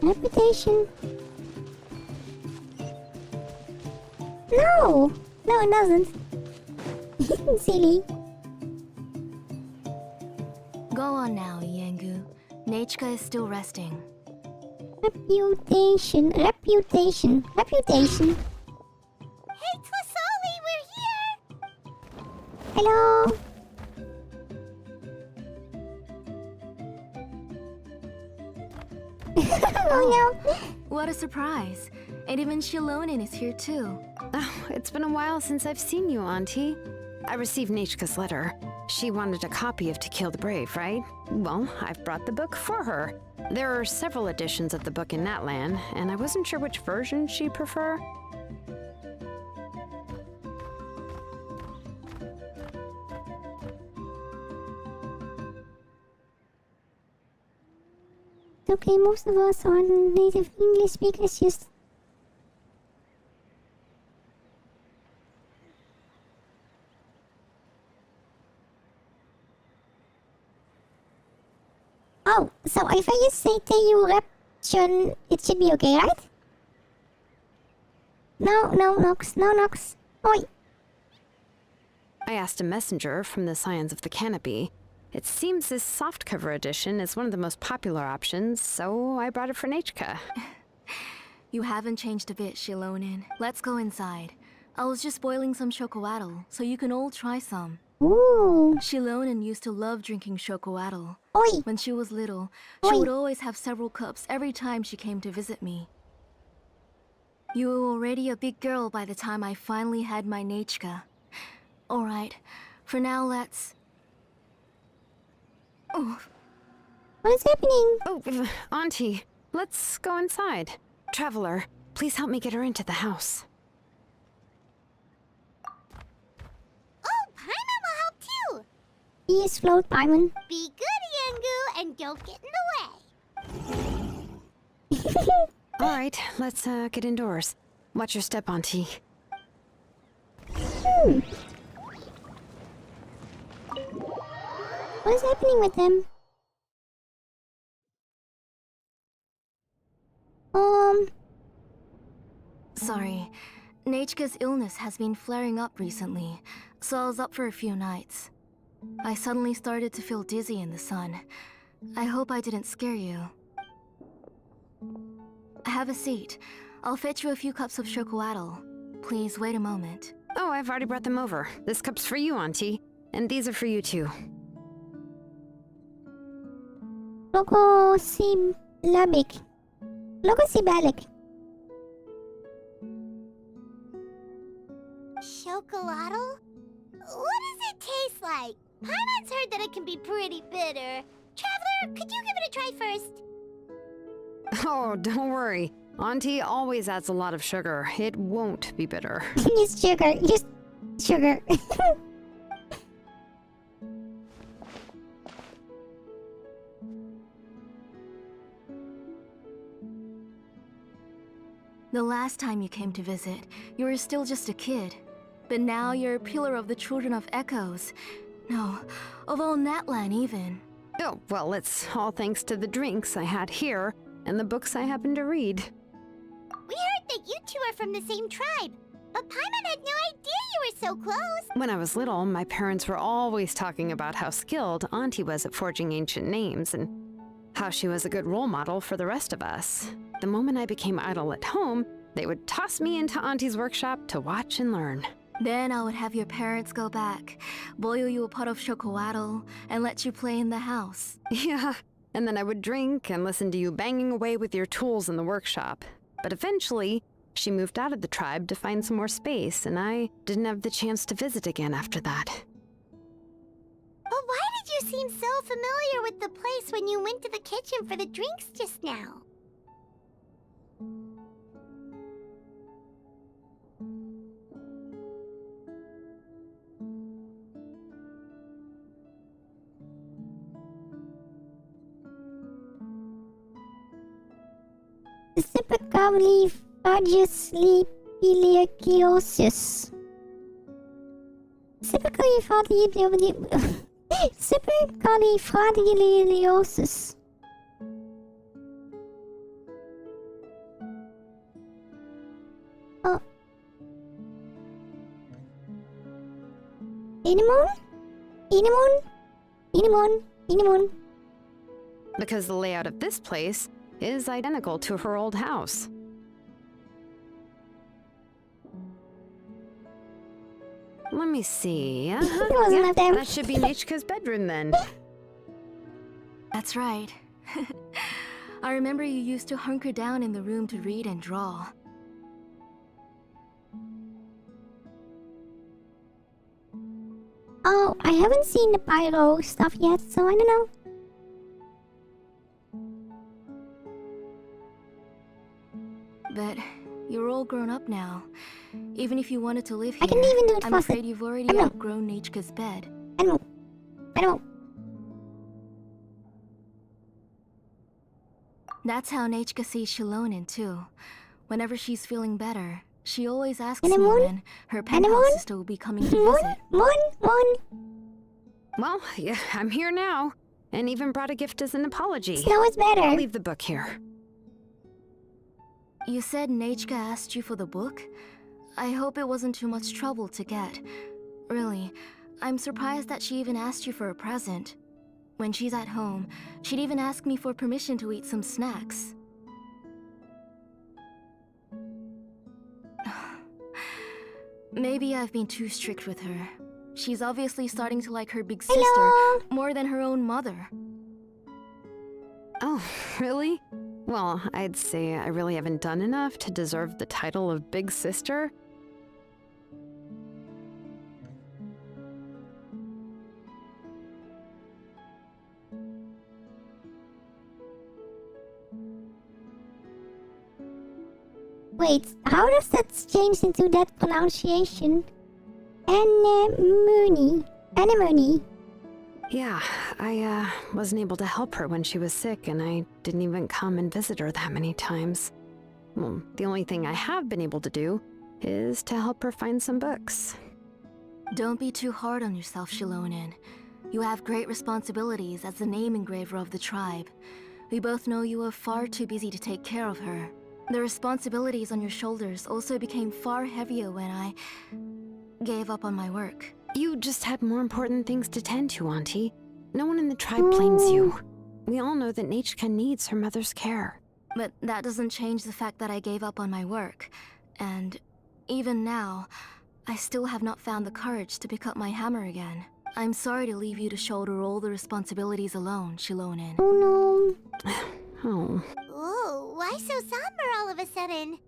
Reputation. No! No, it doesn't. Silly. Go on now, Yengu. Nechka is still resting. Reputation. Hey, Twasoli, we're here! Hello. Oh no. What a surprise. And even Shilonin is here too. Oh, it's been a while since I've seen you, Auntie. I received Nechka's letter. She wanted a copy of To Kill the Brave, right? Well, I've brought the book for her. There are several editions of the book in Natlan, and I wasn't sure which version she'd prefer. Okay, most of us are native English speakers, just... Oh, so if I just say Teyureption, it should be okay, right? No, Nox. Oi! I asked a messenger from the Scions of the Canopy. It seems this softcover edition is one of the most popular options, so I brought it for Nechka. You haven't changed a bit, Shilonin. Let's go inside. I was just boiling some chocoatl, so you can all try some. Ooh. Shilonin used to love drinking chocoatl. Oi. When she was little, she would always have several cups every time she came to visit me. You were already a big girl by the time I finally had my Nechka. Alright, for now let's... Oh. What is happening? Oh, Auntie, let's go inside. Traveler, please help me get her into the house. Oh, Paimon will help too! Please float, Paimon. Be good, Yengu, and don't get in the way. Alright, let's get indoors. Watch your step, Auntie. What is happening with them? Sorry. Nechka's illness has been flaring up recently, so I was up for a few nights. I suddenly started to feel dizzy in the sun. I hope I didn't scare you. Have a seat. I'll fetch you a few cups of chocoatl. Please wait a moment. Oh, I've already brought them over. This cup's for you, Auntie. And these are for you too. Logosibalic. Logosibalic. Chocolatl? What does it taste like? Paimon's heard that it can be pretty bitter. Traveler, could you give it a try first? Oh, don't worry. Auntie always adds a lot of sugar. It won't be bitter. Just sugar. Just sugar. The last time you came to visit, you were still just a kid. But now you're a pillar of the Children of Echoes. No, of all Natlan even. Oh, well, it's all thanks to the drinks I had here and the books I happened to read. We heard that you two are from the same tribe, but Paimon had no idea you were so close. When I was little, my parents were always talking about how skilled Auntie was at forging ancient names and how she was a good role model for the rest of us. The moment I became idle at home, they would toss me into Auntie's workshop to watch and learn. Then I would have your parents go back, boil you a pot of chocolatl, and let you play in the house. Yeah, and then I would drink and listen to you banging away with your tools in the workshop. But eventually, she moved out of the tribe to find some more space, and I didn't have the chance to visit again after that. But why did you seem so familiar with the place when you went to the kitchen for the drinks just now? Supercalifragilisticexpialidocious. Supercalifragilisticexpialidocious. Oh. Inemon. Because the layout of this place is identical to her old house. Let me see. Yeah, that should be Nichka's bedroom then. That's right. I remember you used to hunker down in the room to read and draw. Oh, I haven't seen the pyro stuff yet, so I don't know. But you're all grown up now. Even if you wanted to live here, I can even do it I'm afraid you've already outgrown Nichka's bed. I know. That's how Nichka sees Shilonen too. Whenever she's feeling better, she always asks me when her penthouse sister will be coming to visit. Well, yeah, I'm here now. And even brought a gift as an apology. Snow is better. I'll leave the book here. You said Nichka asked you for the book? I hope it wasn't too much trouble to get. Really, I'm surprised that she even asked you for a present. When she's at home, she'd even ask me for permission to eat some snacks. Maybe I've been too strict with her. She's obviously starting to like her big sister more than her own mother. Oh, really? Well, I'd say I really haven't done enough to deserve the title of Big Sister. Wait, how does that change into that pronunciation? Anemone. Yeah, I wasn't able to help her when she was sick, and I didn't even come and visit her that many times. Well, the only thing I have been able to do is to help her find some books. Don't be too hard on yourself, Shilonen. You have great responsibilities as the name engraver of the tribe. We both know you are far too busy to take care of her. The responsibilities on your shoulders also became far heavier when I gave up on my work. You just had more important things to tend to, Auntie. No one in the tribe blames you. We all know that Nichka needs her mother's care. But that doesn't change the fact that I gave up on my work. And even now, I still have not found the courage to pick up my hammer again. I'm sorry to leave you to shoulder all the responsibilities alone, Shilonen. Oh no. Oh. Whoa, why so somber all of a sudden?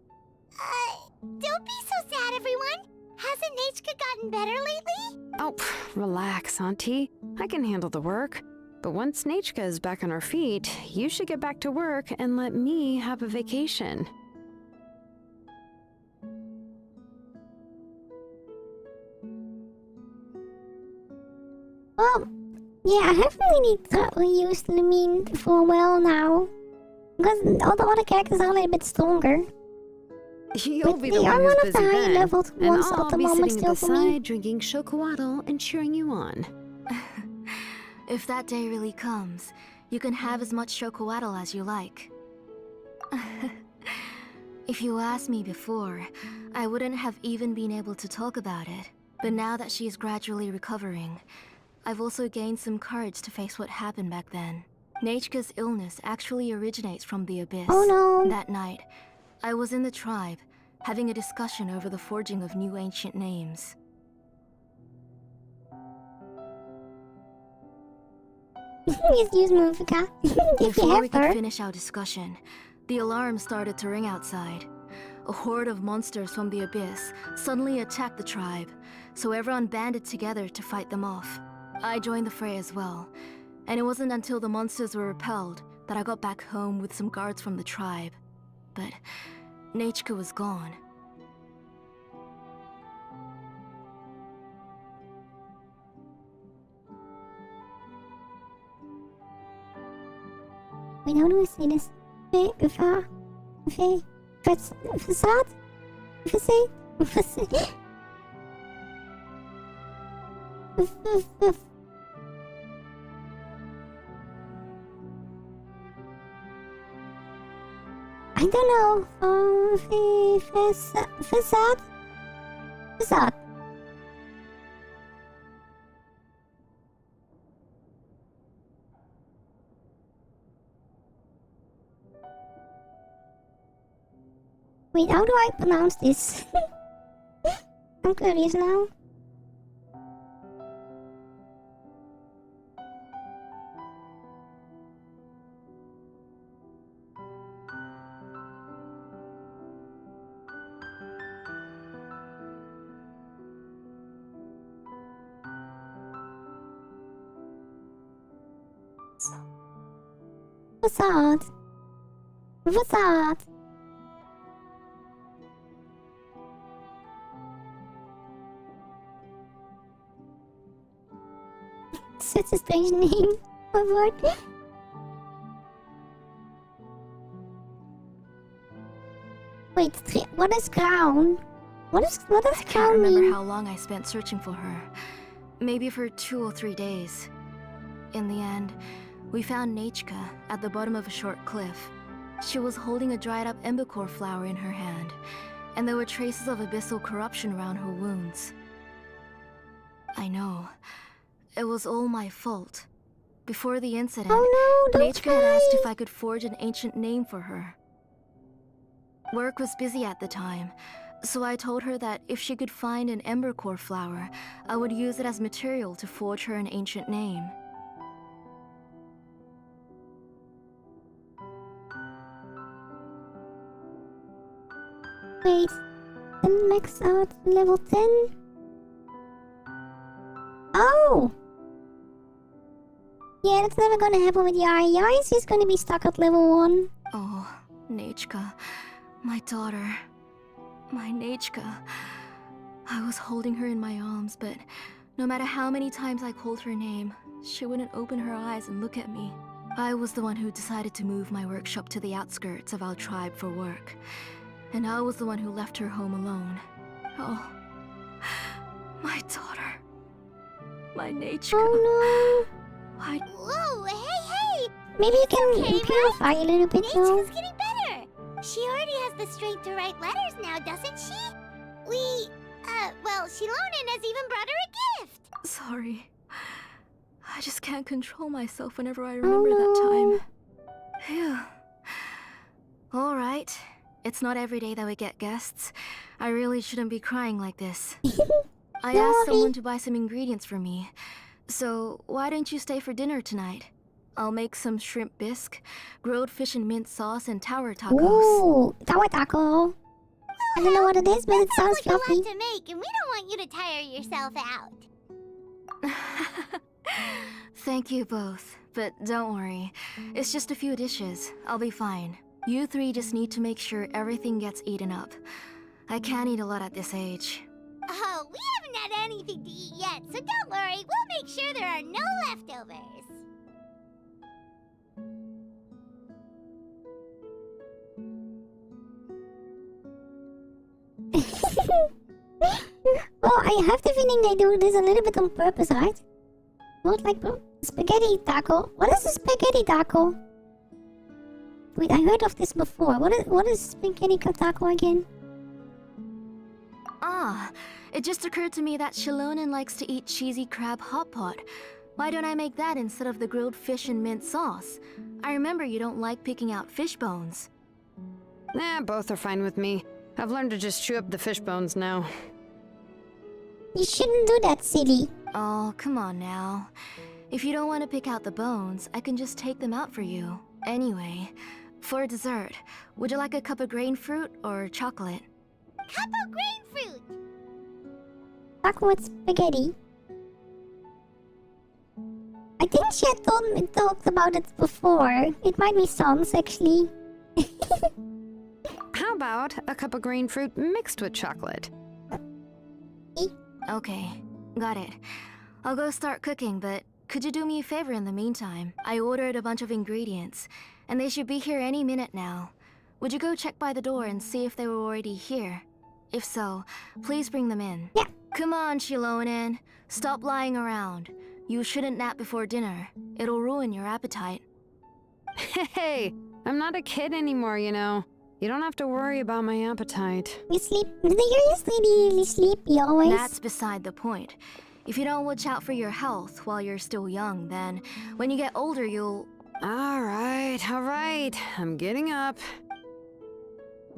Don't be so sad, everyone. Hasn't Nachka gotten better lately? Oh, relax, Auntie. I can handle the work. But once Nachka is back on her feet, you should get back to work and let me have a vacation. Well, yeah, I haven't really gotten used to the meme for a while now. Because all the other characters are a little bit stronger. You'll But be they the are one who's one of busy the higher then, leveled and ones at I'll the be moment sitting at still the for me. side drinking chocowaddle and cheering you on. If that day really comes, you can have as much chocowaddle as you like. If you asked me before, I wouldn't have even been able to talk about it. But now that she's gradually recovering, I've also gained some courage to face what happened back then. Nachka's illness actually originates from the Abyss. Oh no. That night, I was in the tribe, having a discussion over the forging of new ancient names. Just use Mufika. If you Before we have could her. finish our discussion, the alarm started to ring outside. A horde of monsters from the Abyss suddenly attacked the tribe, so everyone banded together to fight them off. I joined the fray as well, and it wasn't until the monsters were repelled that I got back home with some guards from the tribe. But Nachka was gone. Wait, how do I say this? Facade? I don't know. Facade? Facade. Wait, how do I pronounce this? I'm curious now. Facade. Facade. Such a strange name. Oh word. Wait, what is crown? What is I can't crown remember mean? how long I spent searching for her. Maybe for 2 or 3 days. In the end, we found Nachka at the bottom of a short cliff. She was holding a dried up embercore flower in her hand, and there were traces of abyssal corruption around her wounds. I know. It was all my fault. Before the incident, Nachka had asked if I could forge an ancient name for her. Work was busy at the time, so I told her that if she could find an embercore flower, I would use it as material to forge her an ancient name. Wait, then max out level 10? Oh! Yeah, that's never gonna happen with Yari. Yari's just gonna be stuck at level 1. Oh, Nachka, my daughter. My Nachka. I was holding her in my arms, but no matter how many times I called her name, she wouldn't open her eyes and look at me. I was the one who decided to move my workshop to the outskirts of our tribe for work. And I was the one who left her home alone. Oh, my daughter. My Nachka. Oh no! Whoa, hey! Maybe you It's can okay, purify right? a little bit though. Nachka's getting better. She already has the strength to write letters now, doesn't she? Well, Shilonen has even brought her a gift. Sorry. I just can't control myself whenever I remember that time. Phew. Alright. It's not every day that we get guests. I really shouldn't be crying like this. I asked someone to buy some ingredients for me, So, why don't you stay for dinner tonight? I'll make some shrimp bisque, grilled fish and mint sauce, and tower tacos. Ooh, tower taco. I don't know what it is, but it sounds like fluffy. a lot to make, and we don't want you to tire yourself out. Thank you both, but don't worry. It's just a few dishes. I'll be fine. You three just need to make sure everything gets eaten up. I can't eat a lot at this age. Oh, we haven't had anything to eat yet, so don't worry. We'll make sure there are no leftovers. Well, I have the feeling they do this a little bit on purpose, right? Not like spaghetti taco. What is a spaghetti taco? Wait, I heard of this before. What is spaghetti taco again? Ah, it just occurred to me that Shilonen likes to eat cheesy crab hot pot. Why don't I make that instead of the grilled fish and mint sauce? I remember you don't like picking out fish bones. Nah, both are fine with me. I've learned to just chew up the fish bones now. You shouldn't do that, silly. Oh, come on now. If you don't want to pick out the bones, I can just take them out for you. Anyway, for dessert, would you like a cup of grain fruit or chocolate? Cup of grain fruit! Taco with spaghetti. I think she had talked about it before. It might be Sans, actually. How about a cup of green fruit mixed with chocolate? Okay, got it. I'll go start cooking, but could you do me a favor in the meantime? I ordered a bunch of ingredients, and they should be here any minute now. Would you go check by the door and see if they were already here? If so, please bring them in. Yeah. Come on, Shilonen. Stop lying around. You shouldn't nap before dinner. It'll ruin your appetite. Hey, I'm not a kid anymore, you know. You don't have to worry about my appetite. You sleep. You're just really sleepy always. That's beside the point. If you don't watch out for your health while you're still young, then when you get older, you'll... All right. I'm getting up.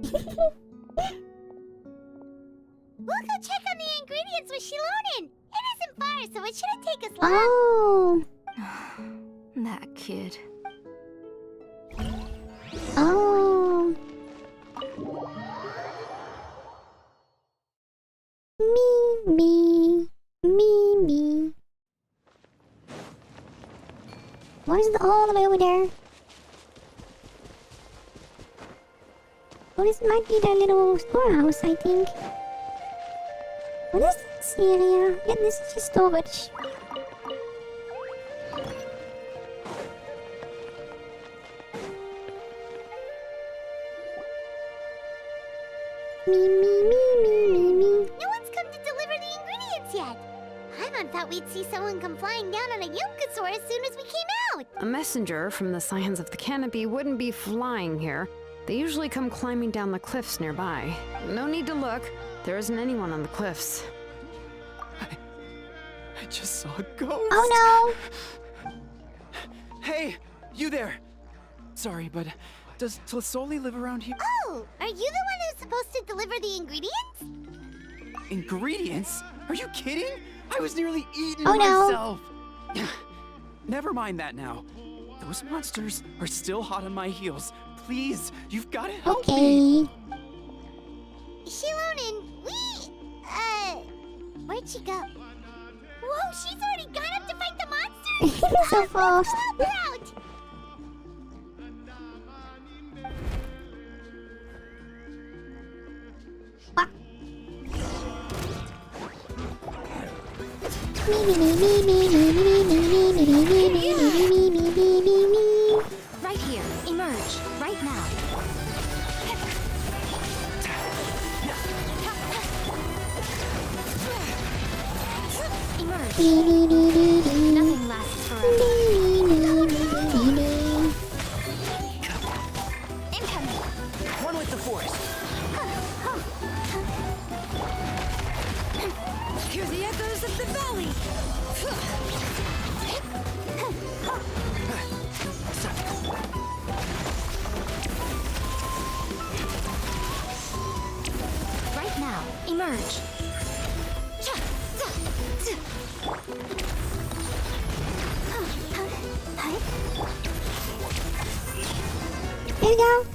We'll go check on the ingredients with Shilonen. It isn't far, so it shouldn't take us long. Oh. That kid. Oh. Me. Why is it all the way over there? Oh, this might be their little storehouse, I think. What is this area? Yeah, this is just storage. Me. No one's come to deliver the ingredients yet. Paimon thought we'd see someone come flying down on a Yokosaur as soon as we came out. A messenger from the Scions of the Canopy wouldn't be flying here. They usually come climbing down the cliffs nearby. No need to look. There isn't anyone on the cliffs. I just saw a ghost. Oh no! Hey, you there! Sorry, but does Tlisoli live around here? Oh, are you the one who's supposed to deliver the ingredients? Ingredients? Are you kidding? I was nearly eaten Oh, no. myself. Never mind that now. Those monsters are still hot on my heels. Please, you've got to help me. Shilonen, where'd she go? Whoa, she's already gone up to fight the monsters! So fast. Help her out! Right here. Emerge. Right now. Emerge. Nothing lasts forever. Incoming. One with the force. Hear the echoes of the valley. Right now. Emerge. Here we go.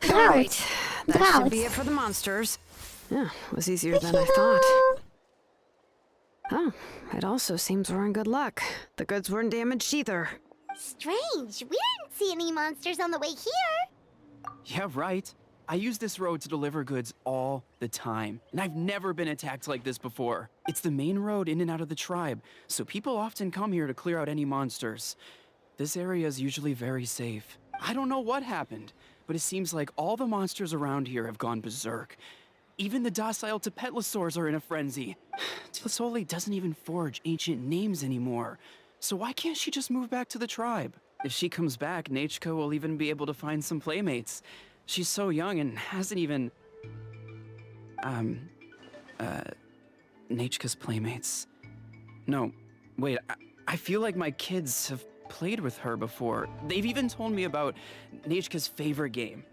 Alright, that Drought. should be it for the monsters. Yeah, was easier than I thought. Oh, it also seems we're in good luck. The goods weren't damaged either. Strange. We didn't see any monsters on the way here. Yeah, right. I use this road to deliver goods all the time, and I've never been attacked like this before. It's the main road in and out of the tribe, so people often come here to clear out any monsters. This area is usually very safe. I don't know what happened, but it seems like all the monsters around here have gone berserk. Even the docile Tepetlosaurs are in a frenzy. Tasoli doesn't even forge ancient names anymore, so why can't she just move back to the tribe? If she comes back, Nachka will even be able to find some playmates. She's so young and hasn't even... Nachka's playmates. No, wait, I feel like my kids have played with her before. They've even told me about Nachka's favorite game.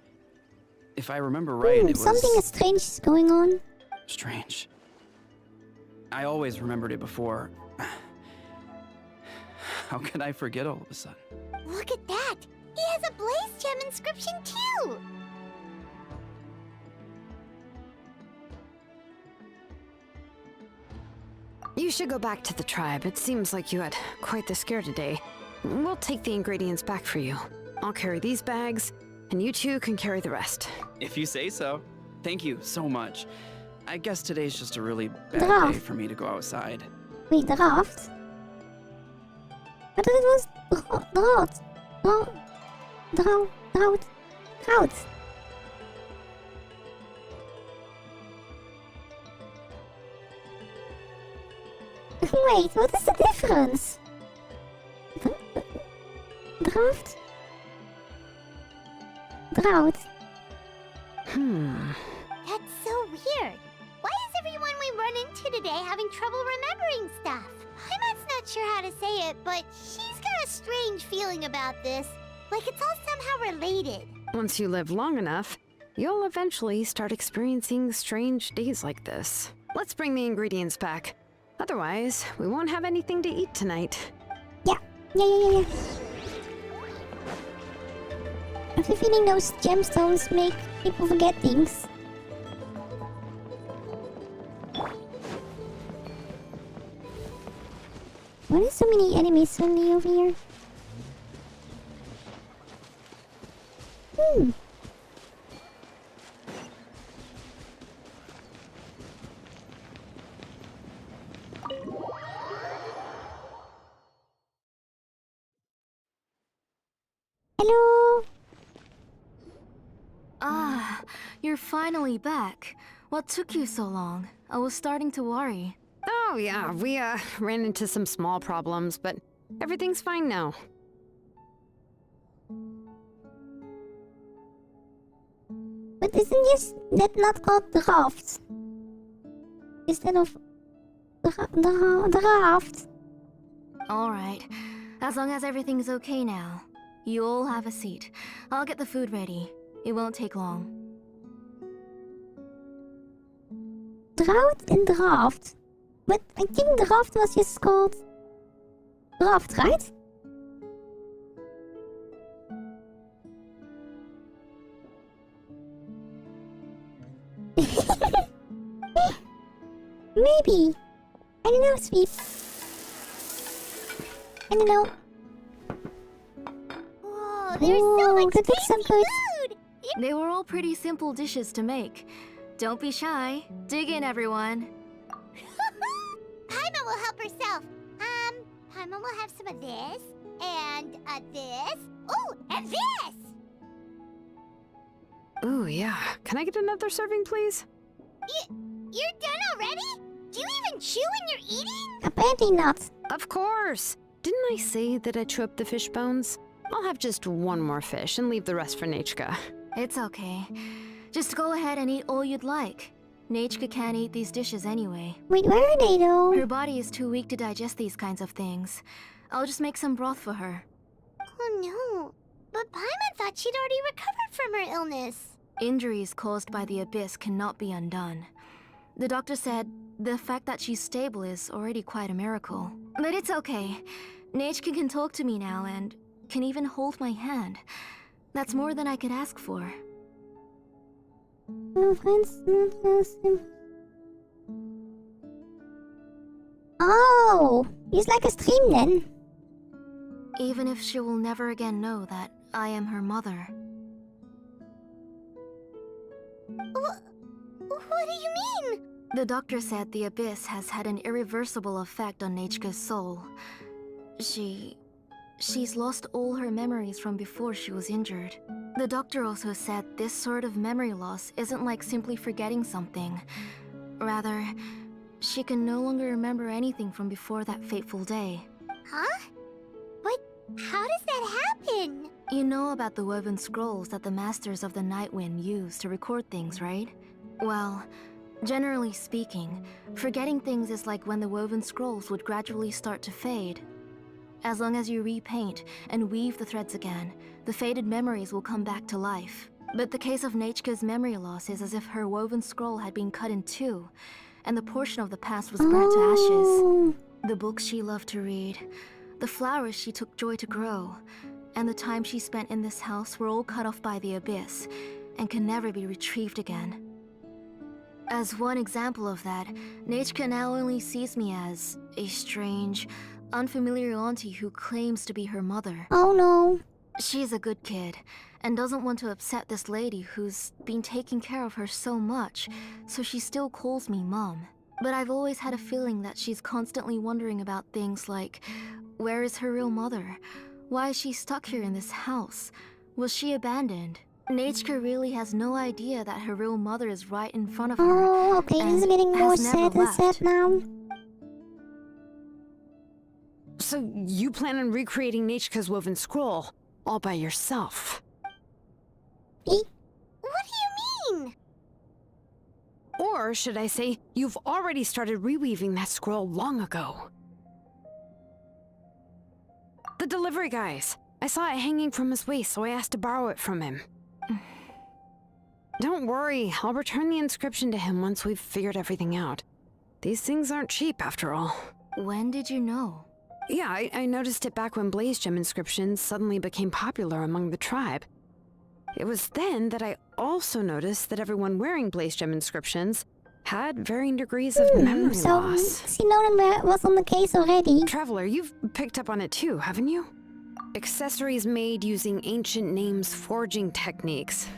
If I remember right, it was... Something strange is going on. Strange. I always remembered it before. How could I forget all of a sudden? Look at that. He has a Blaze Gem inscription too. You should go back to the tribe. It seems like you had quite the scare today. We'll take the ingredients back for you. I'll carry these bags, and you two can carry the rest. If you say so. Thank you so much. I guess today's just a really bad day for me to go outside. Wait, the raft? I thought it was drought. Wait, what is the difference? Draft? Drought. That's so weird. Why is everyone we run into today having trouble remembering stuff? Heimat's not sure how to say it, but she's got a strange feeling about this. Like it's all somehow related. Once you live long enough, you'll eventually start experiencing strange days like this. Let's bring the ingredients back. Otherwise, we won't have anything to eat tonight. Yeah. I have a feeling those gemstones make people forget things. Why are so many enemies suddenly over here? Hello? Ah, you're finally back. What took you so long? I was starting to worry. Oh yeah, we ran into some small problems, but everything's fine now. But isn't that not called the raft? Instead of the raft? Alright, as long as everything's okay now. You all have a seat. I'll get the food ready. It won't take long. Drought and raft? But I think the raft was just called raft, right? Maybe. I don't know, Sweep. I don't know. Whoa, there's so much tasty food! They were all pretty simple dishes to make. Don't be shy. Dig in, everyone. Paimon will help herself. Paimon will have some of this, and this. Oh, and this! Ooh, yeah. Can I get another serving, please? You're done already? Do you even chew when you're eating? Apparently not. Of course. Didn't I say that I chew up the fish bones? I'll have just one more fish and leave the rest for Nachka. It's okay. Just go ahead and eat all you'd like. Nachka can't eat these dishes anyway. Wait, where are they though? Her body is too weak to digest these kinds of things. I'll just make some broth for her. Oh no. But Paimon thought she'd already recovered from her illness. Injuries caused by the Abyss cannot be undone. The doctor said the fact that she's stable is already quite a miracle. But it's okay. Nechka can talk to me now and can even hold my hand. That's more than I could ask for. Oh, he's like a stream then. Even if she will never again know that I am her mother. What do you mean? The doctor said the Abyss has had an irreversible effect on Nechka's soul. She's lost all her memories from before she was injured. The doctor also said this sort of memory loss isn't like simply forgetting something. Rather, she can no longer remember anything from before that fateful day. Huh? But how does that happen? You know about the woven scrolls that the Masters of the Nightwind use to record things, right? Well, generally speaking, forgetting things is like when the woven scrolls would gradually start to fade. As long as you repaint and weave the threads again, the faded memories will come back to life. But the case of Nechka's memory loss is as if her woven scroll had been cut in two, and the portion of the past was burnt to ashes. The books she loved to read, the flowers she took joy to grow, and the time she spent in this house were all cut off by the Abyss, and can never be retrieved again. As one example of that, Nechka now only sees me as a strange, unfamiliar auntie who claims to be her mother. Oh no. She's a good kid, and doesn't want to upset this lady who's been taking care of her so much, so she still calls me Mom. But I've always had a feeling that she's constantly wondering about things like, where is her real mother? Why is she stuck here in this house? Was she abandoned? Nechka really has no idea that her real mother is right in front of her. Oh, okay, this is getting more sad and sad now. So you plan on recreating Nechka's woven scroll all by yourself? What do you mean? Or should I say, you've already started reweaving that scroll long ago. The delivery guys. I saw it hanging from his waist, so I asked to borrow it from him. Don't worry, I'll return the inscription to him once we've figured everything out. These things aren't cheap, after all. When did you know? Yeah, I noticed it back when Blaze Gem inscriptions suddenly became popular among the tribe. It was then that I also noticed that everyone wearing Blaze Gem inscriptions had varying degrees of memory loss. You know that was on the case already. Traveler, you've picked up on it too, haven't you? Accessories made using ancient names forging techniques.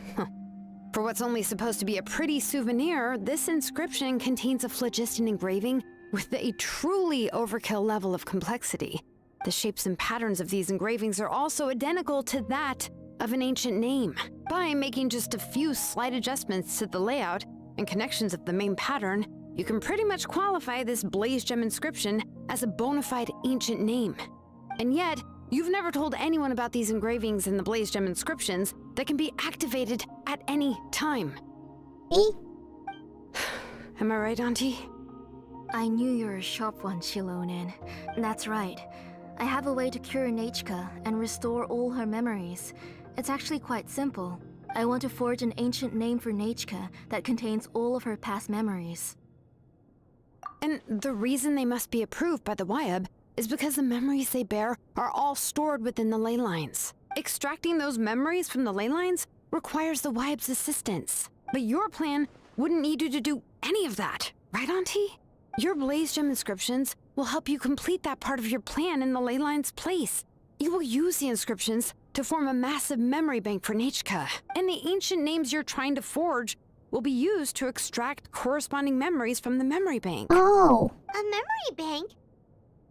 For what's only supposed to be a pretty souvenir, this inscription contains a phlogiston engraving with a truly overkill level of complexity. The shapes and patterns of these engravings are also identical to that of an ancient name. By making just a few slight adjustments to the layout and connections of the main pattern, you can pretty much qualify this Blaze Gem inscription as a bona fide ancient name. And yet, you've never told anyone about these engravings in the Blaze Gem inscriptions that can be activated at any time. Me? Am I right, Auntie? I knew you were a sharp one, Shilonen. That's right. I have a way to cure Nechka and restore all her memories. It's actually quite simple. I want to forge an ancient name for Nechka that contains all of her past memories. And the reason they must be approved by the Wyab is because the memories they bear are all stored within the ley lines. Extracting those memories from the ley lines requires the Wyab's assistance. But your plan wouldn't need you to do any of that, right, Auntie? Your Blaze Gem inscriptions will help you complete that part of your plan in the ley line's place. You will use the inscriptions to form a massive memory bank for Nechka, and the ancient names you're trying to forge will be used to extract corresponding memories from the memory bank. Oh. A memory bank?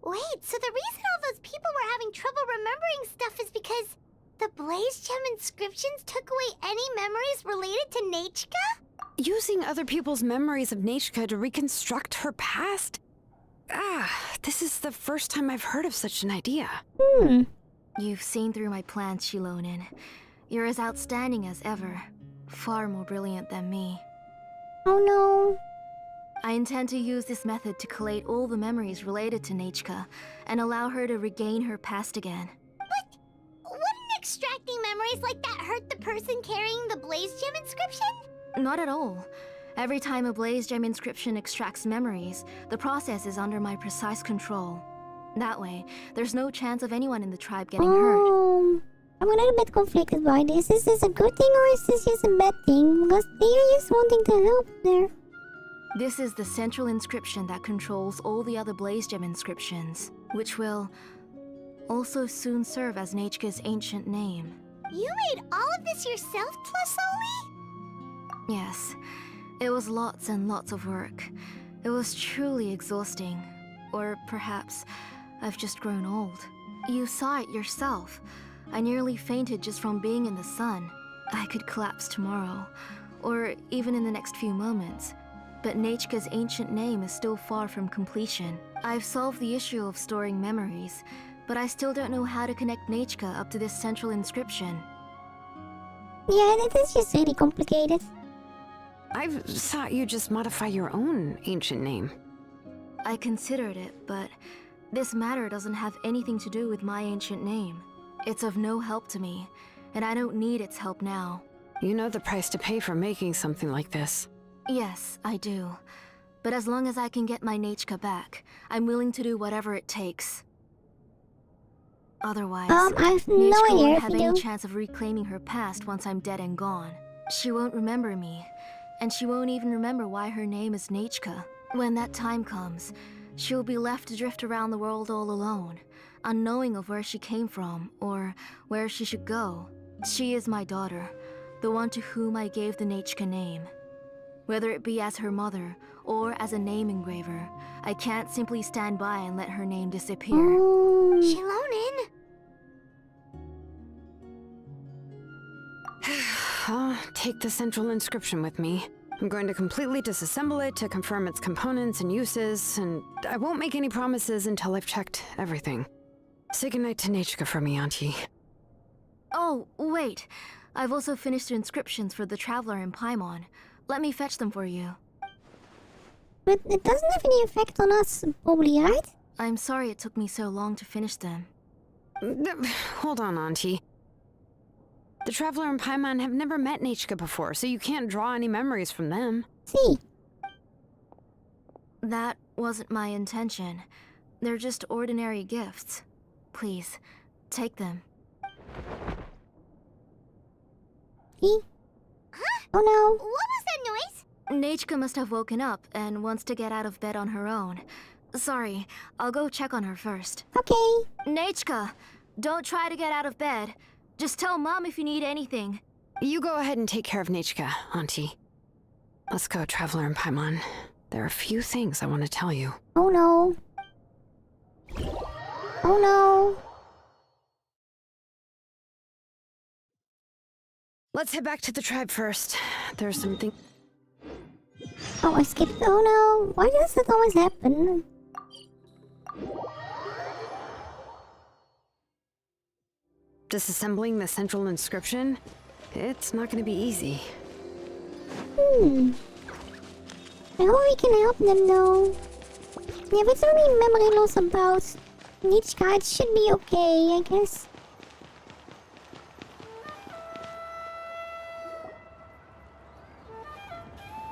Wait, so the reason all those people were having trouble remembering stuff is because the Blaze Gem inscriptions took away any memories related to Nechka? Using other people's memories of Nechka to reconstruct her past? This is the first time I've heard of such an idea. You've seen through my plans, Shilonen. You're as outstanding as ever. Far more brilliant than me. Oh no. I intend to use this method to collate all the memories related to Nechka and allow her to regain her past again. But wouldn't extracting memories like that hurt the person carrying the Blaze Gem inscription? Not at all. Every time a Blaze Gem inscription extracts memories, the process is under my precise control. That way, there's no chance of anyone in the tribe getting hurt. I'm a little bit conflicted by this. Is this a good thing or is this just a bad thing? Because they are just wanting to help there. This is the central inscription that controls all the other Blaze Gem inscriptions, which will also soon serve as Nechka's ancient name. You made all of this yourself, Tlasoli? Yes, it was lots and lots of work. It was truly exhausting. Or perhaps I've just grown old. You saw it yourself. I nearly fainted just from being in the sun. I could collapse tomorrow, or even in the next few moments. But Nechka's ancient name is still far from completion. I've solved the issue of storing memories, but I still don't know how to connect Nechka up to this central inscription. Yeah, that is just really complicated. I thought you just modify your own ancient name. I considered it, but this matter doesn't have anything to do with my ancient name. It's of no help to me, and I don't need its help now. You know the price to pay for making something like this. Yes, I do. But as long as I can get my Nechka back, I'm willing to do whatever it takes. Otherwise, I've no Nechka idea won't if have you any do. chance of reclaiming her past once I'm dead and gone. She won't remember me, and she won't even remember why her name is Nechka. When that time comes, she'll be left to drift around the world all alone, unknowing of where she came from or where she should go. She is my daughter, the one to whom I gave the Nechka name. Whether it be as her mother or as a name engraver, I can't simply stand by and let her name disappear. Shilonen? I'll take the central inscription with me. I'm going to completely disassemble it to confirm its components and uses, and I won't make any promises until I've checked everything. Say goodnight to Nechka for me, Auntie. Oh, wait. I've also finished the inscriptions for the Traveler in Paimon. Let me fetch them for you. But it doesn't have any effect on us, probably, right? I'm sorry it took me so long to finish them. Hold on, Auntie. The Traveler and Paimon have never met Nechka before, so you can't draw any memories from them. See. That wasn't my intention. They're just ordinary gifts. Please, take them. Oh no. What was that noise? Nechka must have woken up and wants to get out of bed on her own. Sorry, I'll go check on her first. Okay. Nechka, don't try to get out of bed. Just tell Mom if you need anything. You go ahead and take care of Nechka, Auntie. Let's go, Traveler and Paimon. There are a few things I want to tell you. Oh no. Oh no. Let's head back to the tribe first. There's something... Oh, I skipped. Oh no. Why does that always happen? Disassembling the central inscription? It's not going to be easy. I hope we can help them though. Yeah, if it's only memory loss about Nechka, it should be okay, I guess.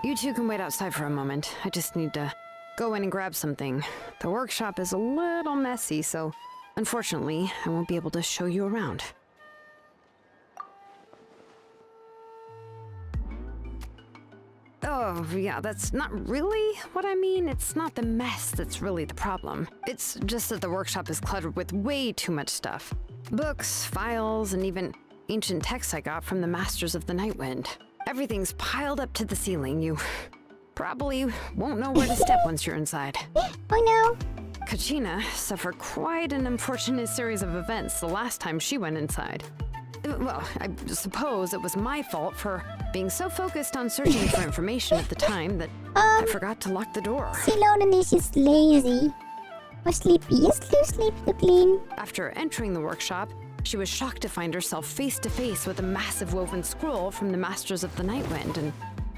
You two can wait outside for a moment. I just need to go in and grab something. The workshop is a little messy, so unfortunately, I won't be able to show you around. Oh, yeah, that's not really what I mean. It's not the mess that's really the problem. It's just that the workshop is cluttered with way too much stuff. Books, files, and even ancient texts I got from the Masters of the Nightwind. Everything's piled up to the ceiling. You probably won't know where to step once you're inside. I know. Kachina suffered quite an unfortunate series of events the last time she went inside. Well, I suppose it was my fault for being so focused on searching for information at the time that I forgot to lock the door. Shilonen is just lazy. Or sleepy. Yes, too sleepy to clean. After entering the workshop, she was shocked to find herself face to face with a massive woven scroll from the Masters of the Nightwind, and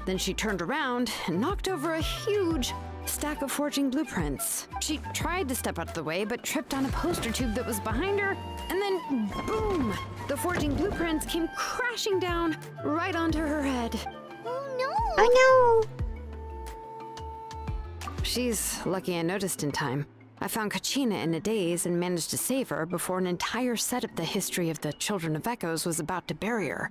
then she turned around and knocked over a huge stack of forging blueprints. She tried to step out of the way, but tripped on a poster tube that was behind her, and then boom! The forging blueprints came crashing down right onto her head. Oh no! I know! She's lucky I noticed in time. I found Kachina in a daze and managed to save her before an entire set of the history of the Children of Echoes was about to bury her.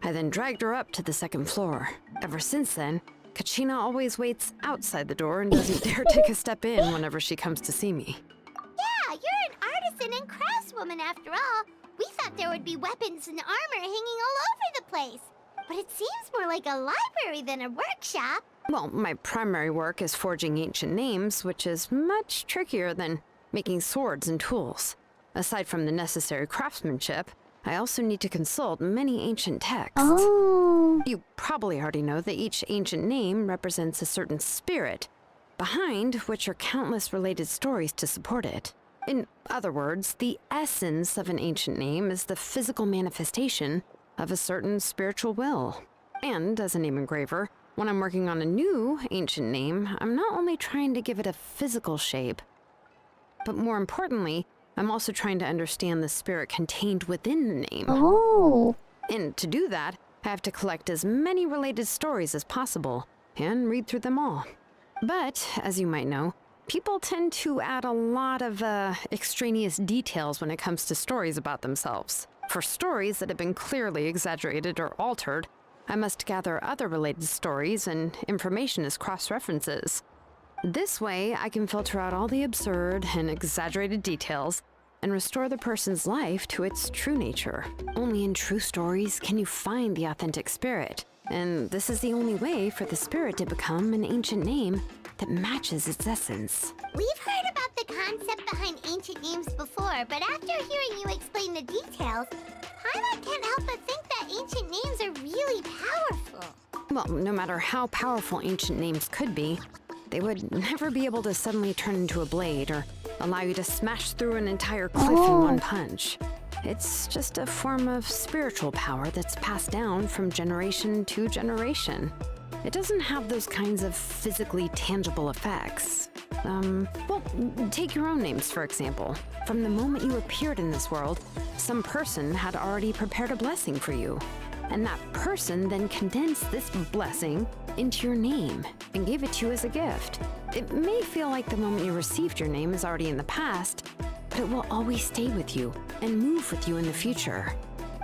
I then dragged her up to the second floor. Ever since then, Kachina always waits outside the door and doesn't dare take a step in whenever she comes to see me. Yeah, you're an artisan and craftswoman after all. We thought there would be weapons and armor hanging all over the place. But it seems more like a library than a workshop. Well, my primary work is forging ancient names, which is much trickier than making swords and tools. Aside from the necessary craftsmanship, I also need to consult many ancient texts. Oh. You probably already know that each ancient name represents a certain spirit, behind which are countless related stories to support it. In other words, the essence of an ancient name is the physical manifestation of a certain spiritual will. And as a name engraver, when I'm working on a new ancient name, I'm not only trying to give it a physical shape, but more importantly, I'm also trying to understand the spirit contained within the name. Oh. And to do that, I have to collect as many related stories as possible and read through them all. But, as you might know, people tend to add a lot of extraneous details when it comes to stories about themselves. For stories that have been clearly exaggerated or altered, I must gather other related stories and information as cross-references. This way, I can filter out all the absurd and exaggerated details and restore the person's life to its true nature. Only in true stories can you find the authentic spirit, and this is the only way for the spirit to become an ancient name that matches its essence. We've heard about the concept behind ancient names before, but after hearing you explain the details, Paimon can't help but think that ancient names are really powerful. Well, no matter how powerful ancient names could be, they would never be able to suddenly turn into a blade or allow you to smash through an entire cliff in one punch. It's just a form of spiritual power that's passed down from generation to generation. It doesn't have those kinds of physically tangible effects. Well, take your own names, for example. From the moment you appeared in this world, some person had already prepared a blessing for you. And that person then condensed this blessing into your name and gave it to you as a gift. It may feel like the moment you received your name is already in the past, but it will always stay with you and move with you in the future.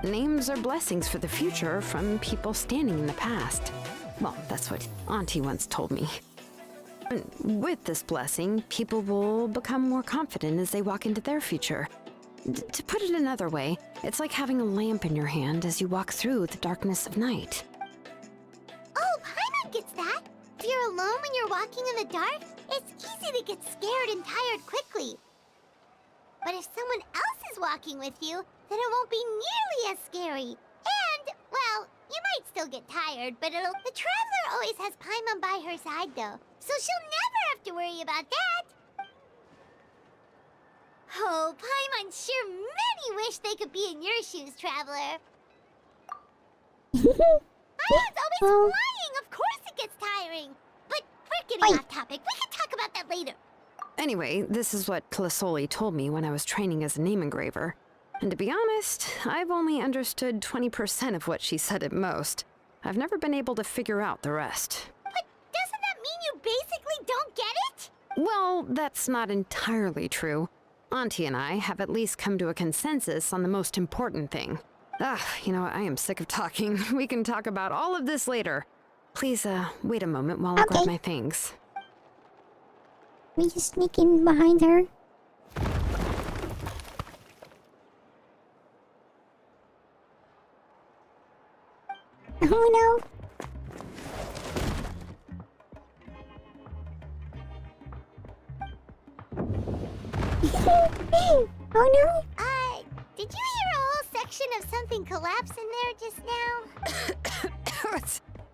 Names are blessings for the future from people standing in the past. Well, that's what Auntie once told me. And with this blessing, people will become more confident as they walk into their future. To put it another way, it's like having a lamp in your hand as you walk through the darkness of night. Oh, Paimon gets that. If you're alone when you're walking in the dark, it's easy to get scared and tired quickly. But if someone else is walking with you, then it won't be nearly as scary. And, well, you might still get tired, but the traveler always has Paimon by her side, though. So she'll never have to worry about that. Oh, Paimon sure many wish they could be in your shoes, traveler. Paimon's always flying. Of course it gets tiring. But we're getting off topic. We can talk about that later. Anyway, this is what Kalasoli told me when I was training as a name engraver. And to be honest, I've only understood 20% of what she said at most. I've never been able to figure out the rest. But doesn't that mean you basically don't get it? Well, that's not entirely true. Auntie and I have at least come to a consensus on the most important thing. You know, I am sick of talking. We can talk about all of this later. Please, wait a moment while I grab my things. We just sneak in behind her. Oh no! Oh no! Did you hear a whole section of something collapse in there just now?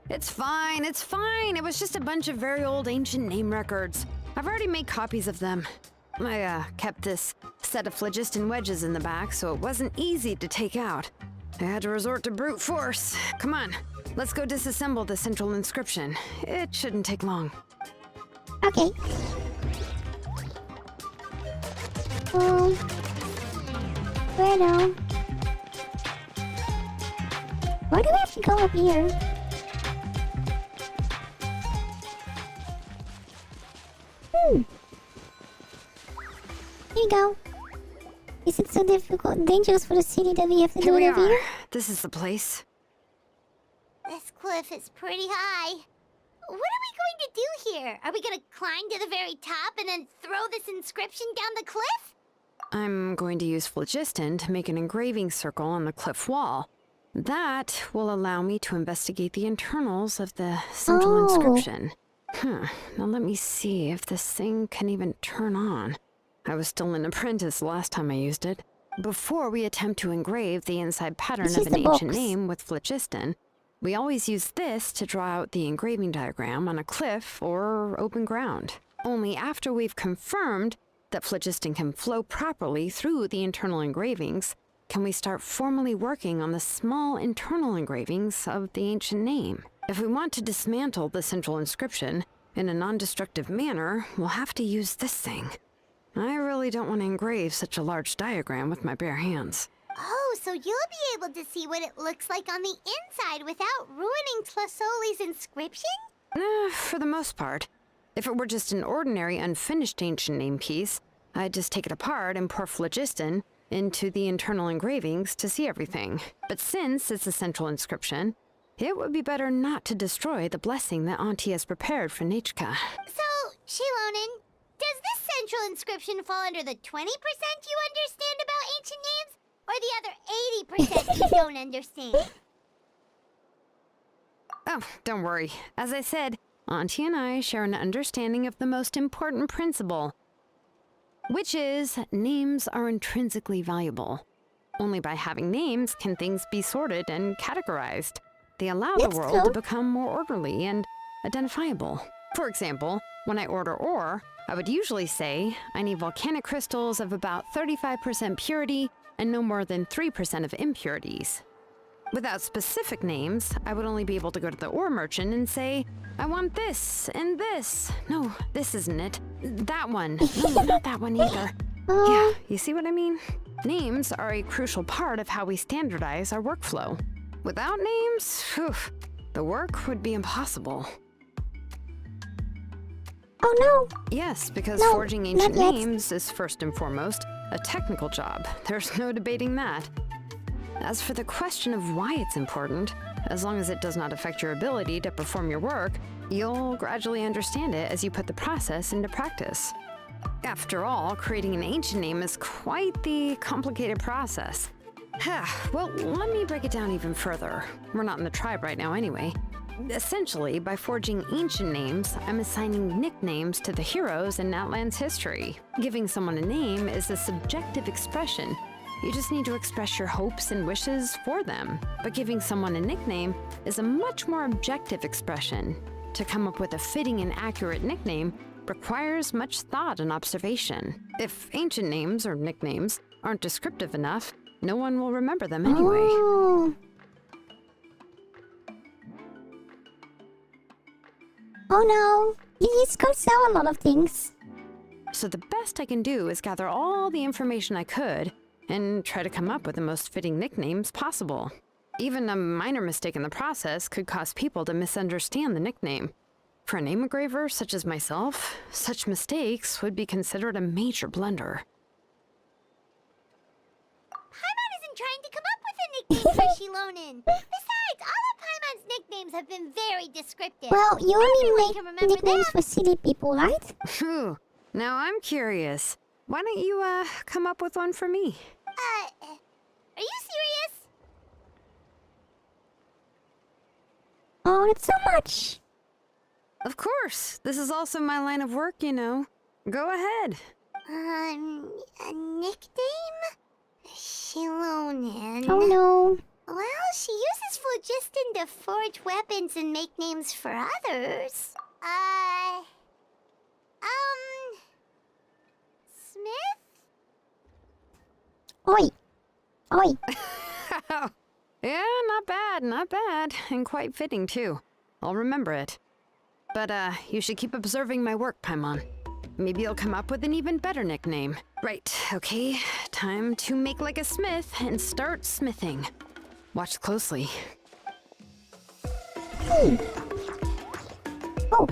It's fine, it's fine. It was just a bunch of very old ancient name records. I've already made copies of them. I kept this set of phlogiston wedges in the back, so it wasn't easy to take out. I had to resort to brute force. Come on, let's go disassemble the central inscription. It shouldn't take long. Okay. Where now? Why do we have to go up here? Here you go. Is it so difficult and dangerous for the city that we have to do it every year? This is the place. This cliff is pretty high. What are we going to do here? Are we gonna climb to the very top and then throw this inscription down the cliff? I'm going to use phlogiston to make an engraving circle on the cliff wall. That will allow me to investigate the internals of the central inscription. Now let me see if this thing can even turn on. I was still an apprentice last time I used it. Before we attempt to engrave the inside pattern of an ancient name with phlogiston, we always use this to draw out the engraving diagram on a cliff or open ground. Only after we've confirmed that phlogiston can flow properly through the internal engravings, can we start formally working on the small internal engravings of the ancient name. If we want to dismantle the central inscription in a non-destructive manner, we'll have to use this thing. I really don't want to engrave such a large diagram with my bare hands. Oh, so you'll be able to see what it looks like on the inside without ruining Tlasoli's inscription? For the most part. If it were just an ordinary unfinished ancient name piece, I'd just take it apart and pour phlogiston into the internal engravings to see everything. But since it's a central inscription, it would be better not to destroy the blessing that Auntie has prepared for Nechka. So, Shilonen, does this central inscription fall under the 20% you understand about ancient names? Or the other 80% you don't understand? Oh, don't worry. As I said, Auntie and I share an understanding of the most important principle, which is names are intrinsically valuable. Only by having names can things be sorted and categorized. They allow the world to become more orderly and identifiable. For example, when I order ore, I would usually say I need volcanic crystals of about 35% purity and no more than 3% of impurities. Without specific names, I would only be able to go to the ore merchant and say, I want this and this. No, this isn't it. That one. No, not that one either. Yeah, you see what I mean? Names are a crucial part of how we standardize our workflow. Without names, the work would be impossible. Oh no! Yes, because forging ancient names is first and foremost a technical job. There's no debating that. As for the question of why it's important, as long as it does not affect your ability to perform your work, you'll gradually understand it as you put the process into practice. After all, creating an ancient name is quite the complicated process. Well, let me break it down even further. We're not in the tribe right now anyway. Essentially, by forging ancient names, I'm assigning nicknames to the heroes in Natlans history. Giving someone a name is a subjective expression. You just need to express your hopes and wishes for them. But giving someone a nickname is a much more objective expression. To come up with a fitting and accurate nickname requires much thought and observation. If ancient names or nicknames aren't descriptive enough, no one will remember them anyway. Oh no, you just can't sell a lot of things. So the best I can do is gather all the information I could and try to come up with the most fitting nicknames possible. Even a minor mistake in the process could cause people to misunderstand the nickname. For a name engraver such as myself, such mistakes would be considered a major blunder. Paimon isn't trying to come up with a nickname for Shilonen. Besides, all of Paimon's nicknames have been very descriptive. Well, you only can make nicknames for silly people, right? Phew. Now I'm curious. Why don't you, come up with one for me? Are you serious? Oh, it's so much. Of course. This is also my line of work, you know. Go ahead. A nickname? Shilonen. Oh no. Well, she uses phlogiston to forge weapons and make names for others. Smith? Oi. Oi. Yeah, not bad, and quite fitting too. I'll remember it. But, you should keep observing my work, Paimon. Maybe you'll come up with an even better nickname. Right, okay, time to make like a smith and start smithing. Watch closely. Hey. Oh.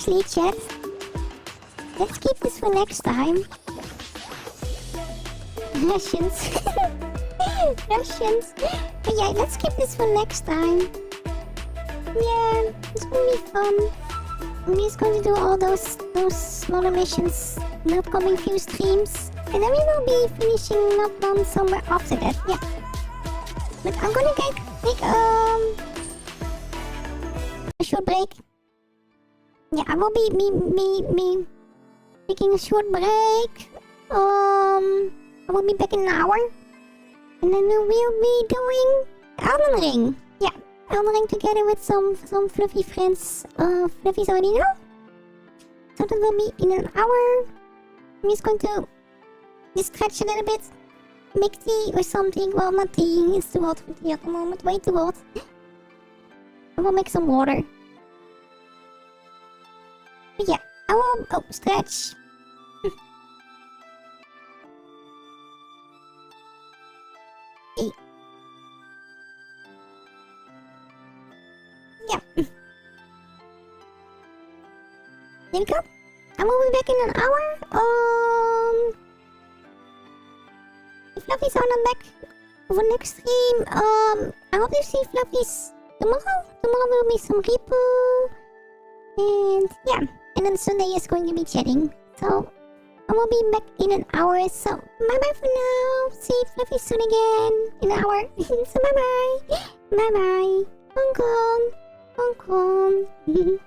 Seriously, chat. Let's keep this for next time. Russians. Russians. But yeah, let's keep this for next time. Yeah, it's gonna be fun. I'm just going to do all those smaller missions in the upcoming few streams. And then we will be finishing Natlans somewhere after that, yeah. But I'm gonna take a short break. Yeah, I will be me taking a short break. I will be back in an hour. And then we will be doing Elden Ring. Yeah, Elden Ring together with some fluffy friends. Fluffies already know. So that will be in an hour. I'm just going to stretch a little bit. Make tea or something. Well, not tea. It's too hot for tea at the moment. Way too hot. I will make some water. But yeah, I will stretch. Yeah. There we go. I will be back in an hour. If Fluffies are not back for next stream, I hope you see Fluffies tomorrow. Tomorrow will be some repo. And yeah, and then Sunday is going to be chatting. So I will be back in an hour. So bye bye for now. See Fluffies soon again in an hour. So bye bye. Bye bye. Hong Kong. Hong Kong.